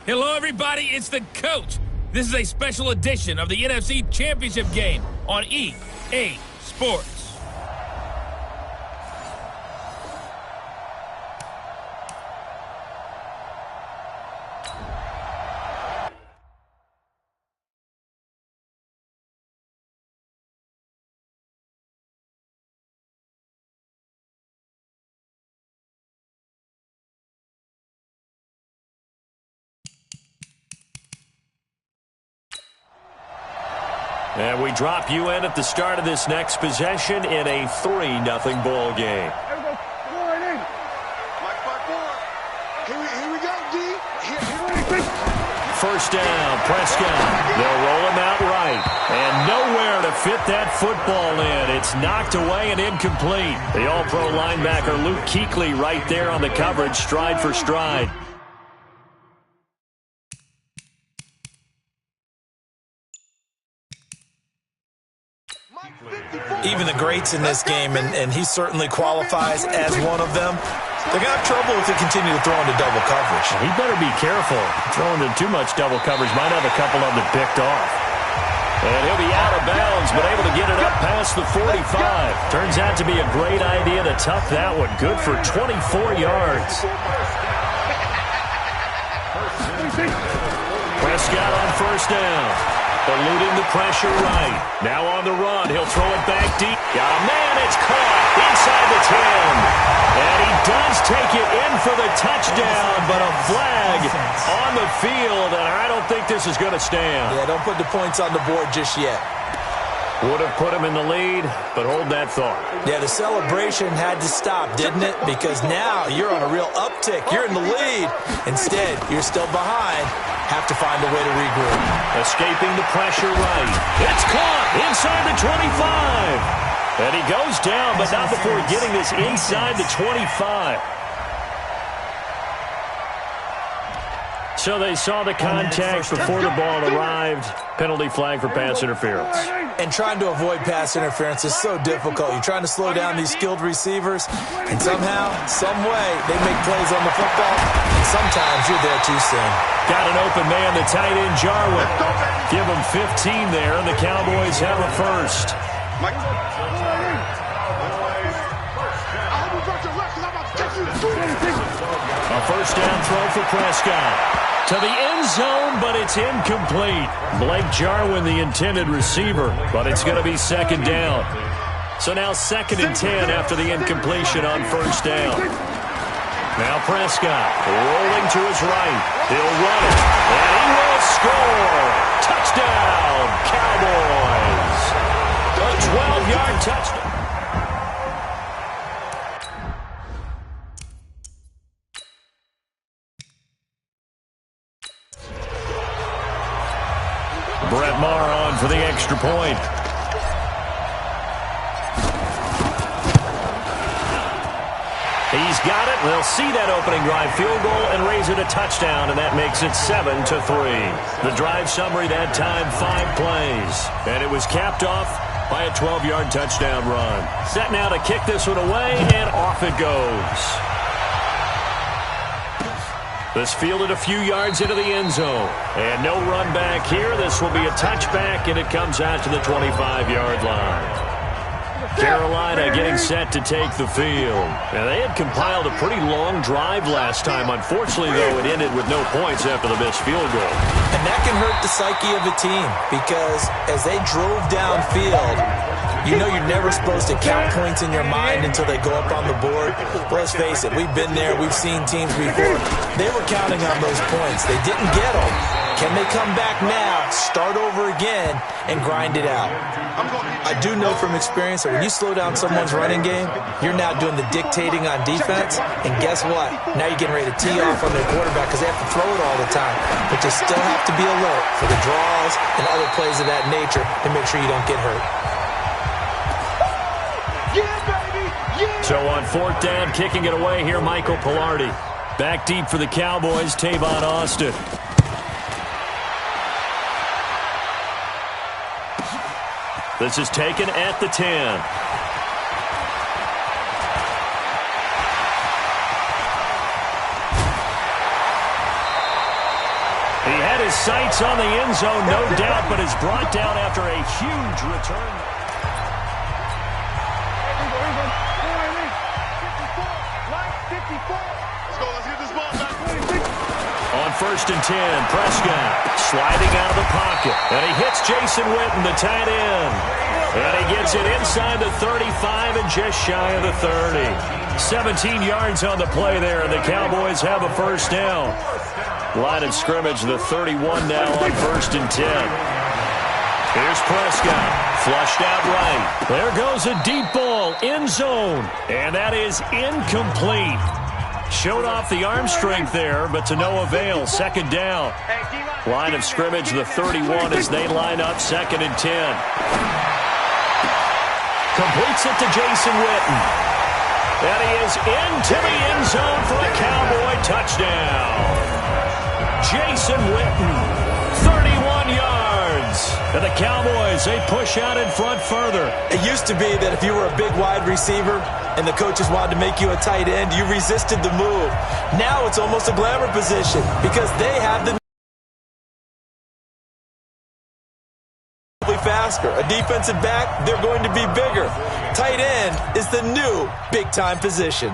Hello, everybody. It's the coach. This is a special edition of the NFC Championship game on EA Sports. And we drop you in at the start of this next possession in a 3-0 ball game. Here we go, D. First down, Prescott. They'll roll him out right. And nowhere to fit that football in. It's knocked away and incomplete. The all-pro linebacker Luke Kuechly right there on the coverage, stride for stride. Even the greats in this game, and he certainly qualifies as one of them, they're going to have trouble if they continue to throw into double coverage. He better be careful. Throwing into too much double coverage might have a couple of them picked off. And he'll be out of bounds, but able to get it up past the 45. Turns out to be a great idea to tuck that one. Good for 24 yards. Prescott on first down. Eluding the pressure right. Now on the run. He'll throw it back deep. Oh, man, it's caught inside the 10. And he does take it in for the touchdown, but a flag on the field, and I don't think this is going to stand. Yeah, don't put the points on the board just yet. Would have put him in the lead, but hold that thought. Yeah, the celebration had to stop, didn't it? Because now you're on a real uptick. You're in the lead. Instead, you're still behind. Have to find a way to regroup. Escaping the pressure right. It's caught inside the 25. And he goes down, but not before getting this inside the 25. So they saw the contact before the ball arrived. Penalty flag for pass interference. And trying to avoid pass interference is so difficult. You're trying to slow down these skilled receivers, and somehow, some way, they make plays on the football, and sometimes you're there too soon. Got an open man, the tight end, Jarwin. Give him 15 there, and the Cowboys have a first. A first down throw for Prescott. To the end zone, but it's incomplete. Blake Jarwin, the intended receiver, but it's going to be second down. So now 2nd and 10 after the incompletion on first down. Now Prescott rolling to his right. He'll run it, and he will score. Touchdown, Cowboys. A 12-yard touchdown. Brett Maher on for the extra point. He's got it. They'll see that opening drive field goal and raise it a touchdown, and that makes it 7-3. The drive summary that time, 5 plays. And it was capped off by a 12-yard touchdown run. Set now to kick this one away, and off it goes. This fielded a few yards into the end zone. And no run back here. This will be a touchback, and it comes out to the 25-yard line. Carolina getting set to take the field. And they had compiled a pretty long drive last time. Unfortunately, though, it ended with no points after the missed field goal. And that can hurt the psyche of a team because as they drove downfield, you know you're never supposed to count points in your mind until they go up on the board. But let's face it, we've been there. We've seen teams before. They were counting on those points. They didn't get them. Can they come back now, start over again, and grind it out? I do know from experience that when you slow down someone's running game, you're now doing the dictating on defense, and guess what? Now you're getting ready to tee off on their quarterback because they have to throw it all the time. But you still have to be alert for the draws and other plays of that nature to make sure you don't get hurt. So on 4th down, kicking it away here, Michael Pilardi. Back deep for the Cowboys, Tavon Austin. This is taken at the 10. He had his sights on the end zone, no doubt, but is brought down after a huge return. On 1st and 10, Prescott sliding out of the pocket. And he hits Jason Witten, the tight end. And he gets it inside the 35 and just shy of the 30. 17 yards on the play there, and the Cowboys have a first down. Line of scrimmage, the 31 now on 1st and 10. Here's Prescott, flushed out right. There goes a deep ball, end zone, and that is incomplete. Showed off the arm strength there, but to no avail. 2nd down. Line of scrimmage, the 31 as they line up 2nd and 10. Completes it to Jason Witten. And he is into the end zone for a Cowboy touchdown. Jason Witten, 31 yards. And the Cowboys, they push out in front further. It used to be that if you were a big wide receiver and the coaches wanted to make you a tight end, you resisted the move. Now it's almost a glamour position because they have the faster. A defensive back, they're going to be bigger. Tight end is the new big-time position.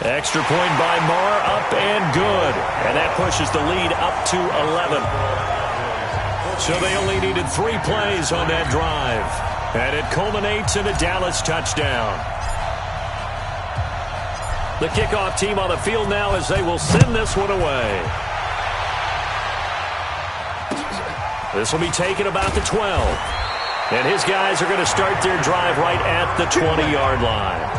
Extra point by Marr, up and good. And that pushes the lead up to 11. So they only needed 3 plays on that drive. And it culminates in a Dallas touchdown. The kickoff team on the field now as they will send this one away. This will be taken about the 12. And his guys are going to start their drive right at the 20-yard line.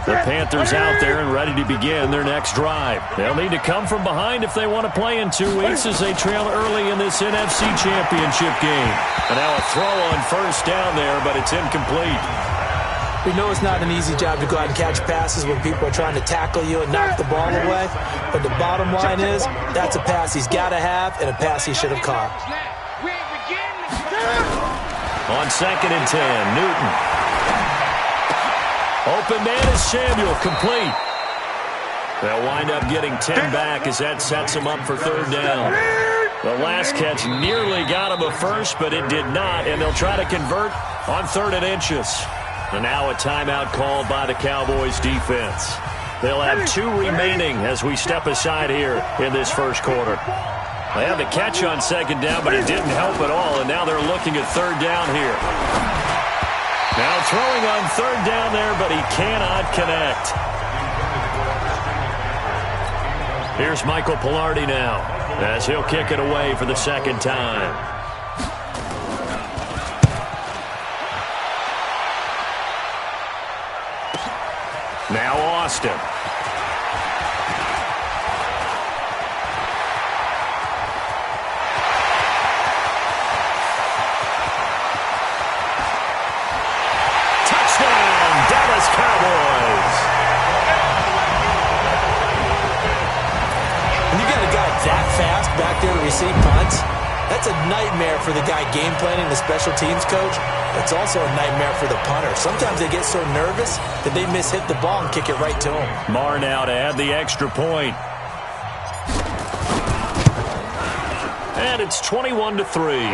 The Panthers out there and ready to begin their next drive. They'll need to come from behind if they want to play in 2 weeks as they trail early in this NFC Championship game. And now a throw on first down there, but it's incomplete. We know it's not an easy job to go out and catch passes when people are trying to tackle you and knock the ball away. But the bottom line is, that's a pass he's got to have and a pass he should have caught. On 2nd and 10, Newton. Open man is Samuel, complete. They'll wind up getting 10 back as that sets him up for 3rd down. The last catch nearly got him a first, but it did not, and they'll try to convert on 3rd and inches. And now a timeout called by the Cowboys defense. They'll have 2 remaining as we step aside here in this first quarter. They had the catch on 2nd down, but it didn't help at all, and now they're looking at 3rd down here. Now throwing on 3rd down there, but he cannot connect. Here's Michael Pilardi now as he'll kick it away for the 2nd time. Now Austin. Cowboys. When you got a guy that fast back there to receive punts, that's a nightmare for the guy game planning, the special teams coach. It's also a nightmare for the punter. Sometimes they get so nervous that they mishit the ball and kick it right to him. Marr now to add the extra point. And it's 21-3.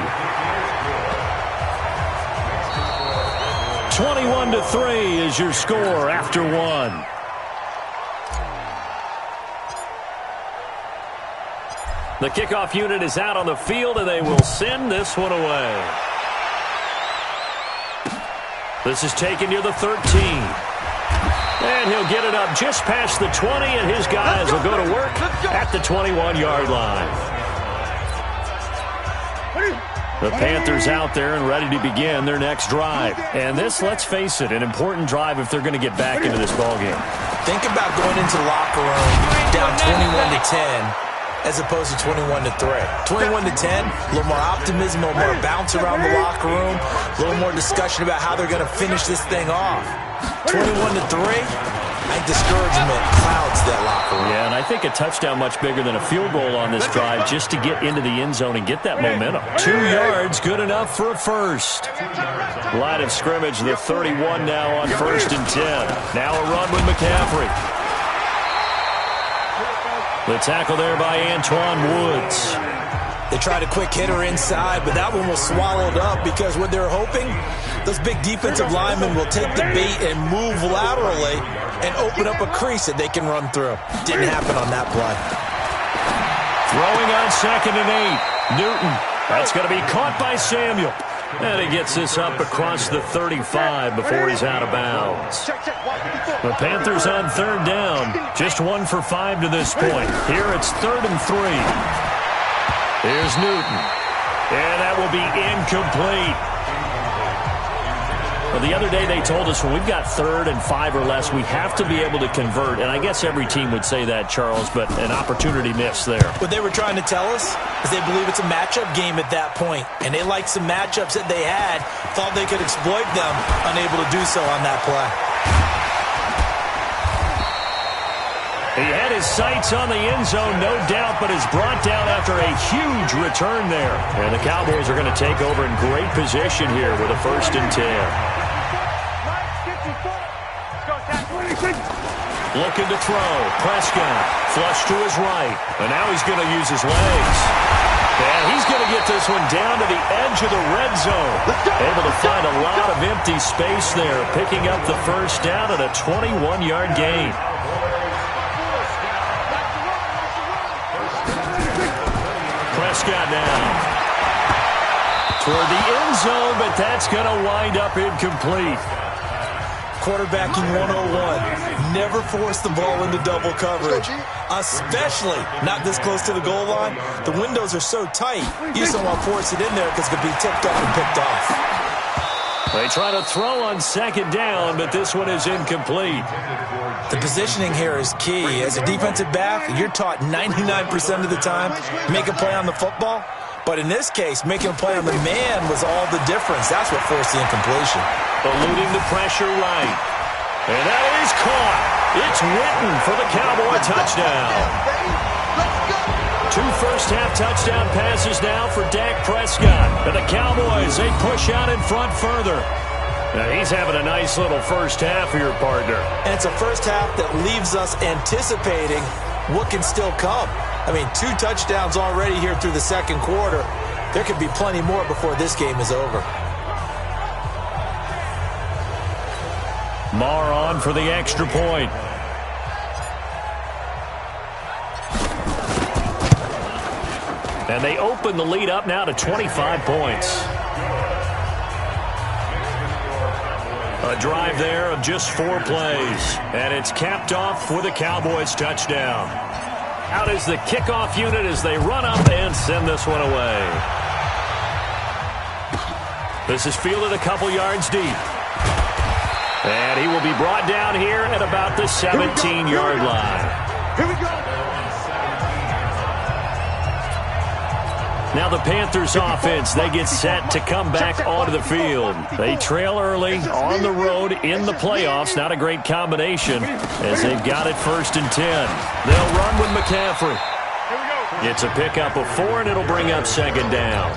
21-3 is your score after 1. The kickoff unit is out on the field, and they will send this one away. This is taken near the 13. And he'll get it up just past the 20, and his guys will go to work at the 21-yard line. The Panthers out there and ready to begin their next drive. And this, let's face it, an important drive if they're going to get back into this ballgame. Think about going into the locker room down 21-10 as opposed to 21-3. 21-10, a little more optimism, a little more bounce around the locker room, a little more discussion about how they're going to finish this thing off. 21-3, I think discouragement clouds that locker room. Yeah, and I think a touchdown much bigger than a field goal on this drive just to get into the end zone and get that momentum. 2 yards, good enough for a first. Line of scrimmage, the 31 now on 1st and 10. Now a run with McCaffrey. The tackle there by Antoine Woods. They tried a quick hitter inside, but that one was swallowed up because what they're hoping, those big defensive linemen will take the bait and move laterally and open up a crease that they can run through. Didn't happen on that play. Throwing on 2nd and 8. Newton. That's going to be caught by Samuel. And he gets this up across the 35 before he's out of bounds. The Panthers on 3rd down. Just 1 for 5 to this point. Here it's 3rd and 3. Here's Newton. And that will be incomplete. Well, the other day they told us when we've got 3rd and 5 or less, we have to be able to convert. And I guess every team would say that, Charles, but an opportunity missed there. What they were trying to tell us is they believe it's a matchup game at that point. And they liked some matchups that they had, thought they could exploit them, unable to do so on that play. He had his sights on the end zone, no doubt, but is brought down after a huge return there. And the Cowboys are going to take over in great position here with a 1st and 10. Looking to throw. Prescott. Flush to his right. And now he's going to use his legs. And he's going to get this one down to the edge of the red zone. Able to find a lot of empty space there. Picking up the first down at a 21-yard gain. Prescott now. Toward the end zone, but that's going to wind up incomplete. Quarterbacking 101. Never force the ball into double coverage, especially not this close to the goal line. The windows are so tight, you just don't want to force it in there because it could be tipped up and picked off. They try to throw on second down, but this one is incomplete. The positioning here is key. As a defensive back, you're taught 99% of the time, make a play on the football. But in this case, making a play on the man was all the difference. That's what forced the incompletion. Eluding the pressure right. And that is caught. It's Witten for the Cowboy touchdown. 2 first-half touchdown passes now for Dak Prescott. And the Cowboys, they push out in front further. Now, he's having a nice little first half here, partner. And it's a first half that leaves us anticipating what can still come. I mean, 2 touchdowns already here through the second quarter. There could be plenty more before this game is over. Marr on for the extra point. And they open the lead up now to 25 points. A drive there of just 4 plays. And it's capped off with a Cowboys touchdown. Out is the kickoff unit as they run up and send this one away. This is fielded a couple yards deep. And he will be brought down here at about the 17-yard line. Here we go. Now the Panthers offense, they get set to come back onto the field. They trail early on the road in the playoffs. Not a great combination as they've got it 1st and 10. They'll run with McCaffrey. It's a pickup of 4, and it'll bring up 2nd down.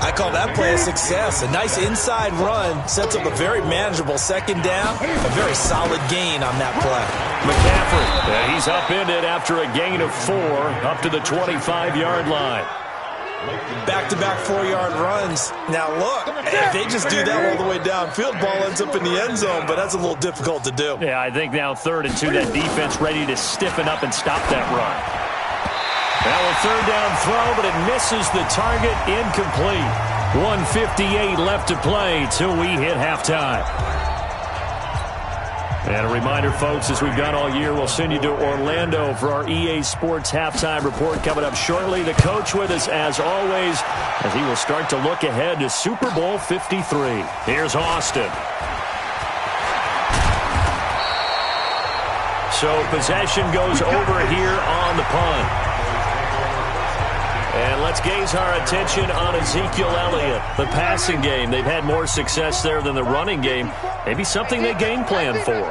I call that play a success. A nice inside run sets up a very manageable 2nd down. A very solid gain on that play. McCaffrey, he's upended after a gain of 4 up to the 25-yard line. Back-to-back 4-yard runs. Now, look, if they just do that all the way downfield, ball ends up in the end zone, but that's a little difficult to do. Yeah, I think now 3rd and 2, that defense ready to stiffen up and stop that run. Now a 3rd down throw, but it misses the target, incomplete. 1:58 left to play till we hit halftime. And a reminder, folks, as we've done all year, we'll send you to Orlando for our EA Sports Halftime Report coming up shortly. The coach with us, as always, as he will start to look ahead to Super Bowl 53. Here's Austin. So possession goes over here on the punt. And let's gaze our attention on Ezekiel Elliott. The passing game, they've had more success there than the running game. Maybe something they game plan for.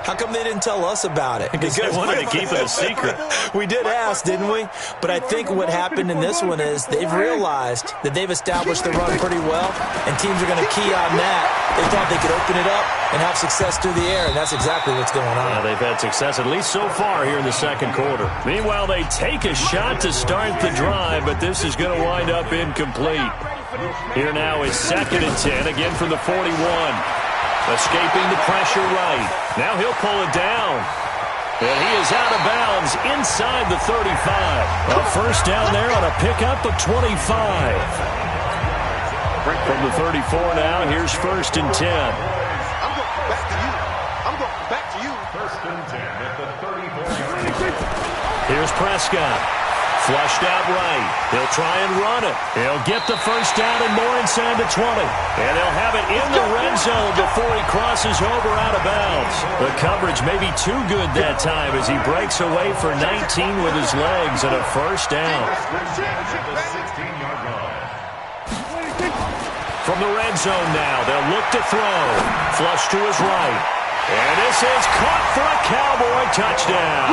How come they didn't tell us about it? Because they wanted to keep it a secret. We did ask, didn't we? But I think what happened in this one is they've realized that they've established the run pretty well, and teams are going to key on that. They thought they could open it up and have success through the air, and that's exactly what's going on. Yeah, they've had success, at least so far, here in the second quarter. Meanwhile, they take a shot to start the drive, but this is going to wind up incomplete. Here now is 2nd and 10, again from the 41. Escaping the pressure right. Now he'll pull it down. And he is out of bounds inside the 35. A 1st down there on a pickup of 25. From the 34 now, here's 1st and 10. I'm going back to you. I'm going back to you. 1st and 10 at the 34-yard line. Here's Prescott. Flushed out right. He'll try and run it. He'll get the 1st down and more inside the 20. And they'll have it in the red zone before he crosses over out of bounds. The coverage may be too good that time as he breaks away for 19 with his legs and a 1st down. From the red zone now, they'll look to throw. Flush to his right. And this is caught for a Cowboy touchdown.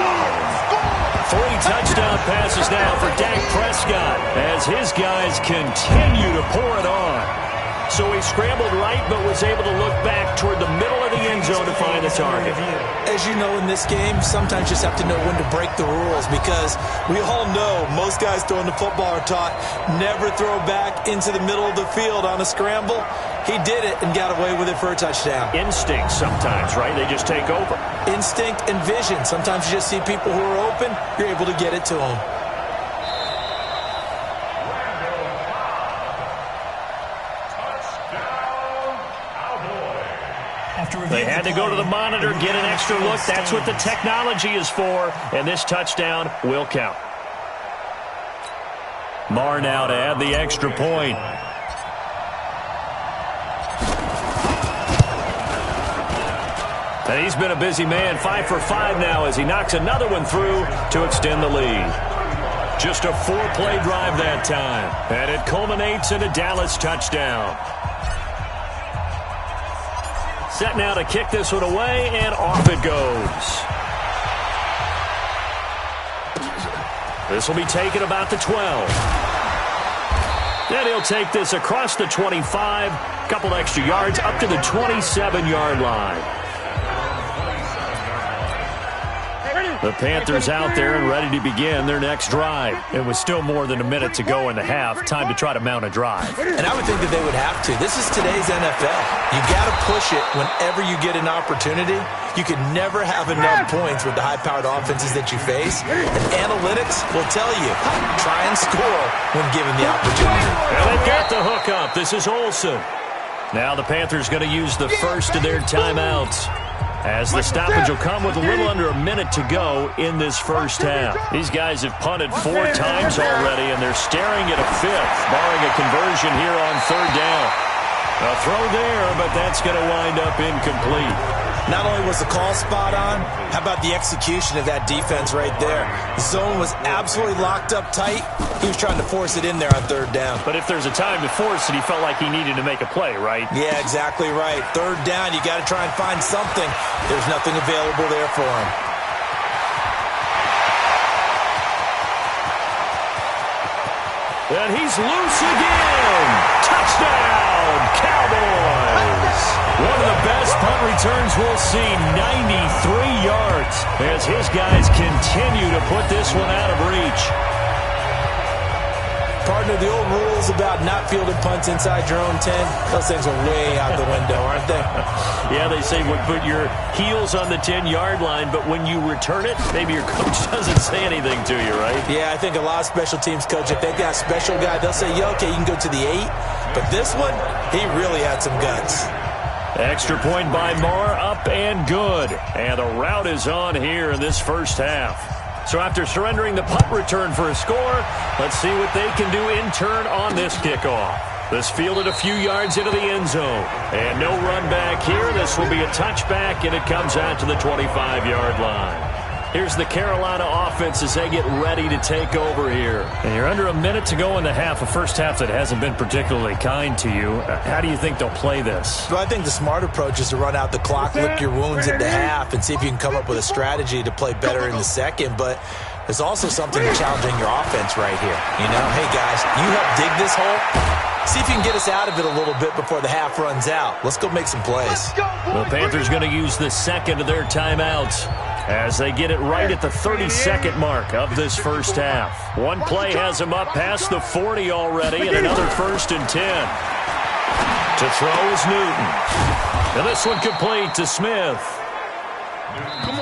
3 touchdown passes now for Dak Prescott as his guys continue to pour it on. So he scrambled right but was able to look back toward the middle of the end zone to find the target. As you know, in this game, sometimes you just have to know when to break the rules, because we all know most guys throwing the football are taught never throw back into the middle of the field on a scramble. He did it and got away with it for a touchdown. Instinct sometimes, right? They just take over. Instinct and vision. Sometimes you just see people who are open, you're able to get it to them. They had to go to the monitor, get an extra look. That's what the technology is for, and this touchdown will count. Marr now to add the extra point. And he's been a busy man, 5 for 5 now as he knocks another one through to extend the lead. Just a 4-play drive that time, and it culminates in a Dallas touchdown. Set now to kick this one away, and off it goes. This will be taken about the 12. Then he'll take this across the 25, couple extra yards up to the 27-yard line. The Panthers out there and ready to begin their next drive. It was still more than a minute to go in the half. Time to try to mount a drive. And I would think that they would have to. This is today's NFL. You got to push it whenever you get an opportunity. You can never have enough points with the high-powered offenses that you face. And analytics will tell you, try and score when given the opportunity. And they've got the hook up. This is Olsen. Now the Panthers going to use the first of their timeouts, as the stoppage will come with a little under a minute to go in this first half. These guys have punted 4 times already, and they're staring at a 5th, barring a conversion here on 3rd down. A throw there, but that's going to wind up incomplete. Not only was the call spot on, how about the execution of that defense right there? The zone was absolutely locked up tight. He was trying to force it in there on 3rd down. But if there's a time to force it, he felt like he needed to make a play, right? Yeah, exactly right. 3rd down, you got to try and find something. There's nothing available there for him. And he's loose again. Touchdown, Cowboys. One of the best punt returns we'll see, 93 yards, as his guys continue to put this one out of reach. Partner, the old rules about not fielding punts inside your own 10, those things are way out the window, aren't they? Yeah, they say put your heels on the 10-yard line, but when you return it, maybe your coach doesn't say anything to you, right? Yeah, I think a lot of special teams coach, if they've got a special guy, they'll say, yeah, okay, you can go to the 8. But this one, he really had some guts. Extra point by Marr, up and good. And the route is on here in this first half. So after surrendering the punt return for a score, let's see what they can do in turn on this kickoff. This fielded a few yards into the end zone. And no run back here. This will be a touchback, and it comes out to the 25-yard line. Here's the Carolina offense as they get ready to take over here. And you're under a minute to go in the half, a first half that hasn't been particularly kind to you. How do you think they'll play this? Well, I think the smart approach is to run out the clock, lick your wounds at the half, and see if you can come up with a strategy to play better in the second. But there's also something challenging your offense right here. You know, hey, guys, you help dig this hole. See if you can get us out of it a little bit before the half runs out. Let's go make some plays. The Panthers going to use the second of their timeouts as they get it right at the 30-second mark of this first half. One play has them up past the 40 already, and another 1st and 10. To throw is Newton. And this one complete to Smith.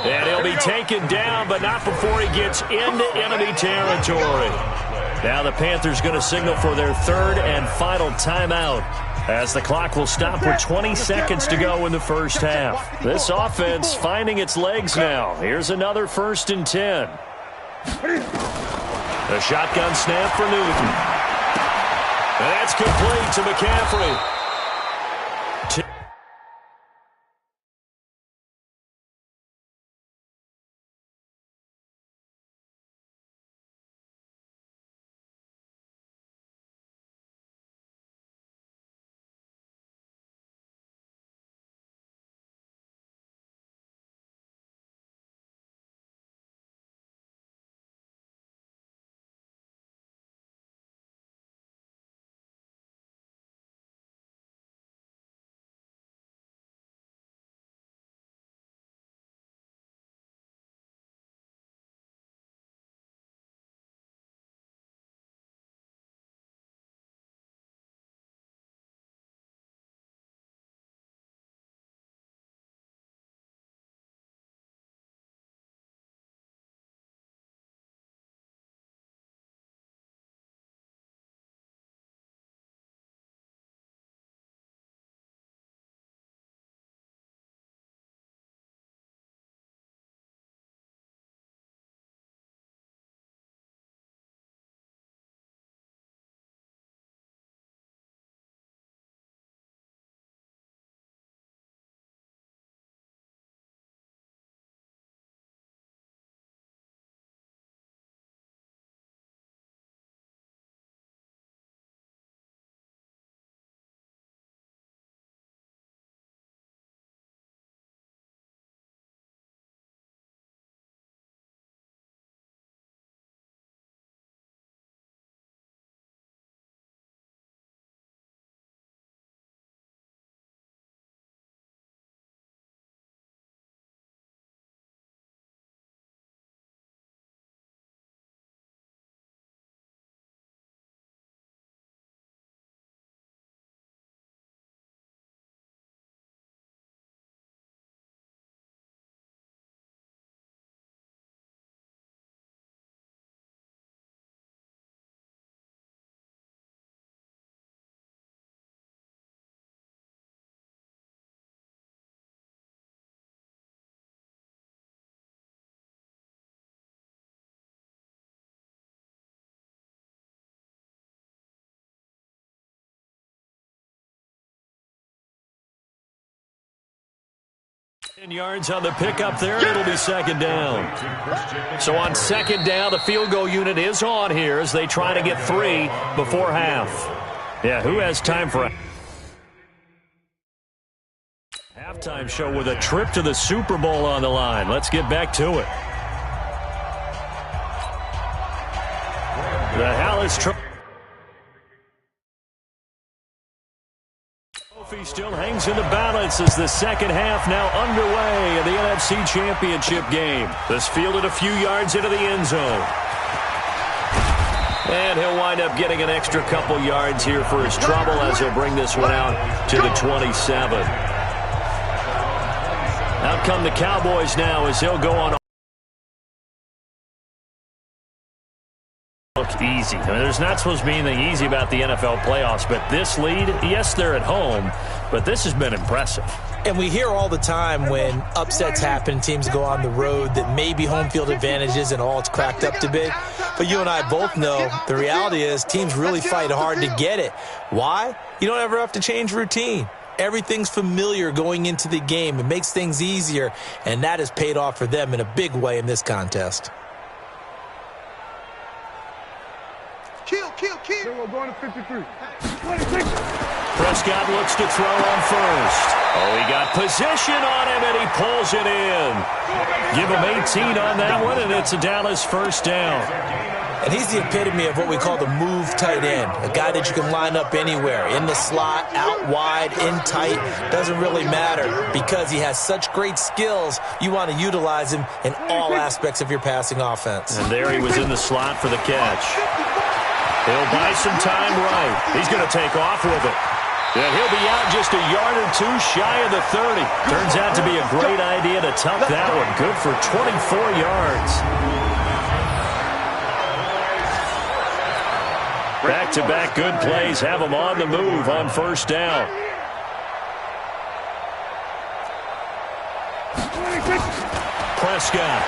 And he'll be taken down, but not before he gets into enemy territory. Now the Panthers going to signal for their 3rd and final timeout, as the clock will stop with 20 seconds to go in the first half. This offense finding its legs now. Here's another 1st and 10. The shotgun snap for Newton. And that's complete to McCaffrey. 10 yards on the pickup there, and it'll be second down. So on second down, the field goal unit is on here as they try to get 3 before half. Yeah, who has time for a halftime show with a trip to the Super Bowl on the line? Let's get back to it. The Hallis trophy still hangs in the balance as the second half now underway in the NFC Championship game. This fielded a few yards into the end zone. And he'll wind up getting an extra couple yards here for his trouble as he'll bring this one out to the 27. Out come the Cowboys now as they'll go on. Look easy. I mean, there's not supposed to be anything easy about the NFL playoffs, but this lead, yes, they're at home, but this has been impressive. And we hear all the time when upsets happen, teams go on the road, that maybe home field advantage isn't all it's cracked up to be. But you and I both know the reality is teams really fight hard to get it. Why? You don't ever have to change routine. Everything's familiar going into the game. It makes things easier, and that has paid off for them in a big way in this contest. Kill. We're going to 53. Prescott looks to throw on first. Oh, he got position on him, and he pulls it in. Give him 18 on that one, and it's a Dallas first down. And he's the epitome of what we call the move tight end, a guy that you can line up anywhere, in the slot, out wide, in tight, doesn't really matter because he has such great skills. You want to utilize him in all aspects of your passing offense. And there he was in the slot for the catch. He'll buy some time right. He's going to take off with it. And he'll be out just a yard or two shy of the 30. Turns out to be a great idea to tuck that one. Good for 24 yards. Back-to-back good plays have him on the move on first down. Prescott.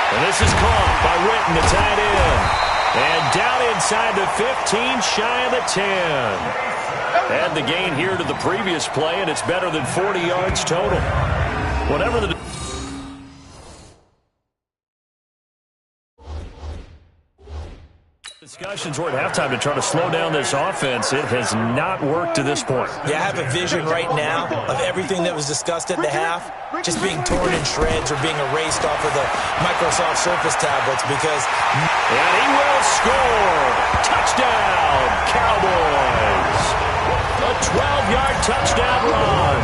And this is caught by Witten to tie it in. And down inside the 15, shy of the 10. Add the gain here to the previous play, and it's better than 40 yards total. Whatever the discussions were at halftime to try to slow down this offense, it has not worked to this point. Yeah, I have a vision right now of everything that was discussed at the half just being torn in shreds or being erased off of the Microsoft Surface tablets because... And he will score! Touchdown, Cowboys! A 12-yard touchdown run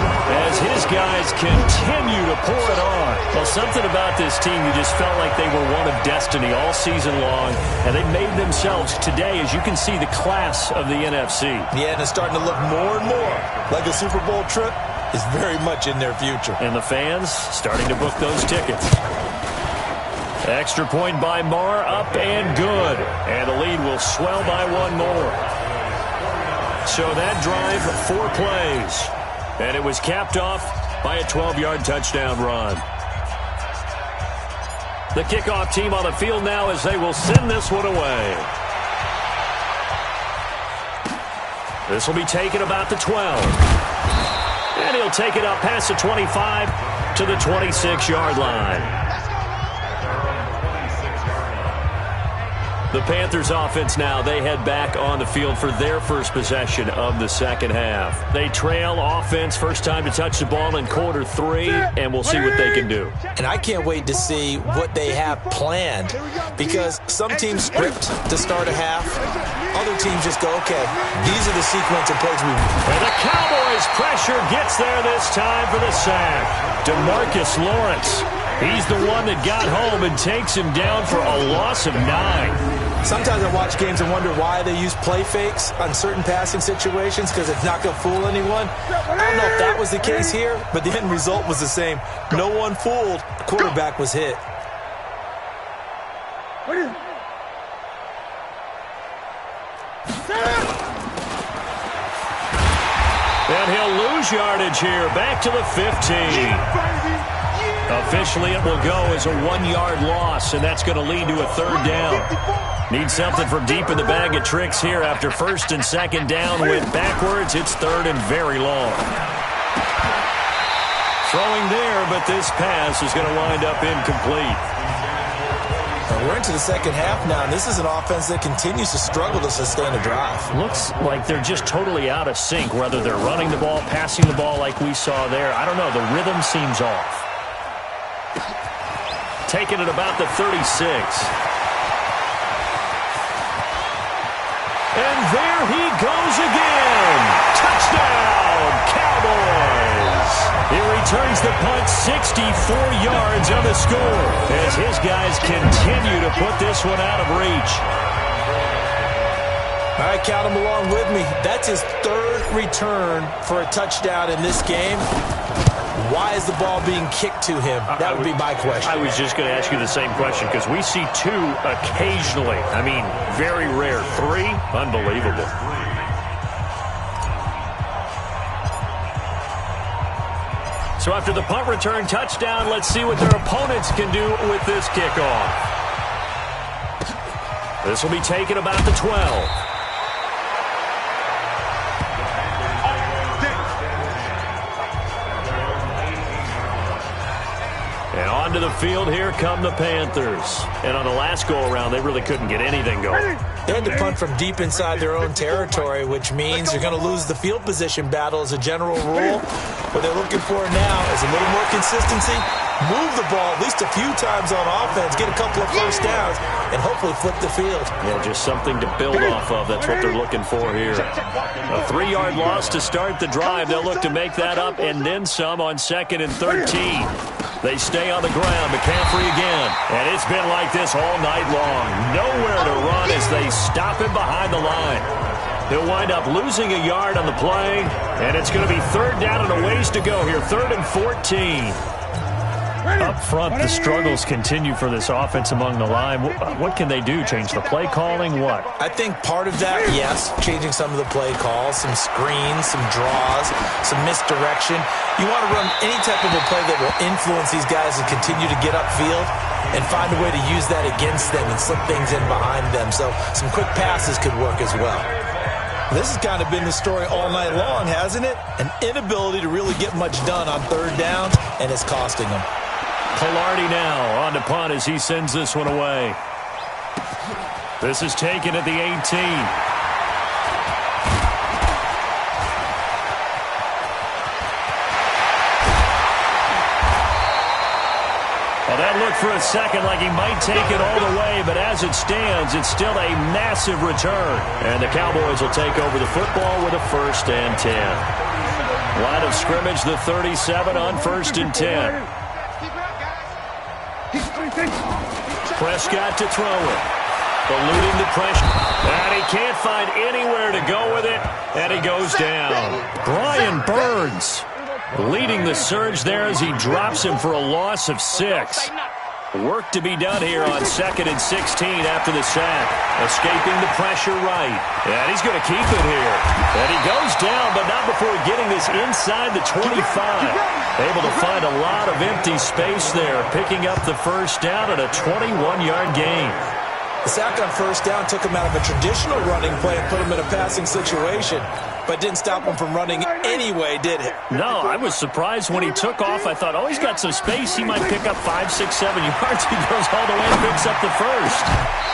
as his guys continue to pour it on. Well, something about this team, you just felt like they were one of destiny all season long, and they made themselves today, as you can see, the class of the NFC. Yeah, and it's starting to look more and more like a Super Bowl trip is very much in their future. And the fans starting to book those tickets. Extra point by Marr, up and good. And the lead will swell by one more. So that drive, 4 plays. And it was capped off by a 12-yard touchdown run. The kickoff team on the field now as they will send this one away. This will be taken about the 12. And he'll take it up past the 25 to the 26-yard line. The Panthers offense now, they head back on the field for their first possession of the second half. They trail offense, first time to touch the ball in quarter 3, and we'll see what they can do. And I can't wait to see what they have planned because some teams script to start a half. Other teams just go, okay, these are the sequence of plays we want. And the Cowboys pressure gets there this time for the sack. DeMarcus Lawrence. He's the one that got home and takes him down for a loss of 9. Sometimes I watch games and wonder why they use play fakes on certain passing situations because it's not going to fool anyone. I don't know if that was the case here, but the end result was the same. No one fooled. The quarterback was hit. And he'll lose yardage here. Back to the 15. Officially, it will go as a 1-yard loss, and that's going to lead to a third down. Need something from deep in the bag of tricks here after first and second down went backwards. It's third and very long. Throwing there, but this pass is going to wind up incomplete. We're into the second half now, and this is an offense that continues to struggle to sustain a drive. Looks like they're just totally out of sync, whether they're running the ball, passing the ball like we saw there. I don't know. The rhythm seems off. Taking it about the 36. And there he goes again. Touchdown, Cowboys. He returns the punt 64 yards on the score as his guys continue to put this one out of reach. All right, count him along with me. That's his third return for a touchdown in this game. Why is the ball being kicked to him? That would be my question. I was just going to ask you the same question because we see two occasionally. I mean, very rare. Three? Unbelievable. So after the punt return touchdown, let's see what their opponents can do with this kickoff. This will be taken about the 12. And onto the field, here come the Panthers. And on the last go-around, they really couldn't get anything going. They had to punt from deep inside their own territory, which means you're going to lose the field position battle as a general rule. What they're looking for now is a little more consistency, move the ball at least a few times on offense, get a couple of first downs, and hopefully flip the field. Yeah, just something to build off of. That's what they're looking for here. A 3-yard loss to start the drive. They'll look to make that up and then some on 2nd and 13. They stay on the ground. McCaffrey again. And it's been like this all night long. Nowhere to run as they stop him behind the line. He'll wind up losing a yard on the play. And it's going to be 3rd down and a ways to go here. 3rd and 14. Up front, the struggles continue for this offense among the line. What can they do? Change the play calling? What? I think part of that, yes, changing some of the play calls, some screens, some draws, some misdirection. You want to run any type of a play that will influence these guys and continue to get upfield and find a way to use that against them and slip things in behind them. So some quick passes could work as well. This has kind of been the story all night long, hasn't it? An inability to really get much done on 3rd downs, and it's costing them. Pilardi now on to punt as he sends this one away. This is taken at the 18. Well, that looked for a second like he might take it all the way, but as it stands, it's still a massive return. And the Cowboys will take over the football with a 1st and 10. Line of scrimmage, the 37 on 1st and 10. Prescott to throw it. Eluding the pressure. And he can't find anywhere to go with it. And he goes down. Brian Burns leading the surge there as he drops him for a loss of 6. Work to be done here on 2nd and 16 after the sack. Escaping the pressure right. And he's going to keep it here. And he goes down, but not before getting this inside the 25. Able to find a lot of empty space there, picking up the 1st down at a 21-yard gain. The sack on 1st down took him out of a traditional running play and put him in a passing situation, but didn't stop him from running anyway, did it? No, I was surprised when he took off. I thought, oh, he's got some space. He might pick up 5, 6, 7 yards. He goes all the way and picks up the 1st.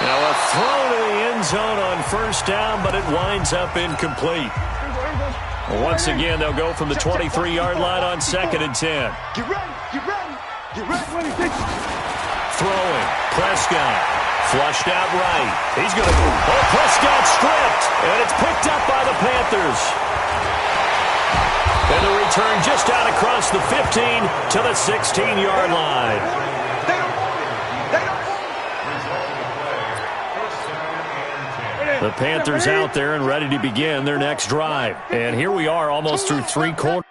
Now a throw to the end zone on 1st down, but it winds up incomplete. Once again, they'll go from the 23-yard line on 2nd and 10. Get ready, get ready, get ready. Throwing, Prescott. Flushed out right. He's going to move. Oh, Prescott stripped. And it's picked up by the Panthers. And the return just out across the 15 to the 16-yard line. The Panthers out there and ready to begin their next drive. And here we are almost through 3 quarters.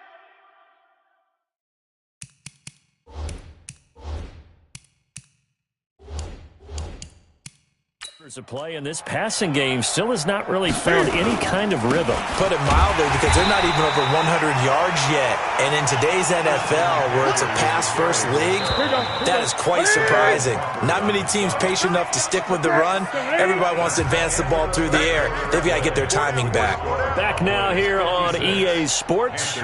A play in this passing game still has not really found any kind of rhythm. Put it mildly, because they're not even over 100 yards yet. And in today's NFL, where it's a pass-first league, that is quite surprising. Not many teams patient enough to stick with the run. Everybody wants to advance the ball through the air. They've got to get their timing back. Back now here on EA Sports.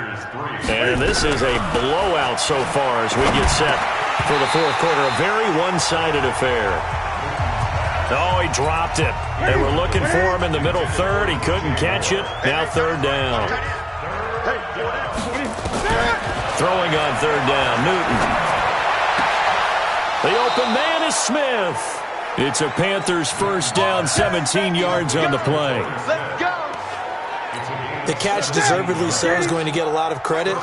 And this is a blowout so far as we get set for the fourth quarter. A very one-sided affair. Oh, he dropped it. They were looking for him in the middle third. He couldn't catch it. Now third down. Throwing on third down, Newton. The open man is Smith. It's a Panthers first down, 17 yards on the play. The catch, deservedly so, is going to get a lot of credit,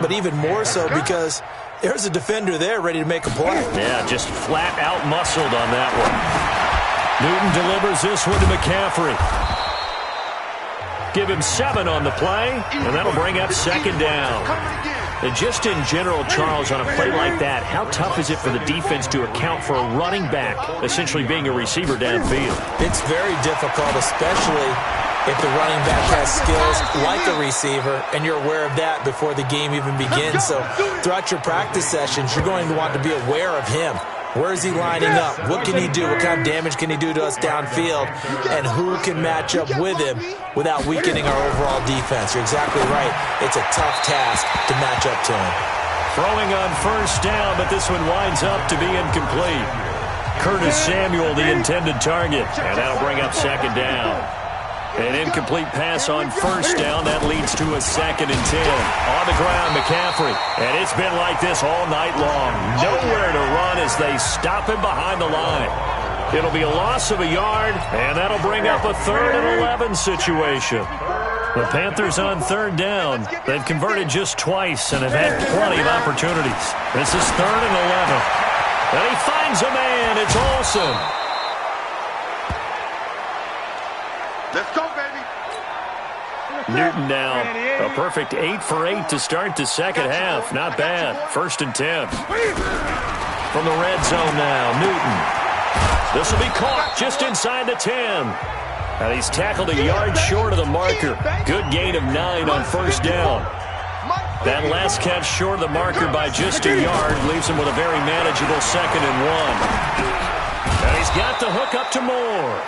but even more so because there's a defender there ready to make a play. Yeah, just flat out muscled on that one. Newton delivers this one to McCaffrey. Give him 7 on the play, and that'll bring up second down. And just in general, Charles, on a play like that, how tough is it for the defense to account for a running back essentially being a receiver downfield? It's very difficult, especially if the running back has skills like a receiver, and you're aware of that before the game even begins. So throughout your practice sessions, you're going to want to be aware of him. Where is he lining up? What can he do? What kind of damage can he do to us downfield? And who can match up with him without weakening our overall defense? You're exactly right. It's a tough task to match up to him. Throwing on first down, but this one winds up to be incomplete. Curtis Samuel, the intended target, and that'll bring up second down. An incomplete pass on first down. That leads to a 2nd and 10. On the ground, McCaffrey. And it's been like this all night long. Nowhere to run as they stop him behind the line. It'll be a loss of a yard, and that'll bring up a 3rd and 11 situation. The Panthers on third down. They've converted just twice and have had plenty of opportunities. This is 3rd and 11. And he finds a man. It's Olsen. Let's go, baby. Newton now, a perfect 8 for 8 to start the second half. Not bad. 1st and 10. From the red zone now, Newton. This will be caught just inside the 10. And he's tackled a yard short of the marker. Good gain of 9 on first down. That last catch short of the marker by just a yard leaves him with a very manageable 2nd and 1. And he's got the hook up to Moore.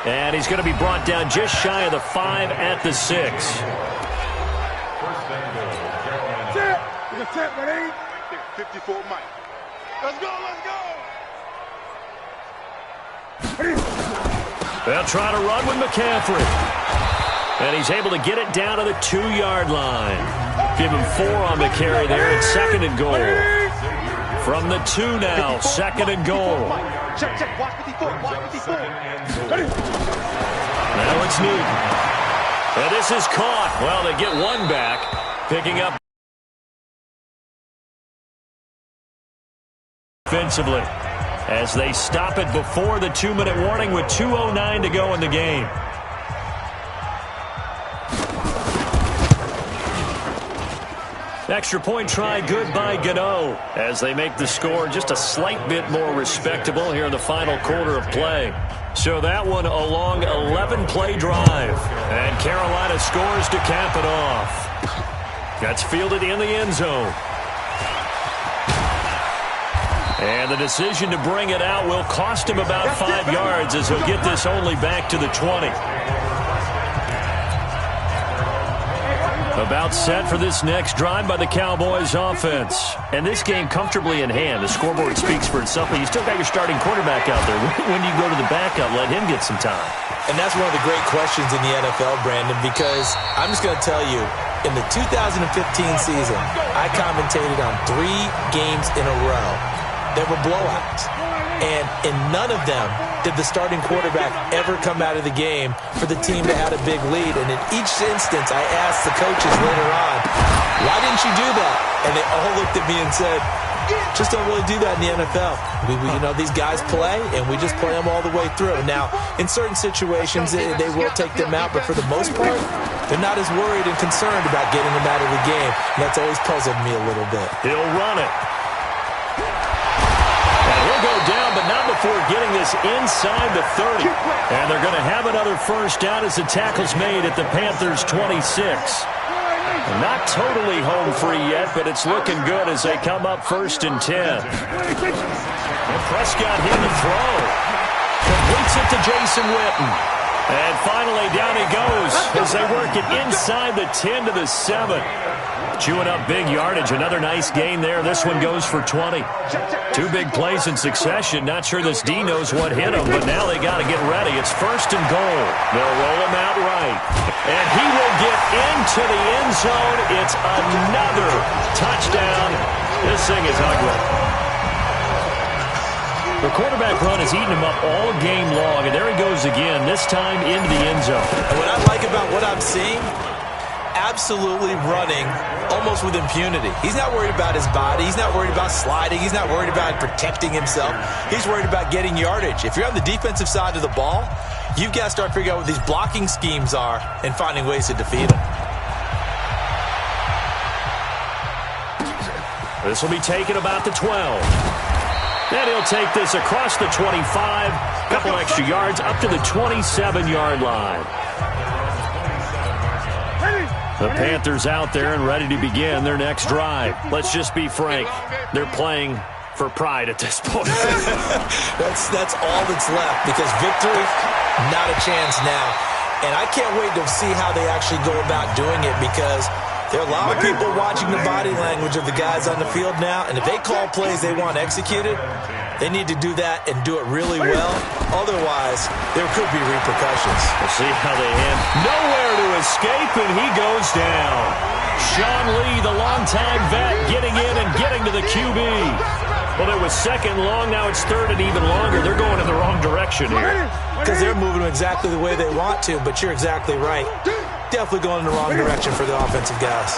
And he's going to be brought down just shy of the 5 at the 6. Set. Ready? 54 Mike. Let's go, let's go. They'll try to run with McCaffrey. And he's able to get it down to the 2-yard line. Give him 4 on the carry there. It's 2nd and goal. From the 2 now, 2nd and goal. Check, check. Watch 54. Watch 54. Now it's Newton. And this is caught. Well, they get one back. Picking up offensively as they stop it before the 2-minute warning with 2:09 to go in the game. Extra point try good by Gano as they make the score just a slight bit more respectable here in the final quarter of play. So that one a long 11-play drive. And Carolina scores to cap it off. That's fielded in the end zone. And the decision to bring it out will cost him about 5 yards as he'll get this only back to the 20. About set for this next drive by the Cowboys offense. And this game comfortably in hand. The scoreboard speaks for itself, but you still got your starting quarterback out there. When do you go to the backup, let him get some time? And that's one of the great questions in the NFL, Brandon, because I'm just going to tell you, in the 2015 season, I commentated on 3 games in a row. There were blowouts. And in none of them did the starting quarterback ever come out of the game for the team that had a big lead. And in each instance, I asked the coaches later on, why didn't you do that? And they all looked at me and said, just don't really do that in the NFL. These guys play, and we just play them all the way through. Now, in certain situations, they will take them out, but for the most part, they're not as worried and concerned about getting them out of the game. And that's always puzzled me a little bit. He'll run it. Go down, but not before getting this inside the 30. And they're going to have another first down as the tackle's made at the Panthers' 26. Not totally home free yet, but it's looking good as they come up 1st and 10. And Prescott here to throw. Completes it to Jason Witten. And finally, down he goes as they work it inside the 10 to the 7. Chewing up big yardage. Another nice gain there. This one goes for 20. 2 big plays in succession. Not sure this D knows what hit him, but now they got to get ready. It's 1st and goal. They'll roll him out right. And he will get into the end zone. It's another touchdown. This thing is ugly. The quarterback run has eaten him up all game long, and there he goes again, this time into the end zone. And what I like about what I'm seeing, absolutely running almost with impunity. He's not worried about his body. He's not worried about sliding. He's not worried about protecting himself. He's worried about getting yardage. If you're on the defensive side of the ball, you've got to start figuring out what these blocking schemes are and finding ways to defeat them. This will be taken about the 12. And he'll take this across the 25, couple extra yards up to the 27-yard line. The Panthers out there and ready to begin their next drive. Let's just be frank, they're playing for pride at this point. That's all that's left, because victory, not a chance now. And I can't wait to see how they actually go about doing it, because there are a lot of people watching the body language of the guys on the field now, and if they call plays they want executed, they need to do that and do it really well. Otherwise, there could be repercussions. We'll see how they end. Nowhere to escape, and he goes down. Sean Lee, the longtime vet, getting in and getting to the QB. Well, it was 2nd long. Now it's 3rd and even longer. They're going in the wrong direction here. Because they're moving them exactly the way they want to, but you're exactly right. Definitely going in the wrong direction for the offensive guys.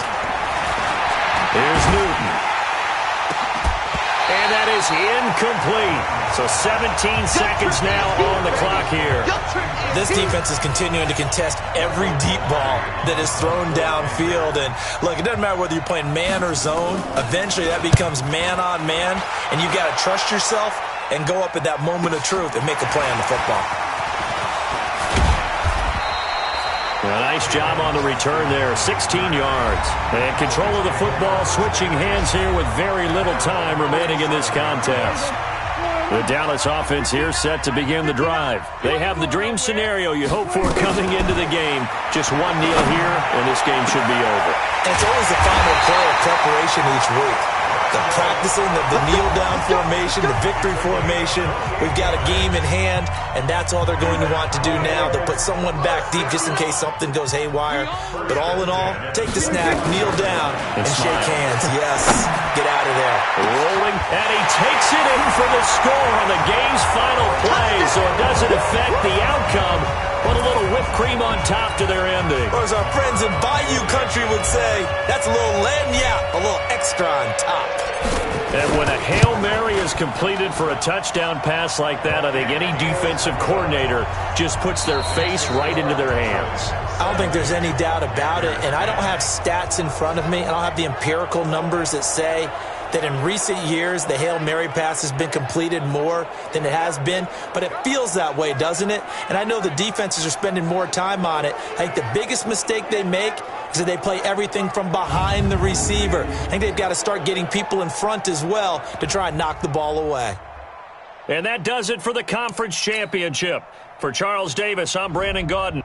Here's Newton. And that is incomplete. So 17 seconds now on the clock here. This defense is continuing to contest every deep ball that is thrown downfield. And look, it doesn't matter whether you're playing man or zone. Eventually that becomes man on man. And you've got to trust yourself and go up at that moment of truth and make a play on the football. A nice job on the return there, 16 yards. And control of the football, switching hands here with very little time remaining in this contest. The Dallas offense here set to begin the drive. They have the dream scenario you hope for coming into the game. Just one kneel here, and this game should be over. And it's always the final play of preparation each week. The practicing of the kneel-down formation, the victory formation. We've got a game in hand, and that's all they're going to want to do now. They'll put someone back deep just in case something goes haywire. But all in all, take the snap, kneel down, and shake hands. Yes, get out of there. Rolling, and he takes it in for the score on the game's final play, so it doesn't affect the outcome. Put a little whipped cream on top to their ending. Or as our friends in Bayou Country would say, that's a little lagniappe, a little extra on top. And when a Hail Mary is completed for a touchdown pass like that, I think any defensive coordinator just puts their face right into their hands. I don't think there's any doubt about it, and I don't have stats in front of me. I don't have the empirical numbers that say that in recent years the Hail Mary pass has been completed more than it has been, but it feels that way, doesn't it? And I know the defenses are spending more time on it. I think the biggest mistake they make is that they play everything from behind the receiver. I think they've got to start getting people in front as well to try and knock the ball away. And that does it for the conference championship. For Charles Davis, I'm Brandon Gaudin.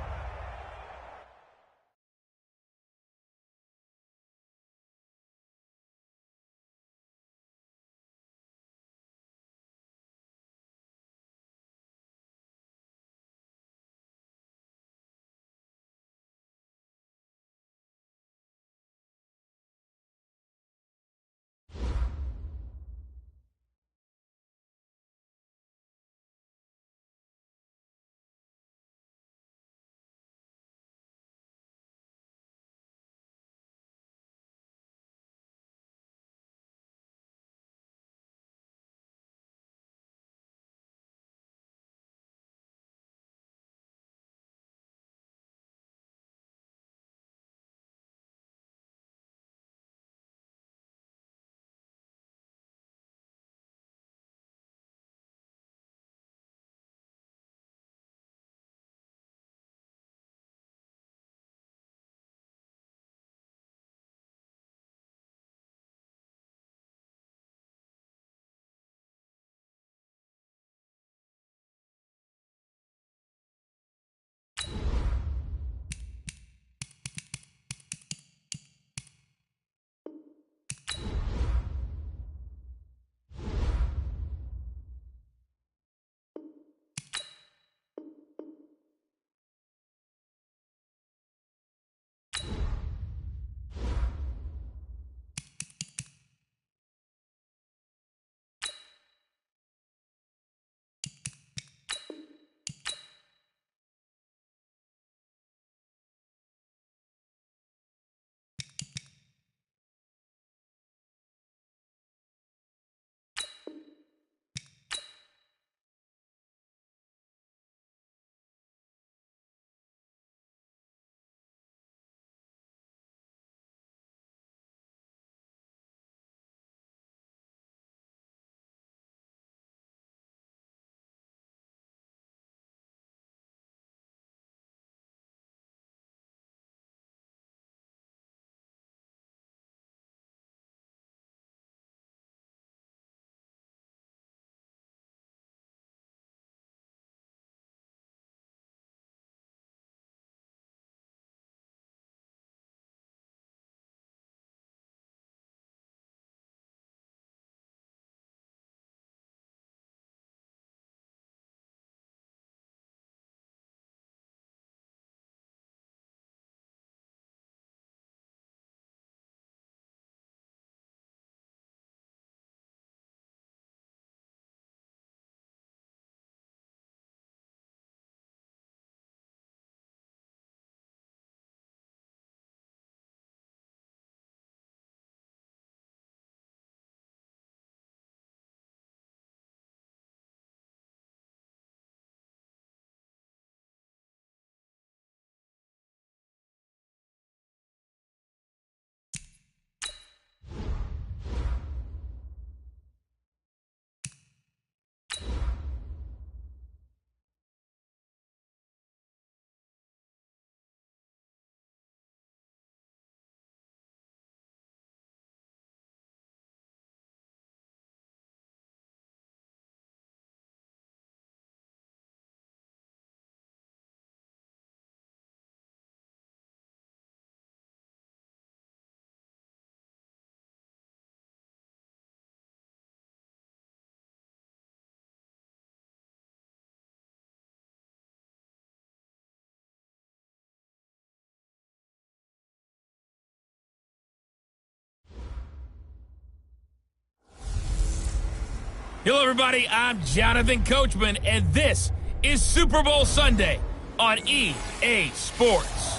Hello, everybody. I'm Jonathan Coachman, and this is Super Bowl Sunday on EA Sports.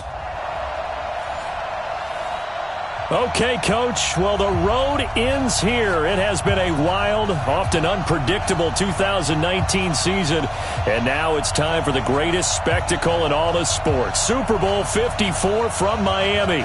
Okay, Coach. Well, the road ends here. It has been a wild, often unpredictable 2019 season, and now it's time for the greatest spectacle in all of sports. Super Bowl 54 from Miami.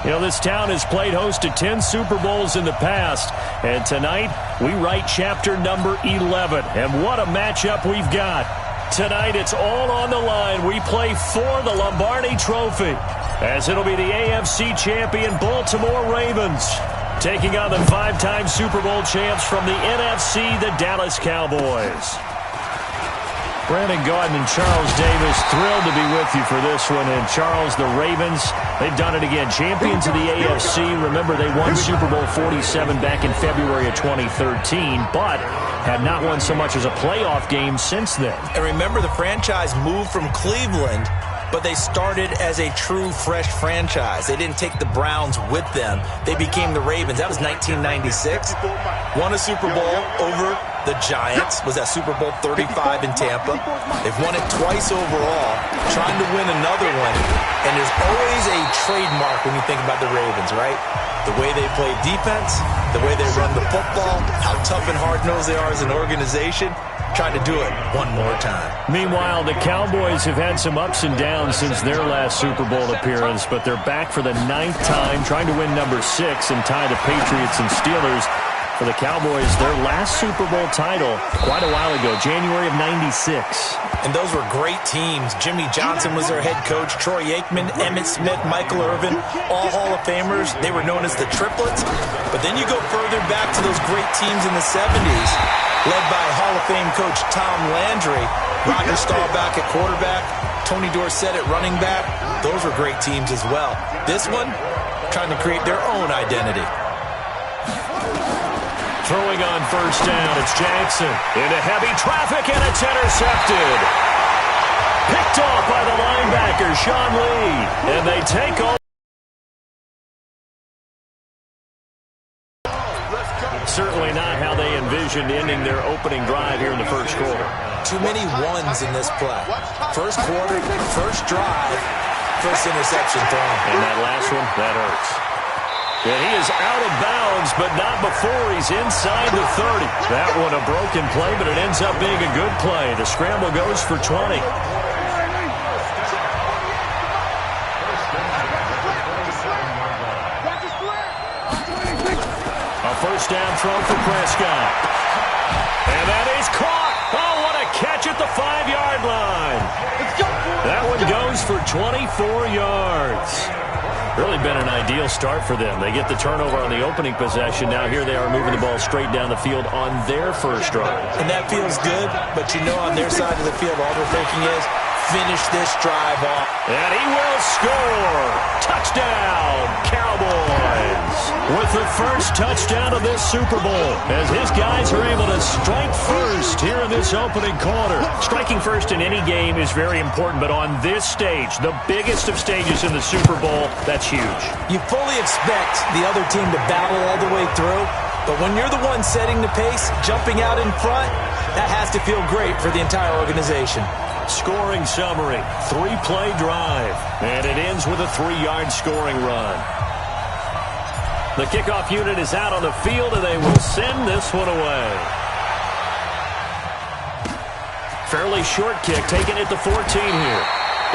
You know, this town has played host to 10 Super Bowls in the past, and tonight we write chapter number 11. And what a matchup we've got. Tonight it's all on the line. We play for the Lombardi Trophy, as it'll be the AFC champion Baltimore Ravens taking on the 5-time Super Bowl champs from the NFC, the Dallas Cowboys. Brandon Gaudin and Charles Davis, thrilled to be with you for this one. And Charles, the Ravens, they've done it again. Champions of the AFC. Remember, they won Super Bowl 47 back in February of 2013, but have not won so much as a playoff game since then. And remember, the franchise moved from Cleveland, but they started as a true fresh franchise. They didn't take the Browns with them. They became the Ravens. That was 1996. Won a Super Bowl over the Giants. Was that Super Bowl 35 in Tampa. They've won it twice overall, trying to win another one. And there's always a trademark when you think about the Ravens, right? The way they play defense, the way they run the football, how tough and hard-nosed they are as an organization. Trying to do it one more time. Meanwhile, the Cowboys have had some ups and downs since their last Super Bowl appearance, but they're back for the 9th time, trying to win number 6 and tie the Patriots and Steelers. For the Cowboys, their last Super Bowl title quite a while ago, January of '96. And those were great teams. Jimmy Johnson was their head coach, Troy Aikman, Emmitt Smith, Michael Irvin, all Hall of Famers. They were known as the Triplets. But then you go further back to those great teams in the 70s, led by Hall of Fame coach Tom Landry, Roger Staubach at quarterback, Tony Dorsett at running back. Those were great teams as well. This one, trying to create their own identity. Throwing on first down, it's Jackson. Into heavy traffic, and it's intercepted. Picked off by the linebacker, Sean Lee. And they take over. Certainly not how they envisioned ending their opening drive here in the first quarter. Too many ones in this play. First quarter, first drive, first interception thrown. And that last one, that hurts. And he is out of bounds, but not before he's inside the 30. That one a broken play, but it ends up being a good play. The scramble goes for 20. A first down throw for Prescott. And that is caught. Oh, what a catch at the 5-yard line. That one goes for 24 yards. Really been an ideal start for them. They get the turnover on the opening possession. Now here they are moving the ball straight down the field on their first drive. And that feels good, but you know on their side of the field, all they're thinking is, finish this drive off. And he will score. Touchdown, Cowboys. With the first touchdown of this Super Bowl, as his guys are able to strike first here in this opening quarter. Striking first in any game is very important, but on this stage, the biggest of stages in the Super Bowl, that's huge. You fully expect the other team to battle all the way through, but when you're the one setting the pace, jumping out in front, that has to feel great for the entire organization. Scoring summary, 3-play drive, and it ends with a 3-yard scoring run. The kickoff unit is out on the field, and they will send this one away. Fairly short kick, taken at the 14 here.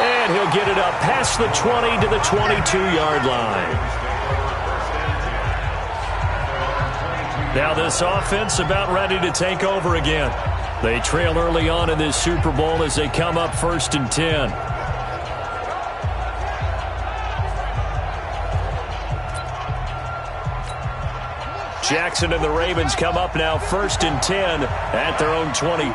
And he'll get it up past the 20 to the 22-yard line. Now this offense about ready to take over again. They trail early on in this Super Bowl as they come up 1st and 10. Jackson and the Ravens come up now 1st and 10 at their own 22.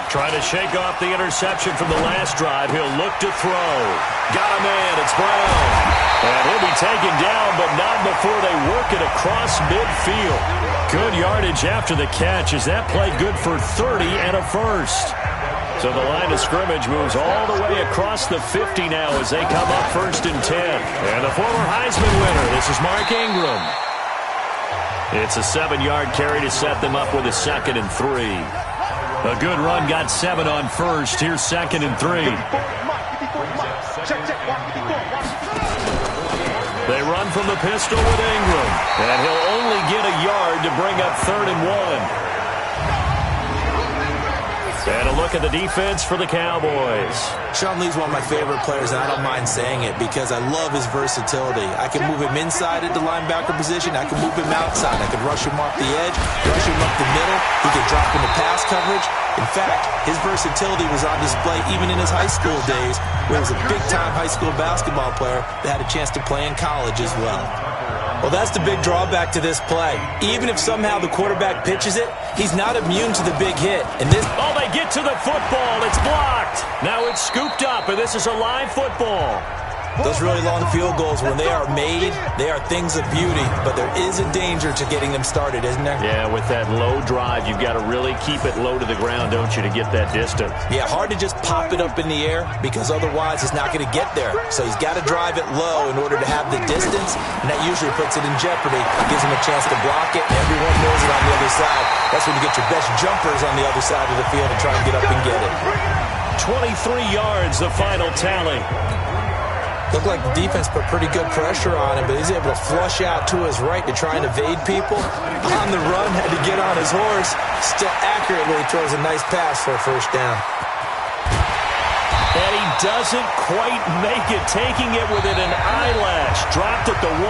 Trying to shake off the interception from the last drive. He'll look to throw. Got a man. It's Brown. And he'll be taken down, but not before they work it across midfield. Good yardage after the catch as that play good for 30 and a first. So the line of scrimmage moves all the way across the 50 now as they come up 1st and 10. And the former Heisman winner, this is Mark Ingram. It's a 7-yard carry to set them up with a 2nd and 3. A good run got 7 on first. Here's 2nd and 3. They run from the pistol with Ingram, and he'll only get a yard to bring up 3rd and 1. And a look at the defense for the Cowboys. Sean Lee's one of my favorite players, and I don't mind saying it because I love his versatility. I can move him inside at the linebacker position. I can move him outside. I can rush him off the edge, rush him up the middle. He can drop into pass coverage. In fact, his versatility was on display even in his high school days, where he was a big-time high school basketball player that had a chance to play in college as well. Well, that's the big drawback to this play. Even if somehow the quarterback pitches it, he's not immune to the big hit. And this... Oh, they get to the football. It's blocked. Now it's scooped up, and this is a live football. Those really long field goals, when they are made, they are things of beauty. But there is a danger to getting them started, isn't there? Yeah, with that low drive, you've got to really keep it low to the ground, don't you, to get that distance. Yeah, hard to just pop it up in the air because otherwise it's not going to get there. So he's got to drive it low in order to have the distance, and that usually puts it in jeopardy. Gives him a chance to block it, and everyone knows it on the other side. That's when you get your best jumpers on the other side of the field and try and get up and get it. 23 yards, the final tally. Looked like the defense put pretty good pressure on him, but he's able to flush out to his right to try and evade people. On the run, had to get on his horse. Still accurately throws a nice pass for a first down. And he doesn't quite make it, taking it within an eyelash. Dropped at the 1.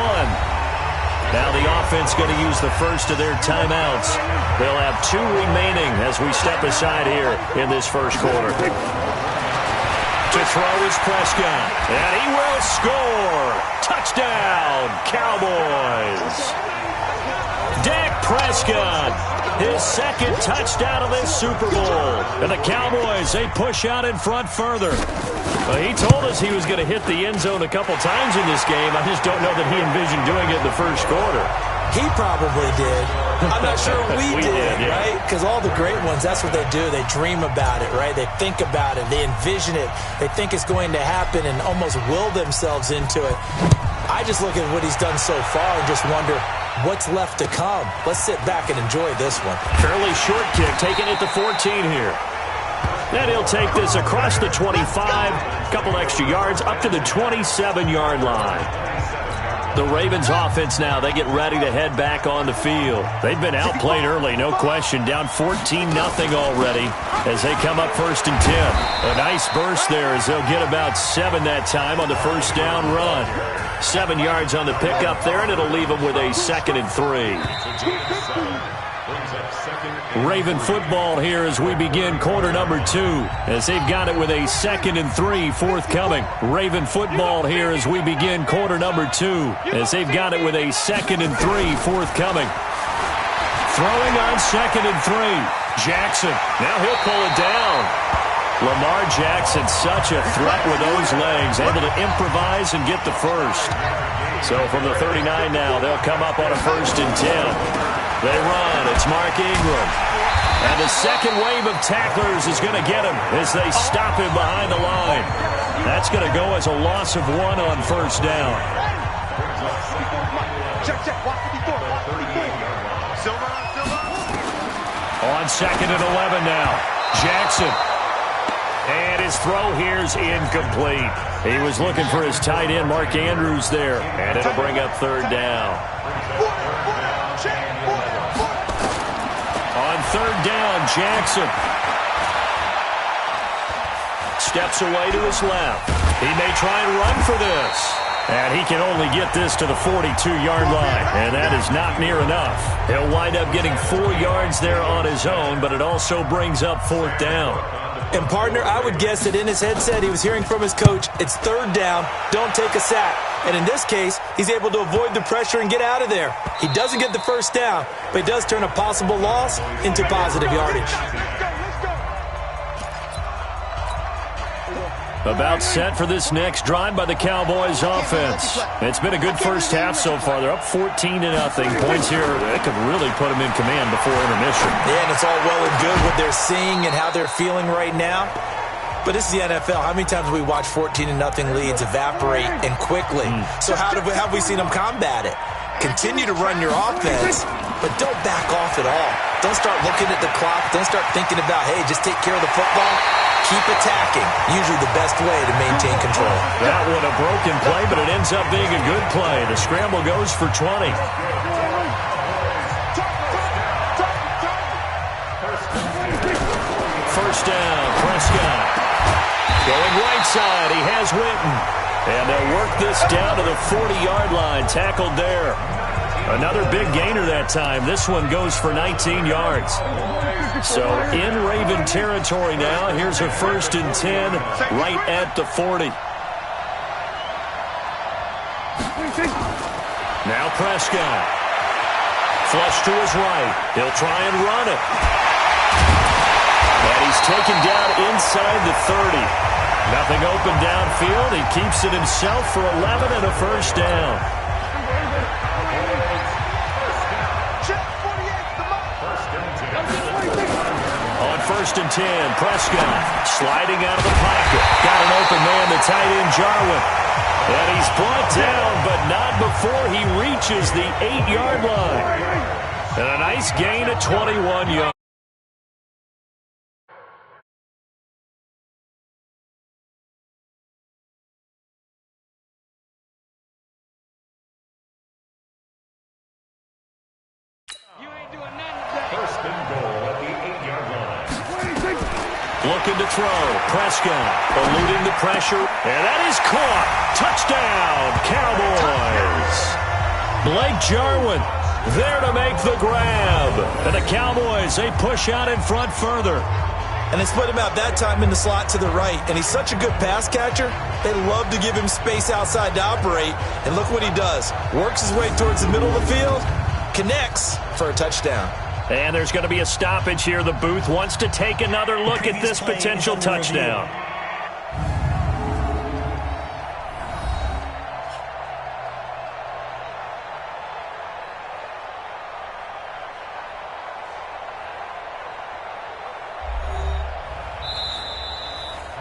Now the offense going to use the first of their timeouts. They'll have 2 remaining as we step aside here in this first quarter. To throw is Prescott, and he will score. Touchdown, Cowboys. Dak Prescott, his 2nd touchdown of this Super Bowl. And the Cowboys, they push out in front further. He told us he was going to hit the end zone a couple times in this game. I just don't know that he envisioned doing it in the first quarter. He probably did. I'm not sure we did, yeah. Right? Because all the great ones, that's what they do. They dream about it, right? They think about it. They envision it. They think it's going to happen and almost will themselves into it. I just look at what he's done so far and just wonder what's left to come. Let's sit back and enjoy this one. Fairly short kick, taking it to 14 here. Then he'll take this across the 25, a couple extra yards, up to the 27-yard line. The Ravens offense now, they get ready to head back on the field. They've been outplayed early, no question. Down 14-0 already as they come up 1st and 10. A nice burst there as they'll get about 7 that time on the first down run. 7 yards on the pickup there, and it'll leave them with a 2nd and 3. Raven football here as we begin quarter number 2, as they've got it with a 2nd and 3 forthcoming. Raven football here as we begin quarter number 2, as they've got it with a 2nd and 3 forthcoming. Throwing on 2nd and 3. Jackson, now he'll pull it down. Lamar Jackson, such a threat with those legs, able to improvise and get the first. So from the 39 now, they'll come up on a 1st and 10. They run. It's Mark Ingram. And the second wave of tacklers is going to get him as they stop him behind the line. That's going to go as a loss of 1 on first down. Check, watch 54, watch 54. Silver. On 2nd and 11 now. Jackson. And his throw here's incomplete. He was looking for his tight end, Mark Andrews, there. And it'll bring up 3rd down. On 3rd down, Jackson steps away to his left. He may try and run for this. And he can only get this to the 42-yard line, and that is not near enough. He'll wind up getting 4 yards there on his own, but it also brings up 4th down. And, partner, I would guess that in his headset he was hearing from his coach, it's 3rd down, don't take a sack. And in this case, he's able to avoid the pressure and get out of there. He doesn't get the first down, but he does turn a possible loss into positive yardage. About set for this next drive by the Cowboys offense. It's been a good first half so far. They're up 14-0. Points here that could really put them in command before intermission. Yeah, and it's all well and good what they're seeing and how they're feeling right now. But this is the NFL. How many times have we watched 14-0 leads evaporate and quickly? So how have we seen them combat it? Continue to run your offense, but don't back off at all. Don't start looking at the clock. Don't start thinking about, hey, just take care of the football. Keep attacking. Usually the best way to maintain control. That one a broken play, but it ends up being a good play. The scramble goes for 20. First down, Prescott. Going right side, he has Witten. And they'll work this down to the 40-yard line, tackled there. Another big gainer that time. This one goes for 19 yards. So in Raven territory now. Here's a 1st and 10 right at the 40. Now Prescott. Flush to his right. He'll try and run it. And he's taken down inside the 30. Nothing open downfield. He keeps it himself for 11 and a 1st down. On 1st and 10, Prescott sliding out of the pocket. Got an open man, the tight end Jarwin. And he's brought down, but not before he reaches the 8-yard line. And a nice gain at 21 yards. Looking to throw. Prescott eluding the pressure. And that is caught. Touchdown, Cowboys. Blake Jarwin there to make the grab. And the Cowboys, they push out in front further. And they split him out that time in the slot to the right. And he's such a good pass catcher, they love to give him space outside to operate. And look what he does. Works his way towards the middle of the field. Connects for a touchdown. And there's going to be a stoppage here. The booth wants to take another look at this potential touchdown.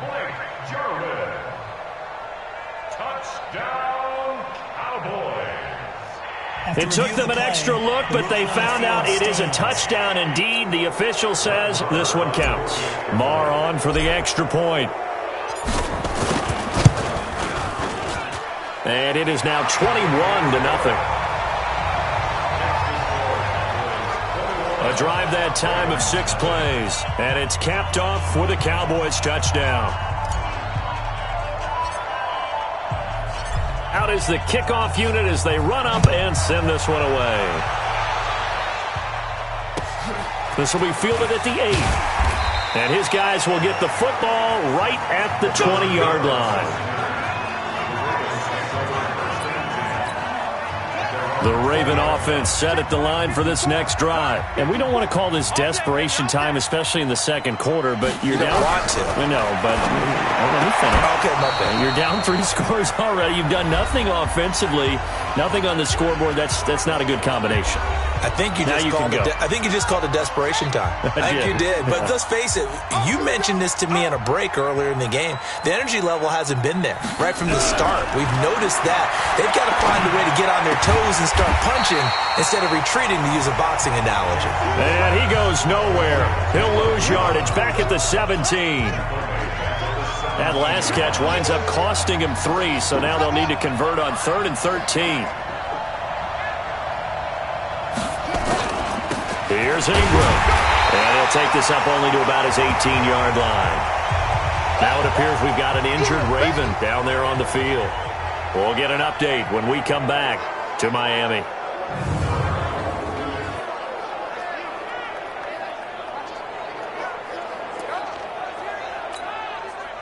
Blake Jarwin. Touchdown, Cowboys. It took them an extra look, but they found out it is a touchdown indeed. The official says this one counts. Marr on for the extra point. And it is now 21-0. A drive that time of 6 plays. And it's capped off with a Cowboys touchdown. Out is the kickoff unit as they run up and send this one away. This will be fielded at the 8. And his guys will get the football right at the 20-yard line. The Raven offense set at the line for this next drive. And we don't want to call this desperation time, especially in the second quarter, but you're down. Want to. I know, but let me finish. Okay, my bad. You're down 3 scores already. You've done nothing offensively, nothing on the scoreboard. That's not a good combination. I think you just called it desperation time. I think you did. But let's face it, you mentioned this to me on a break earlier in the game. The energy level hasn't been there right from the start. We've noticed that. They've got to find a way to get on their toes and start punching instead of retreating, to use a boxing analogy. And he goes nowhere. He'll lose yardage back at the 17. That last catch winds up costing him 3, so now they'll need to convert on 3rd and 13. Here's Ingram. And he'll take this up only to about his 18-yard line. Now it appears we've got an injured Raven down there on the field. We'll get an update when we come back to Miami.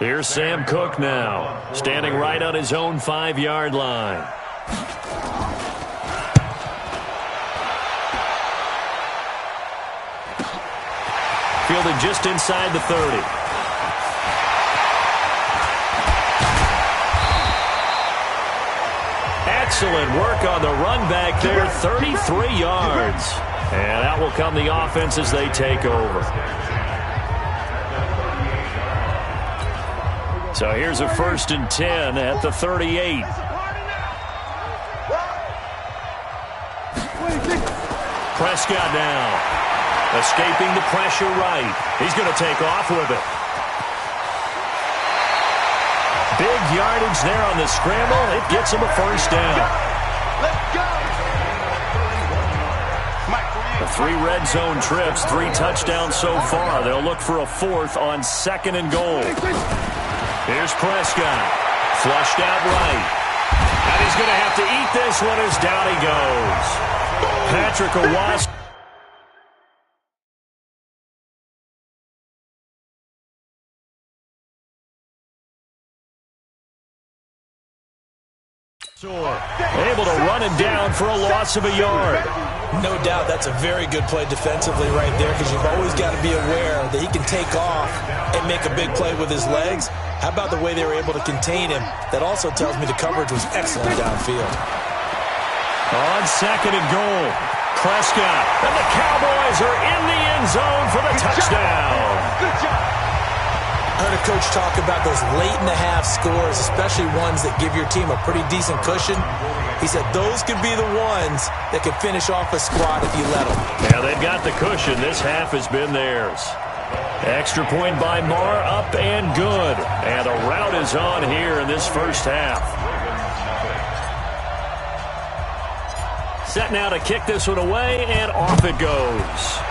Here's Sam Cook now, standing right on his own 5-yard line. Fielded just inside the 30. Excellent work on the run back there, 33 yards. And out will come the offense as they take over. So here's a 1st and 10 at the 38. Prescott now. Escaping the pressure right. He's going to take off with it. Big yardage there on the scramble. It gets him a first down. Let's go. The 3 red zone trips, 3 touchdowns so far. They'll look for a 4th on 2nd and goal. Here's Prescott. Flushed out right. And he's going to have to eat this one as down he goes. Patrick Owasco. Able to run him down for a loss of a yard. No doubt that's a very good play defensively right there, because you've always got to be aware that he can take off and make a big play with his legs. How about the way they were able to contain him? That also tells me the coverage was excellent downfield. On 2nd and goal, Prescott. And the Cowboys are in the end zone for the touchdown. Good job. I heard a coach talk about those late-in-the-half scores, especially ones that give your team a pretty decent cushion. He said those could be the ones that could finish off a squad if you let them. Yeah, they've got the cushion. This half has been theirs. Extra point by Marr, up and good. And a rout is on here in this first half. Set now to kick this one away, and off it goes.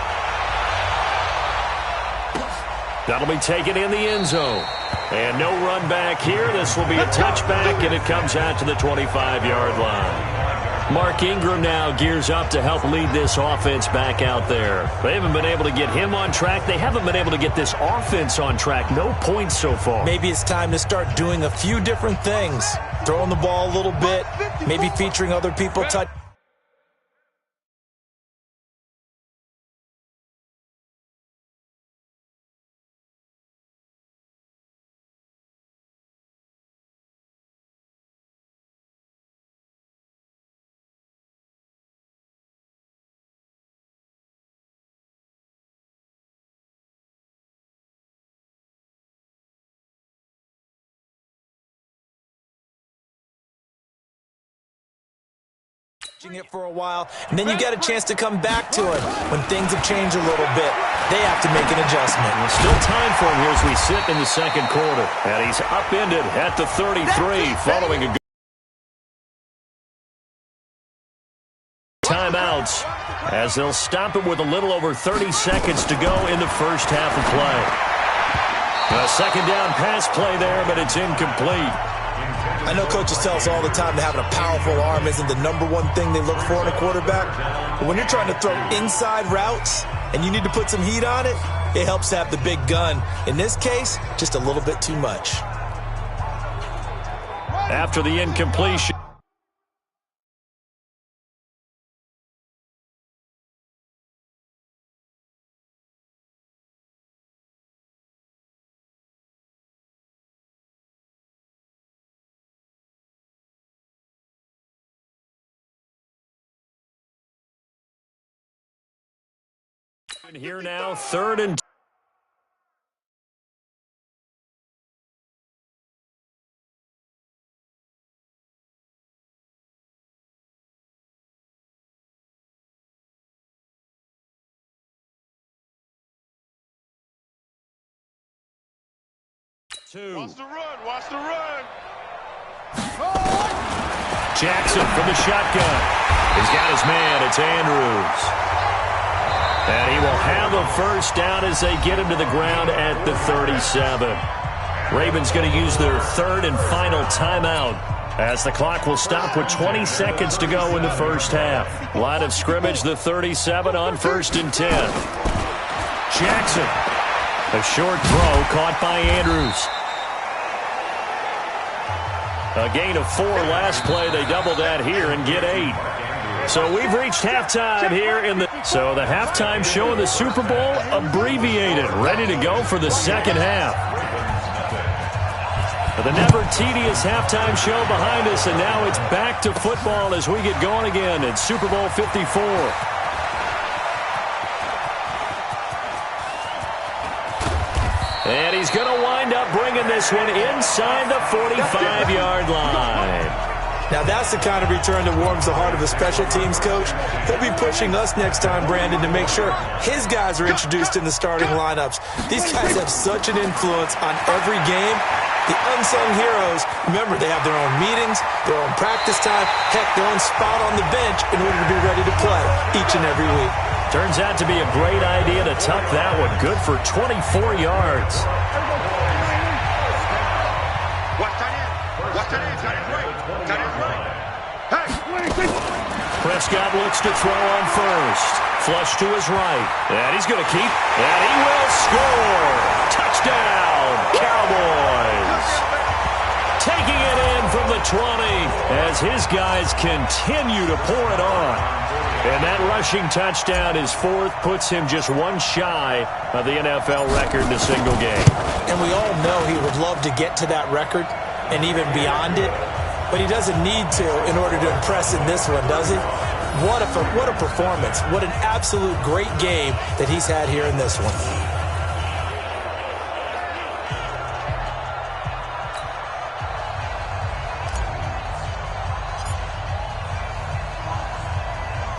That'll be taken in the end zone. And no run back here. This will be a touchback, and it comes out to the 25-yard line. Mark Ingram now gears up to help lead this offense back out there. They haven't been able to get him on track. They haven't been able to get this offense on track. No points so far. Maybe it's time to start doing a few different things. Throwing the ball a little bit, maybe featuring other people. It for a while, and then you get a chance to come back to it when things have changed a little bit. They have to make an adjustment. Still time for him here as we sit in the second quarter. And he's upended at the 33 following a good timeouts, as they'll stop it with a little over 30 seconds to go in the first half of play. A second down pass play there, but it's incomplete. I know coaches tell us all the time that having a powerful arm isn't the #1 thing they look for in a quarterback. But when you're trying to throw inside routes and you need to put some heat on it, it helps to have the big gun. In this case, just a little bit too much. After the incompletion. Here now, 3rd and 2. Watch the run. Watch the run. Jackson from the shotgun. He's got his man. It's Andrews. And he will have a first down as they get him to the ground at the 37. Ravens going to use their 3rd and final timeout, as the clock will stop with 20 seconds to go in the first half. Line of scrimmage, the 37 on 1st and 10. Jackson. A short throw caught by Andrews. A gain of 4 last play. They double that here and get 8. So we've reached halftime here in the... So the halftime show in the Super Bowl abbreviated, ready to go for the second half. The never tedious halftime show behind us, and now it's back to football as we get going again in Super Bowl 54. And he's going to wind up bringing this one inside the 45-yard line. Now that's the kind of return that warms the heart of a special teams coach. He'll be pushing us next time, Brandon, to make sure his guys are introduced in the starting lineups. These guys have such an influence on every game. The unsung heroes, remember, they have their own meetings, their own practice time, heck, their own spot on the bench in order to be ready to play each and every week. Turns out to be a great idea to tuck that one. Good for 24 yards. Prescott looks to throw on first. Flush to his right. And he's going to keep. And he will score. Touchdown, Cowboys. Taking it in from the 20 as his guys continue to pour it on. And that rushing touchdown, his fourth, puts him just one shy of the NFL record in a single game. And we all know he would love to get to that record and even beyond it. But he doesn't need to in order to impress in this one, does he? What a performance. What an absolute great game that he's had here in this one.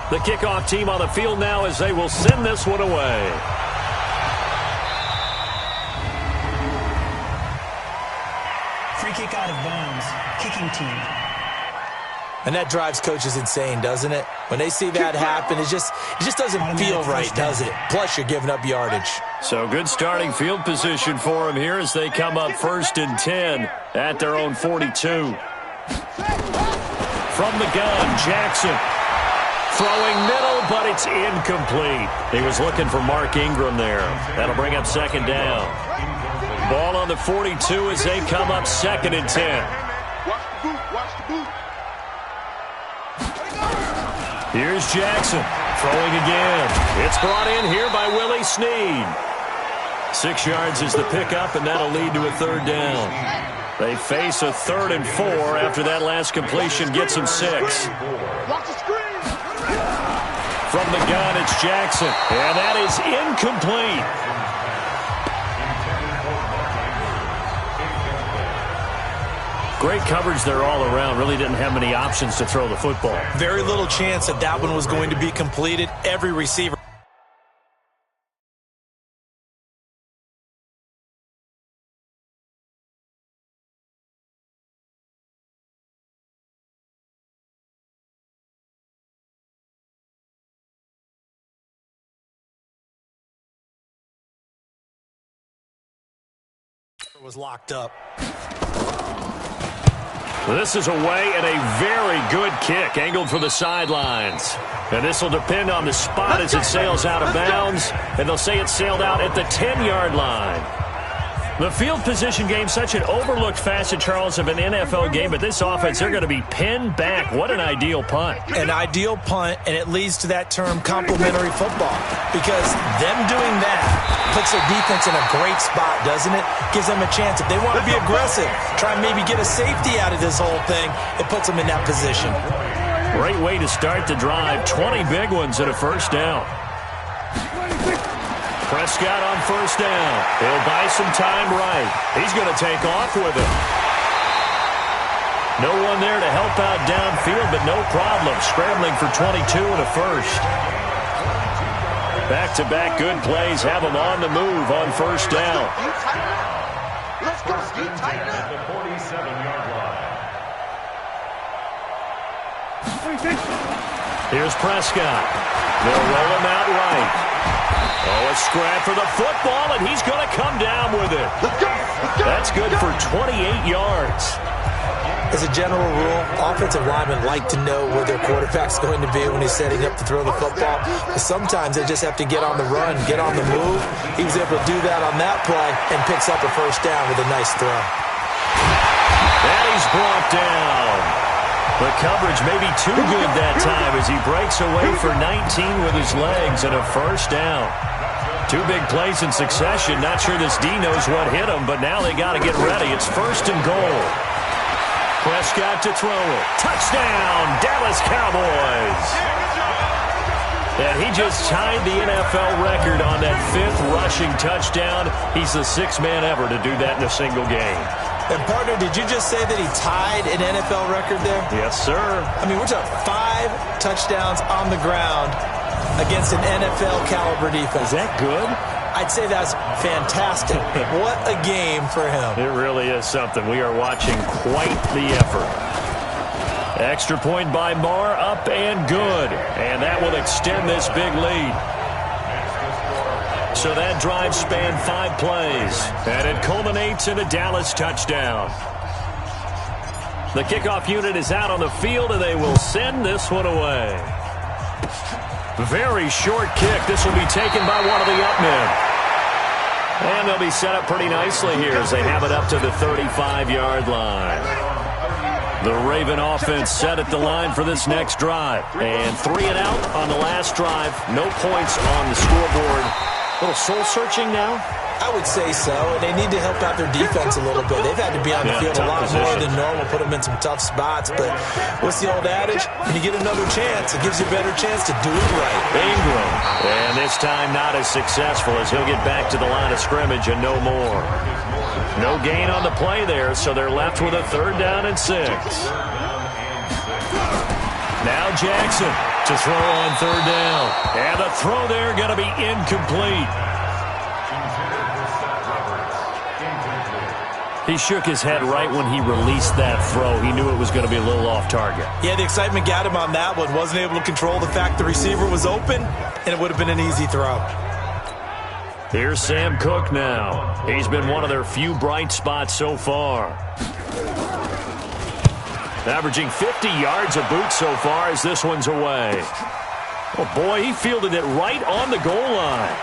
The kickoff team on the field now as they will send this one away. Free kick out of bounds. Kicking team. And that drives coaches insane, doesn't it? When they see that happen, it just doesn't feel right, does it? Plus, you're giving up yardage. So good starting field position for them here as they come up 1st and 10 at their own 42. From the gun, Jackson. Throwing middle, but it's incomplete. He was looking for Mark Ingram there. That'll bring up 2nd down. Ball on the 42 as they come up 2nd and 10. Watch the boot. Watch the boot. Here's Jackson throwing again. It's brought in here by Willie Snead. 6 yards is the pickup, and that'll lead to a 3rd down. They face a 3rd and 4 after that last completion gets them 6. Watch the screen. From the gun, it's Jackson, and that is incomplete. Great coverage there all around. Really didn't have many options to throw the football. Very little chance that that one was going to be completed. Every receiver. Was locked up. This is away and a very good kick angled for the sidelines. And this will depend on the spot as it sails out of bounds. And they'll say it sailed out at the 10-yard line. The field position game, such an overlooked facet, Charles, of an NFL game. But this offense, they're going to be pinned back. What an ideal punt. An ideal punt, and it leads to that term complementary football. Because them doing that puts their defense in a great spot, doesn't it? Gives them a chance. If they want to be aggressive, try and maybe get a safety out of this whole thing, it puts them in that position. Great way to start the drive. 20 big ones at a 1st down. Prescott on 1st down. He'll buy some time right. He's going to take off with it. No one there to help out downfield, but no problem. Scrambling for 22 and a 1st. Back-to-back good plays have them on the move on 1st down. Let's go, Steve. Tighten up. The 47-yard line. Here's Prescott. They'll roll him out right. Oh, a scrap for the football, and he's going to come down with it. That's good for 28 yards. As a general rule, offensive linemen like to know where their quarterback's going to be when he's setting up to throw the football. But sometimes they just have to get on the run, get on the move. He was able to do that on that play and picks up a 1st down with a nice throw. And he's brought down. The coverage may be too good that time as he breaks away for 19 with his legs and a 1st down. 2 big plays in succession. Not sure this D knows what hit him, but now they got to get ready. It's 1st and goal. Prescott to throw it. Touchdown, Dallas Cowboys. And he just tied the NFL record on that 5th rushing touchdown. He's the 6th man ever to do that in a single game. And, partner, did you just say that he tied an NFL record there? Yes, sir. I mean, we're talking 5 touchdowns on the ground against an NFL-caliber defense. Is that good? I'd say that's fantastic. What a game for him. It really is something. We are watching quite the effort. Extra point by Marr, up and good. And that will extend this big lead. So that drive spanned 5 plays. And it culminates in a Dallas touchdown. The kickoff unit is out on the field, and they will send this one away. Very short kick. This will be taken by one of the up men. And they'll be set up pretty nicely here as they have it up to the 35-yard line. The Raven offense set at the line for this next drive. And 3 and out on the last drive. No points on the scoreboard. A little soul-searching now? I would say so, and they need to help out their defense a little bit. They've had to be on the field a lot more than normal, put them in some tough spots. But what's the old adage? When you get another chance, it gives you a better chance to do it right. Ingram. And this time not as successful as he'll get back to the line of scrimmage and no more. No gain on the play there, so they're left with a 3rd down and 6. Now Jackson to throw on 3rd down. And the throw there going to be incomplete. He shook his head right when he released that throw. He knew it was going to be a little off target. Yeah, the excitement got him on that one. Wasn't able to control the fact the receiver was open, and it would have been an easy throw. Here's Sam Cook now. He's been one of their few bright spots so far. Averaging 50 yards a boot so far as this one's away. Oh, boy, he fielded it right on the goal line.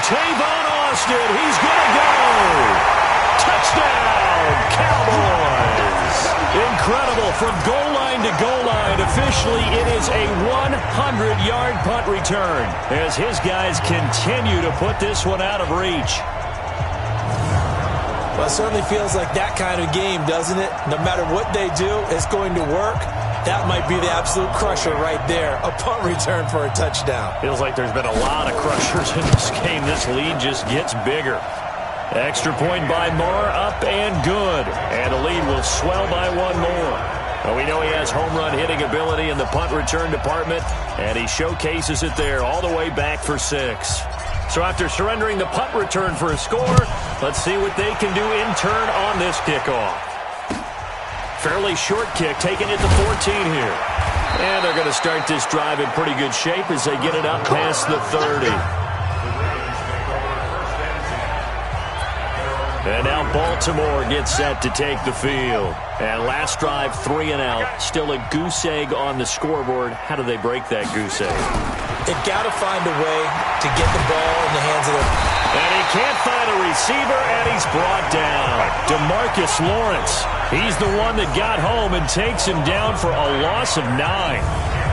Tavon Austin, he's going to go. Touchdown, Cowboys. Incredible, from goal line to goal line. Officially, it is a 100-yard punt return as his guys continue to put this one out of reach. Well, it certainly feels like that kind of game, doesn't it? No matter what they do, it's going to work. That might be the absolute crusher right there. A punt return for a touchdown. Feels like there's been a lot of crushers in this game. This lead just gets bigger. Extra point by Marr, up and good. And the lead will swell by 1 more. Well, we know he has home run hitting ability in the punt return department, and he showcases it there all the way back for 6. So after surrendering the punt return for a score, let's see what they can do in turn on this kickoff. Fairly short kick, taking it to 14 here. And they're going to start this drive in pretty good shape as they get it up past the 30. And now Baltimore gets set to take the field. And last drive, 3 and out. Still a goose egg on the scoreboard. How do they break that goose egg? They've got to find a way to get the ball in the hands of them. And he can't find a receiver, and he's brought down. DeMarcus Lawrence. He's the one that got home and takes him down for a loss of 9.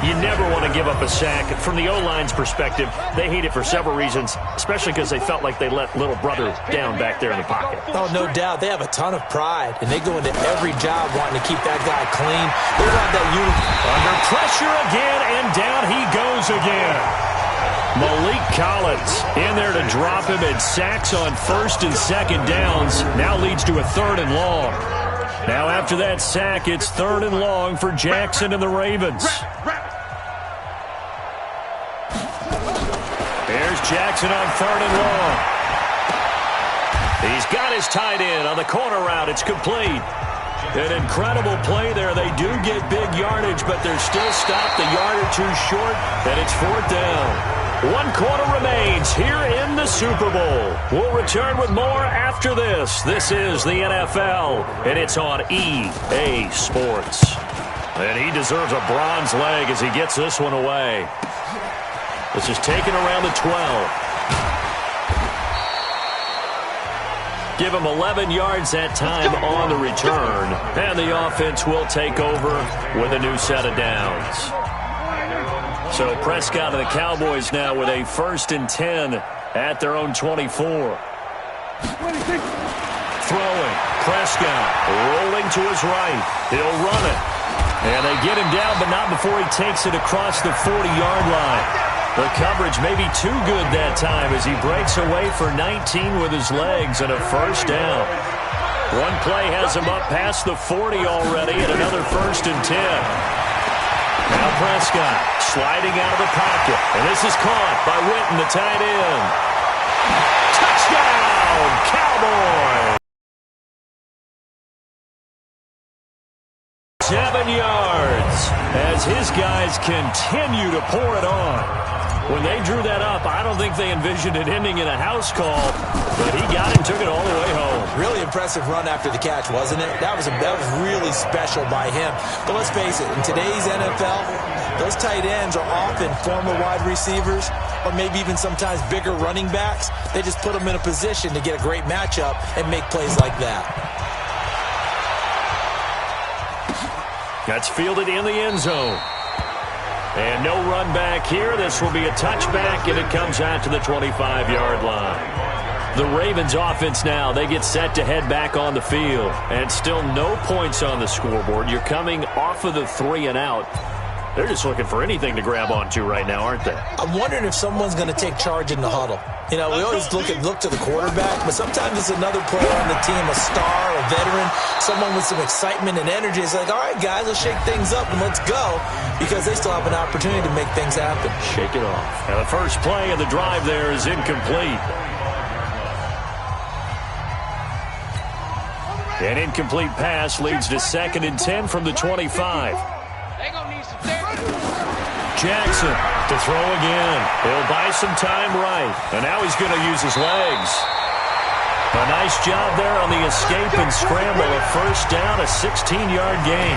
You never want to give up a sack. From the O-line's perspective, they hate it for several reasons, especially because they felt like they let little brother down back there in the pocket. Oh, no doubt. They have a ton of pride, and they go into every job wanting to keep that guy clean. They want that uniform. Under pressure again, and down he goes again. Malik Collins in there to drop him, and sacks on 1st and 2nd downs. Now leads to a 3rd and long. Now after that sack, it's 3rd and long for Jackson and the Ravens. There's Jackson on 3rd and long. He's got his tight end on the corner route. It's complete. An incredible play there. They do get big yardage, but they're still stopped a yard or 2 short, and it's 4th down. 1 quarter remains here in the Super Bowl. We'll return with more after this. This is the NFL, and it's on EA Sports. And he deserves a bronze leg as he gets this one away. This is taken around the 12. Give him 11 yards that time on the return. And the offense will take over with a new set of downs. So Prescott and the Cowboys now with a 1st and 10 at their own 24. Throwing. Prescott rolling to his right. He'll run it. And they get him down, but not before he takes it across the 40-yard line. The coverage may be too good that time as he breaks away for 19 with his legs and a first down. One play has him up past the 40 already and another 1st and 10. Now Prescott sliding out of the pocket. And this is caught by Witten, the tight end. Touchdown, Cowboys! 7 yards as his guys continue to pour it on. When they drew that up, I don't think they envisioned it ending in a house call, but he got it and took it all the way home. Really impressive run after the catch, wasn't it? That was really special by him. But let's face it, in today's NFL, those tight ends are often former wide receivers or maybe even sometimes bigger running backs. They just put them in a position to get a great matchup and make plays like that. That's fielded in the end zone. And no run back here. This will be a touchback, and it comes out to the 25-yard line. The Ravens offense now, they get set to head back on the field. And still no points on the scoreboard. You're coming off of the 3 and out. They're just looking for anything to grab onto right now, aren't they? I'm wondering if someone's going to take charge in the huddle. You know, we always look to the quarterback, but sometimes it's another player on the team, a star, a veteran, someone with some excitement and energy. It's like, all right, guys, let's shake things up and let's go, because they still have an opportunity to make things happen. Shake it off. Now the first play of the drive there is incomplete. An incomplete pass leads to 2nd and 10 from the 25. Jackson to throw again. He'll buy some time right. And now he's going to use his legs. A nice job there on the escape and scramble. A first down, a 16-yard gain.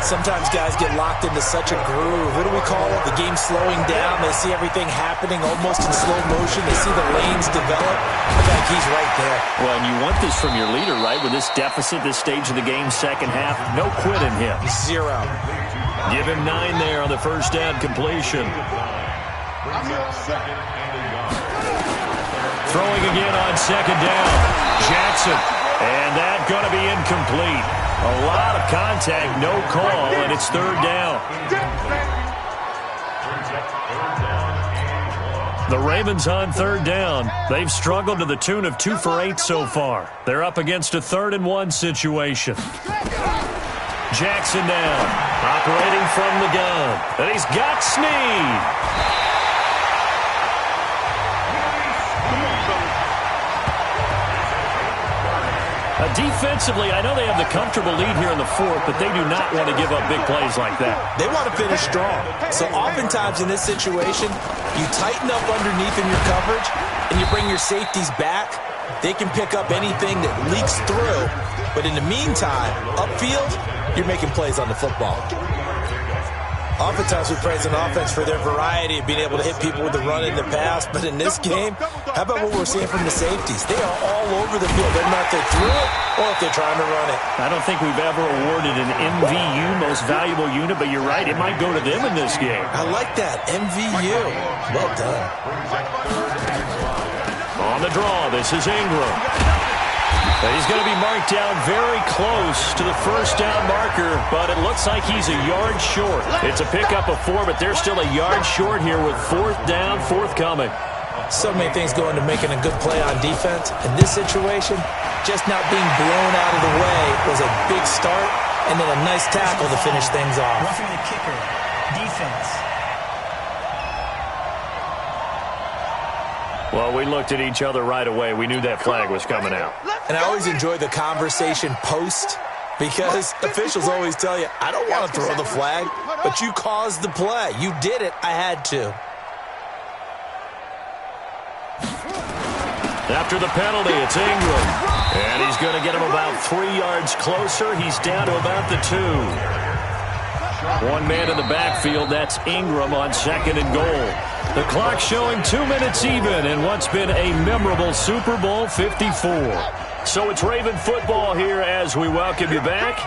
Sometimes guys get locked into such a groove. What do we call it? The game slowing down. They see everything happening almost in slow motion. They see the lanes develop. I think he's right there. Well, and you want this from your leader, right? With this deficit, this stage of the game, second half, no quit in him. 0. Give him 9 there on the first down completion. Throwing again on 2nd down. Jackson. And that's going to be incomplete. A lot of contact, no call, and it's 3rd down. The Ravens on 3rd down. They've struggled to the tune of 2 for 8 so far. They're up against a 3rd and 1 situation. Jackson down, operating from the gun. And he's got Snead. Defensively, I know they have the comfortable lead here in the 4th, but they do not want to give up big plays like that. They want to finish strong. So oftentimes in this situation, you tighten up underneath in your coverage, and you bring your safeties back. They can pick up anything that leaks through. But in the meantime, upfield, you're making plays on the football. Oftentimes we praise an offense for their variety of being able to hit people with the run and the pass. But in this game, how about what we're seeing from the safeties? They are all over the field. They're not there through it or if they're trying to run it. I don't think we've ever awarded an MVU, most valuable unit, but you're right, it might go to them in this game. I like that, MVU. Well done. On the draw, this is Ingram. He's going to be marked down very close to the first down marker, but it looks like he's a yard short. It's a pickup of 4, but they're still a yard short here with 4th down, forthcoming. So many things go into making a good play on defense. In this situation, just not being blown out of the way was a big start, and then a nice tackle to finish things off. Roughing the kicker, defense. Well, we looked at each other right away. We knew that flag was coming out. And I always enjoy the conversation post because officials always tell you, I don't want to throw the flag, but you caused the play. You did it. I had to. After the penalty, it's Ingram. And he's going to get him about 3 yards closer. He's down to about the 2. One man in the backfield, that's Ingram on 2nd and goal. The clock showing 2 minutes even in what's been a memorable Super Bowl 54. So it's Raven football here as we welcome you back.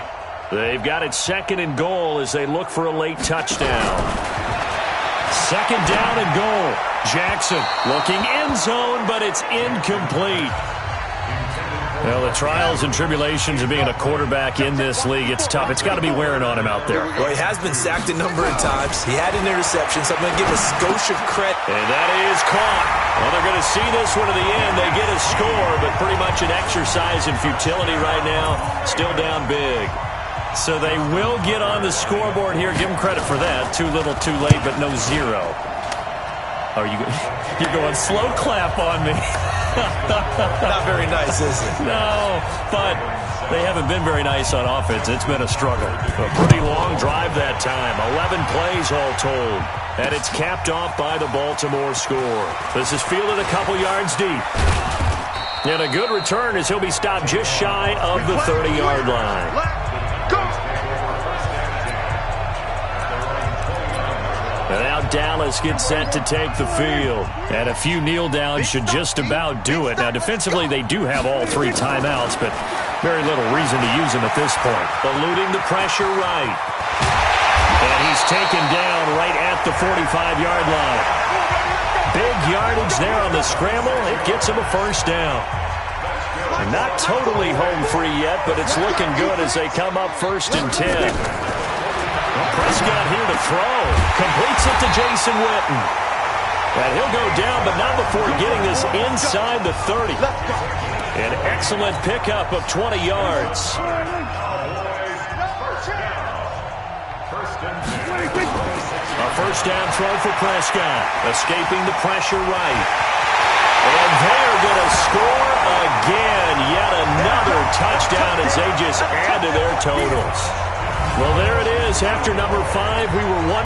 They've got it 2nd and goal as they look for a late touchdown. 2nd down and goal. Jackson looking end zone, but it's incomplete. Well, the trials and tribulations of being a quarterback in this league, it's tough. It's got to be wearing on him out there. Well, he has been sacked a number of times. He had an interception, so I'm going to give a skosh of credit. And that is caught. Well, they're going to see this one to the end. They get a score, but pretty much an exercise in futility right now. Still down big. So they will get on the scoreboard here. Give them credit for that. Too little, too late, but no zero. Oh, you're going slow clap on me. Not very nice, is it? No, but they haven't been very nice on offense. It's been a struggle. A pretty long drive that time. 11 plays all told. And it's capped off by the Baltimore score. This is fielded a couple yards deep. And a good return as he'll be stopped just shy of the 30-yard line. And now Dallas gets set to take the field. And a few kneel downs should just about do it. Now, defensively, they do have all three timeouts, but very little reason to use them at this point. Eluding the pressure right. And he's taken down right at the 45-yard line. Big yardage there on the scramble. It gets him a first down. And not totally home free yet, but it's looking good as they come up 1st and 10. Well, Prescott here to throw. Completes it to Jason Witten. And he'll go down, but not before getting this inside the 30. An excellent pickup of 20 yards. A first down throw for Prescott. Escaping the pressure right. And they're going to score again. Yet another touchdown as they just add to their totals. Well, there it is. After number 5, we were 1.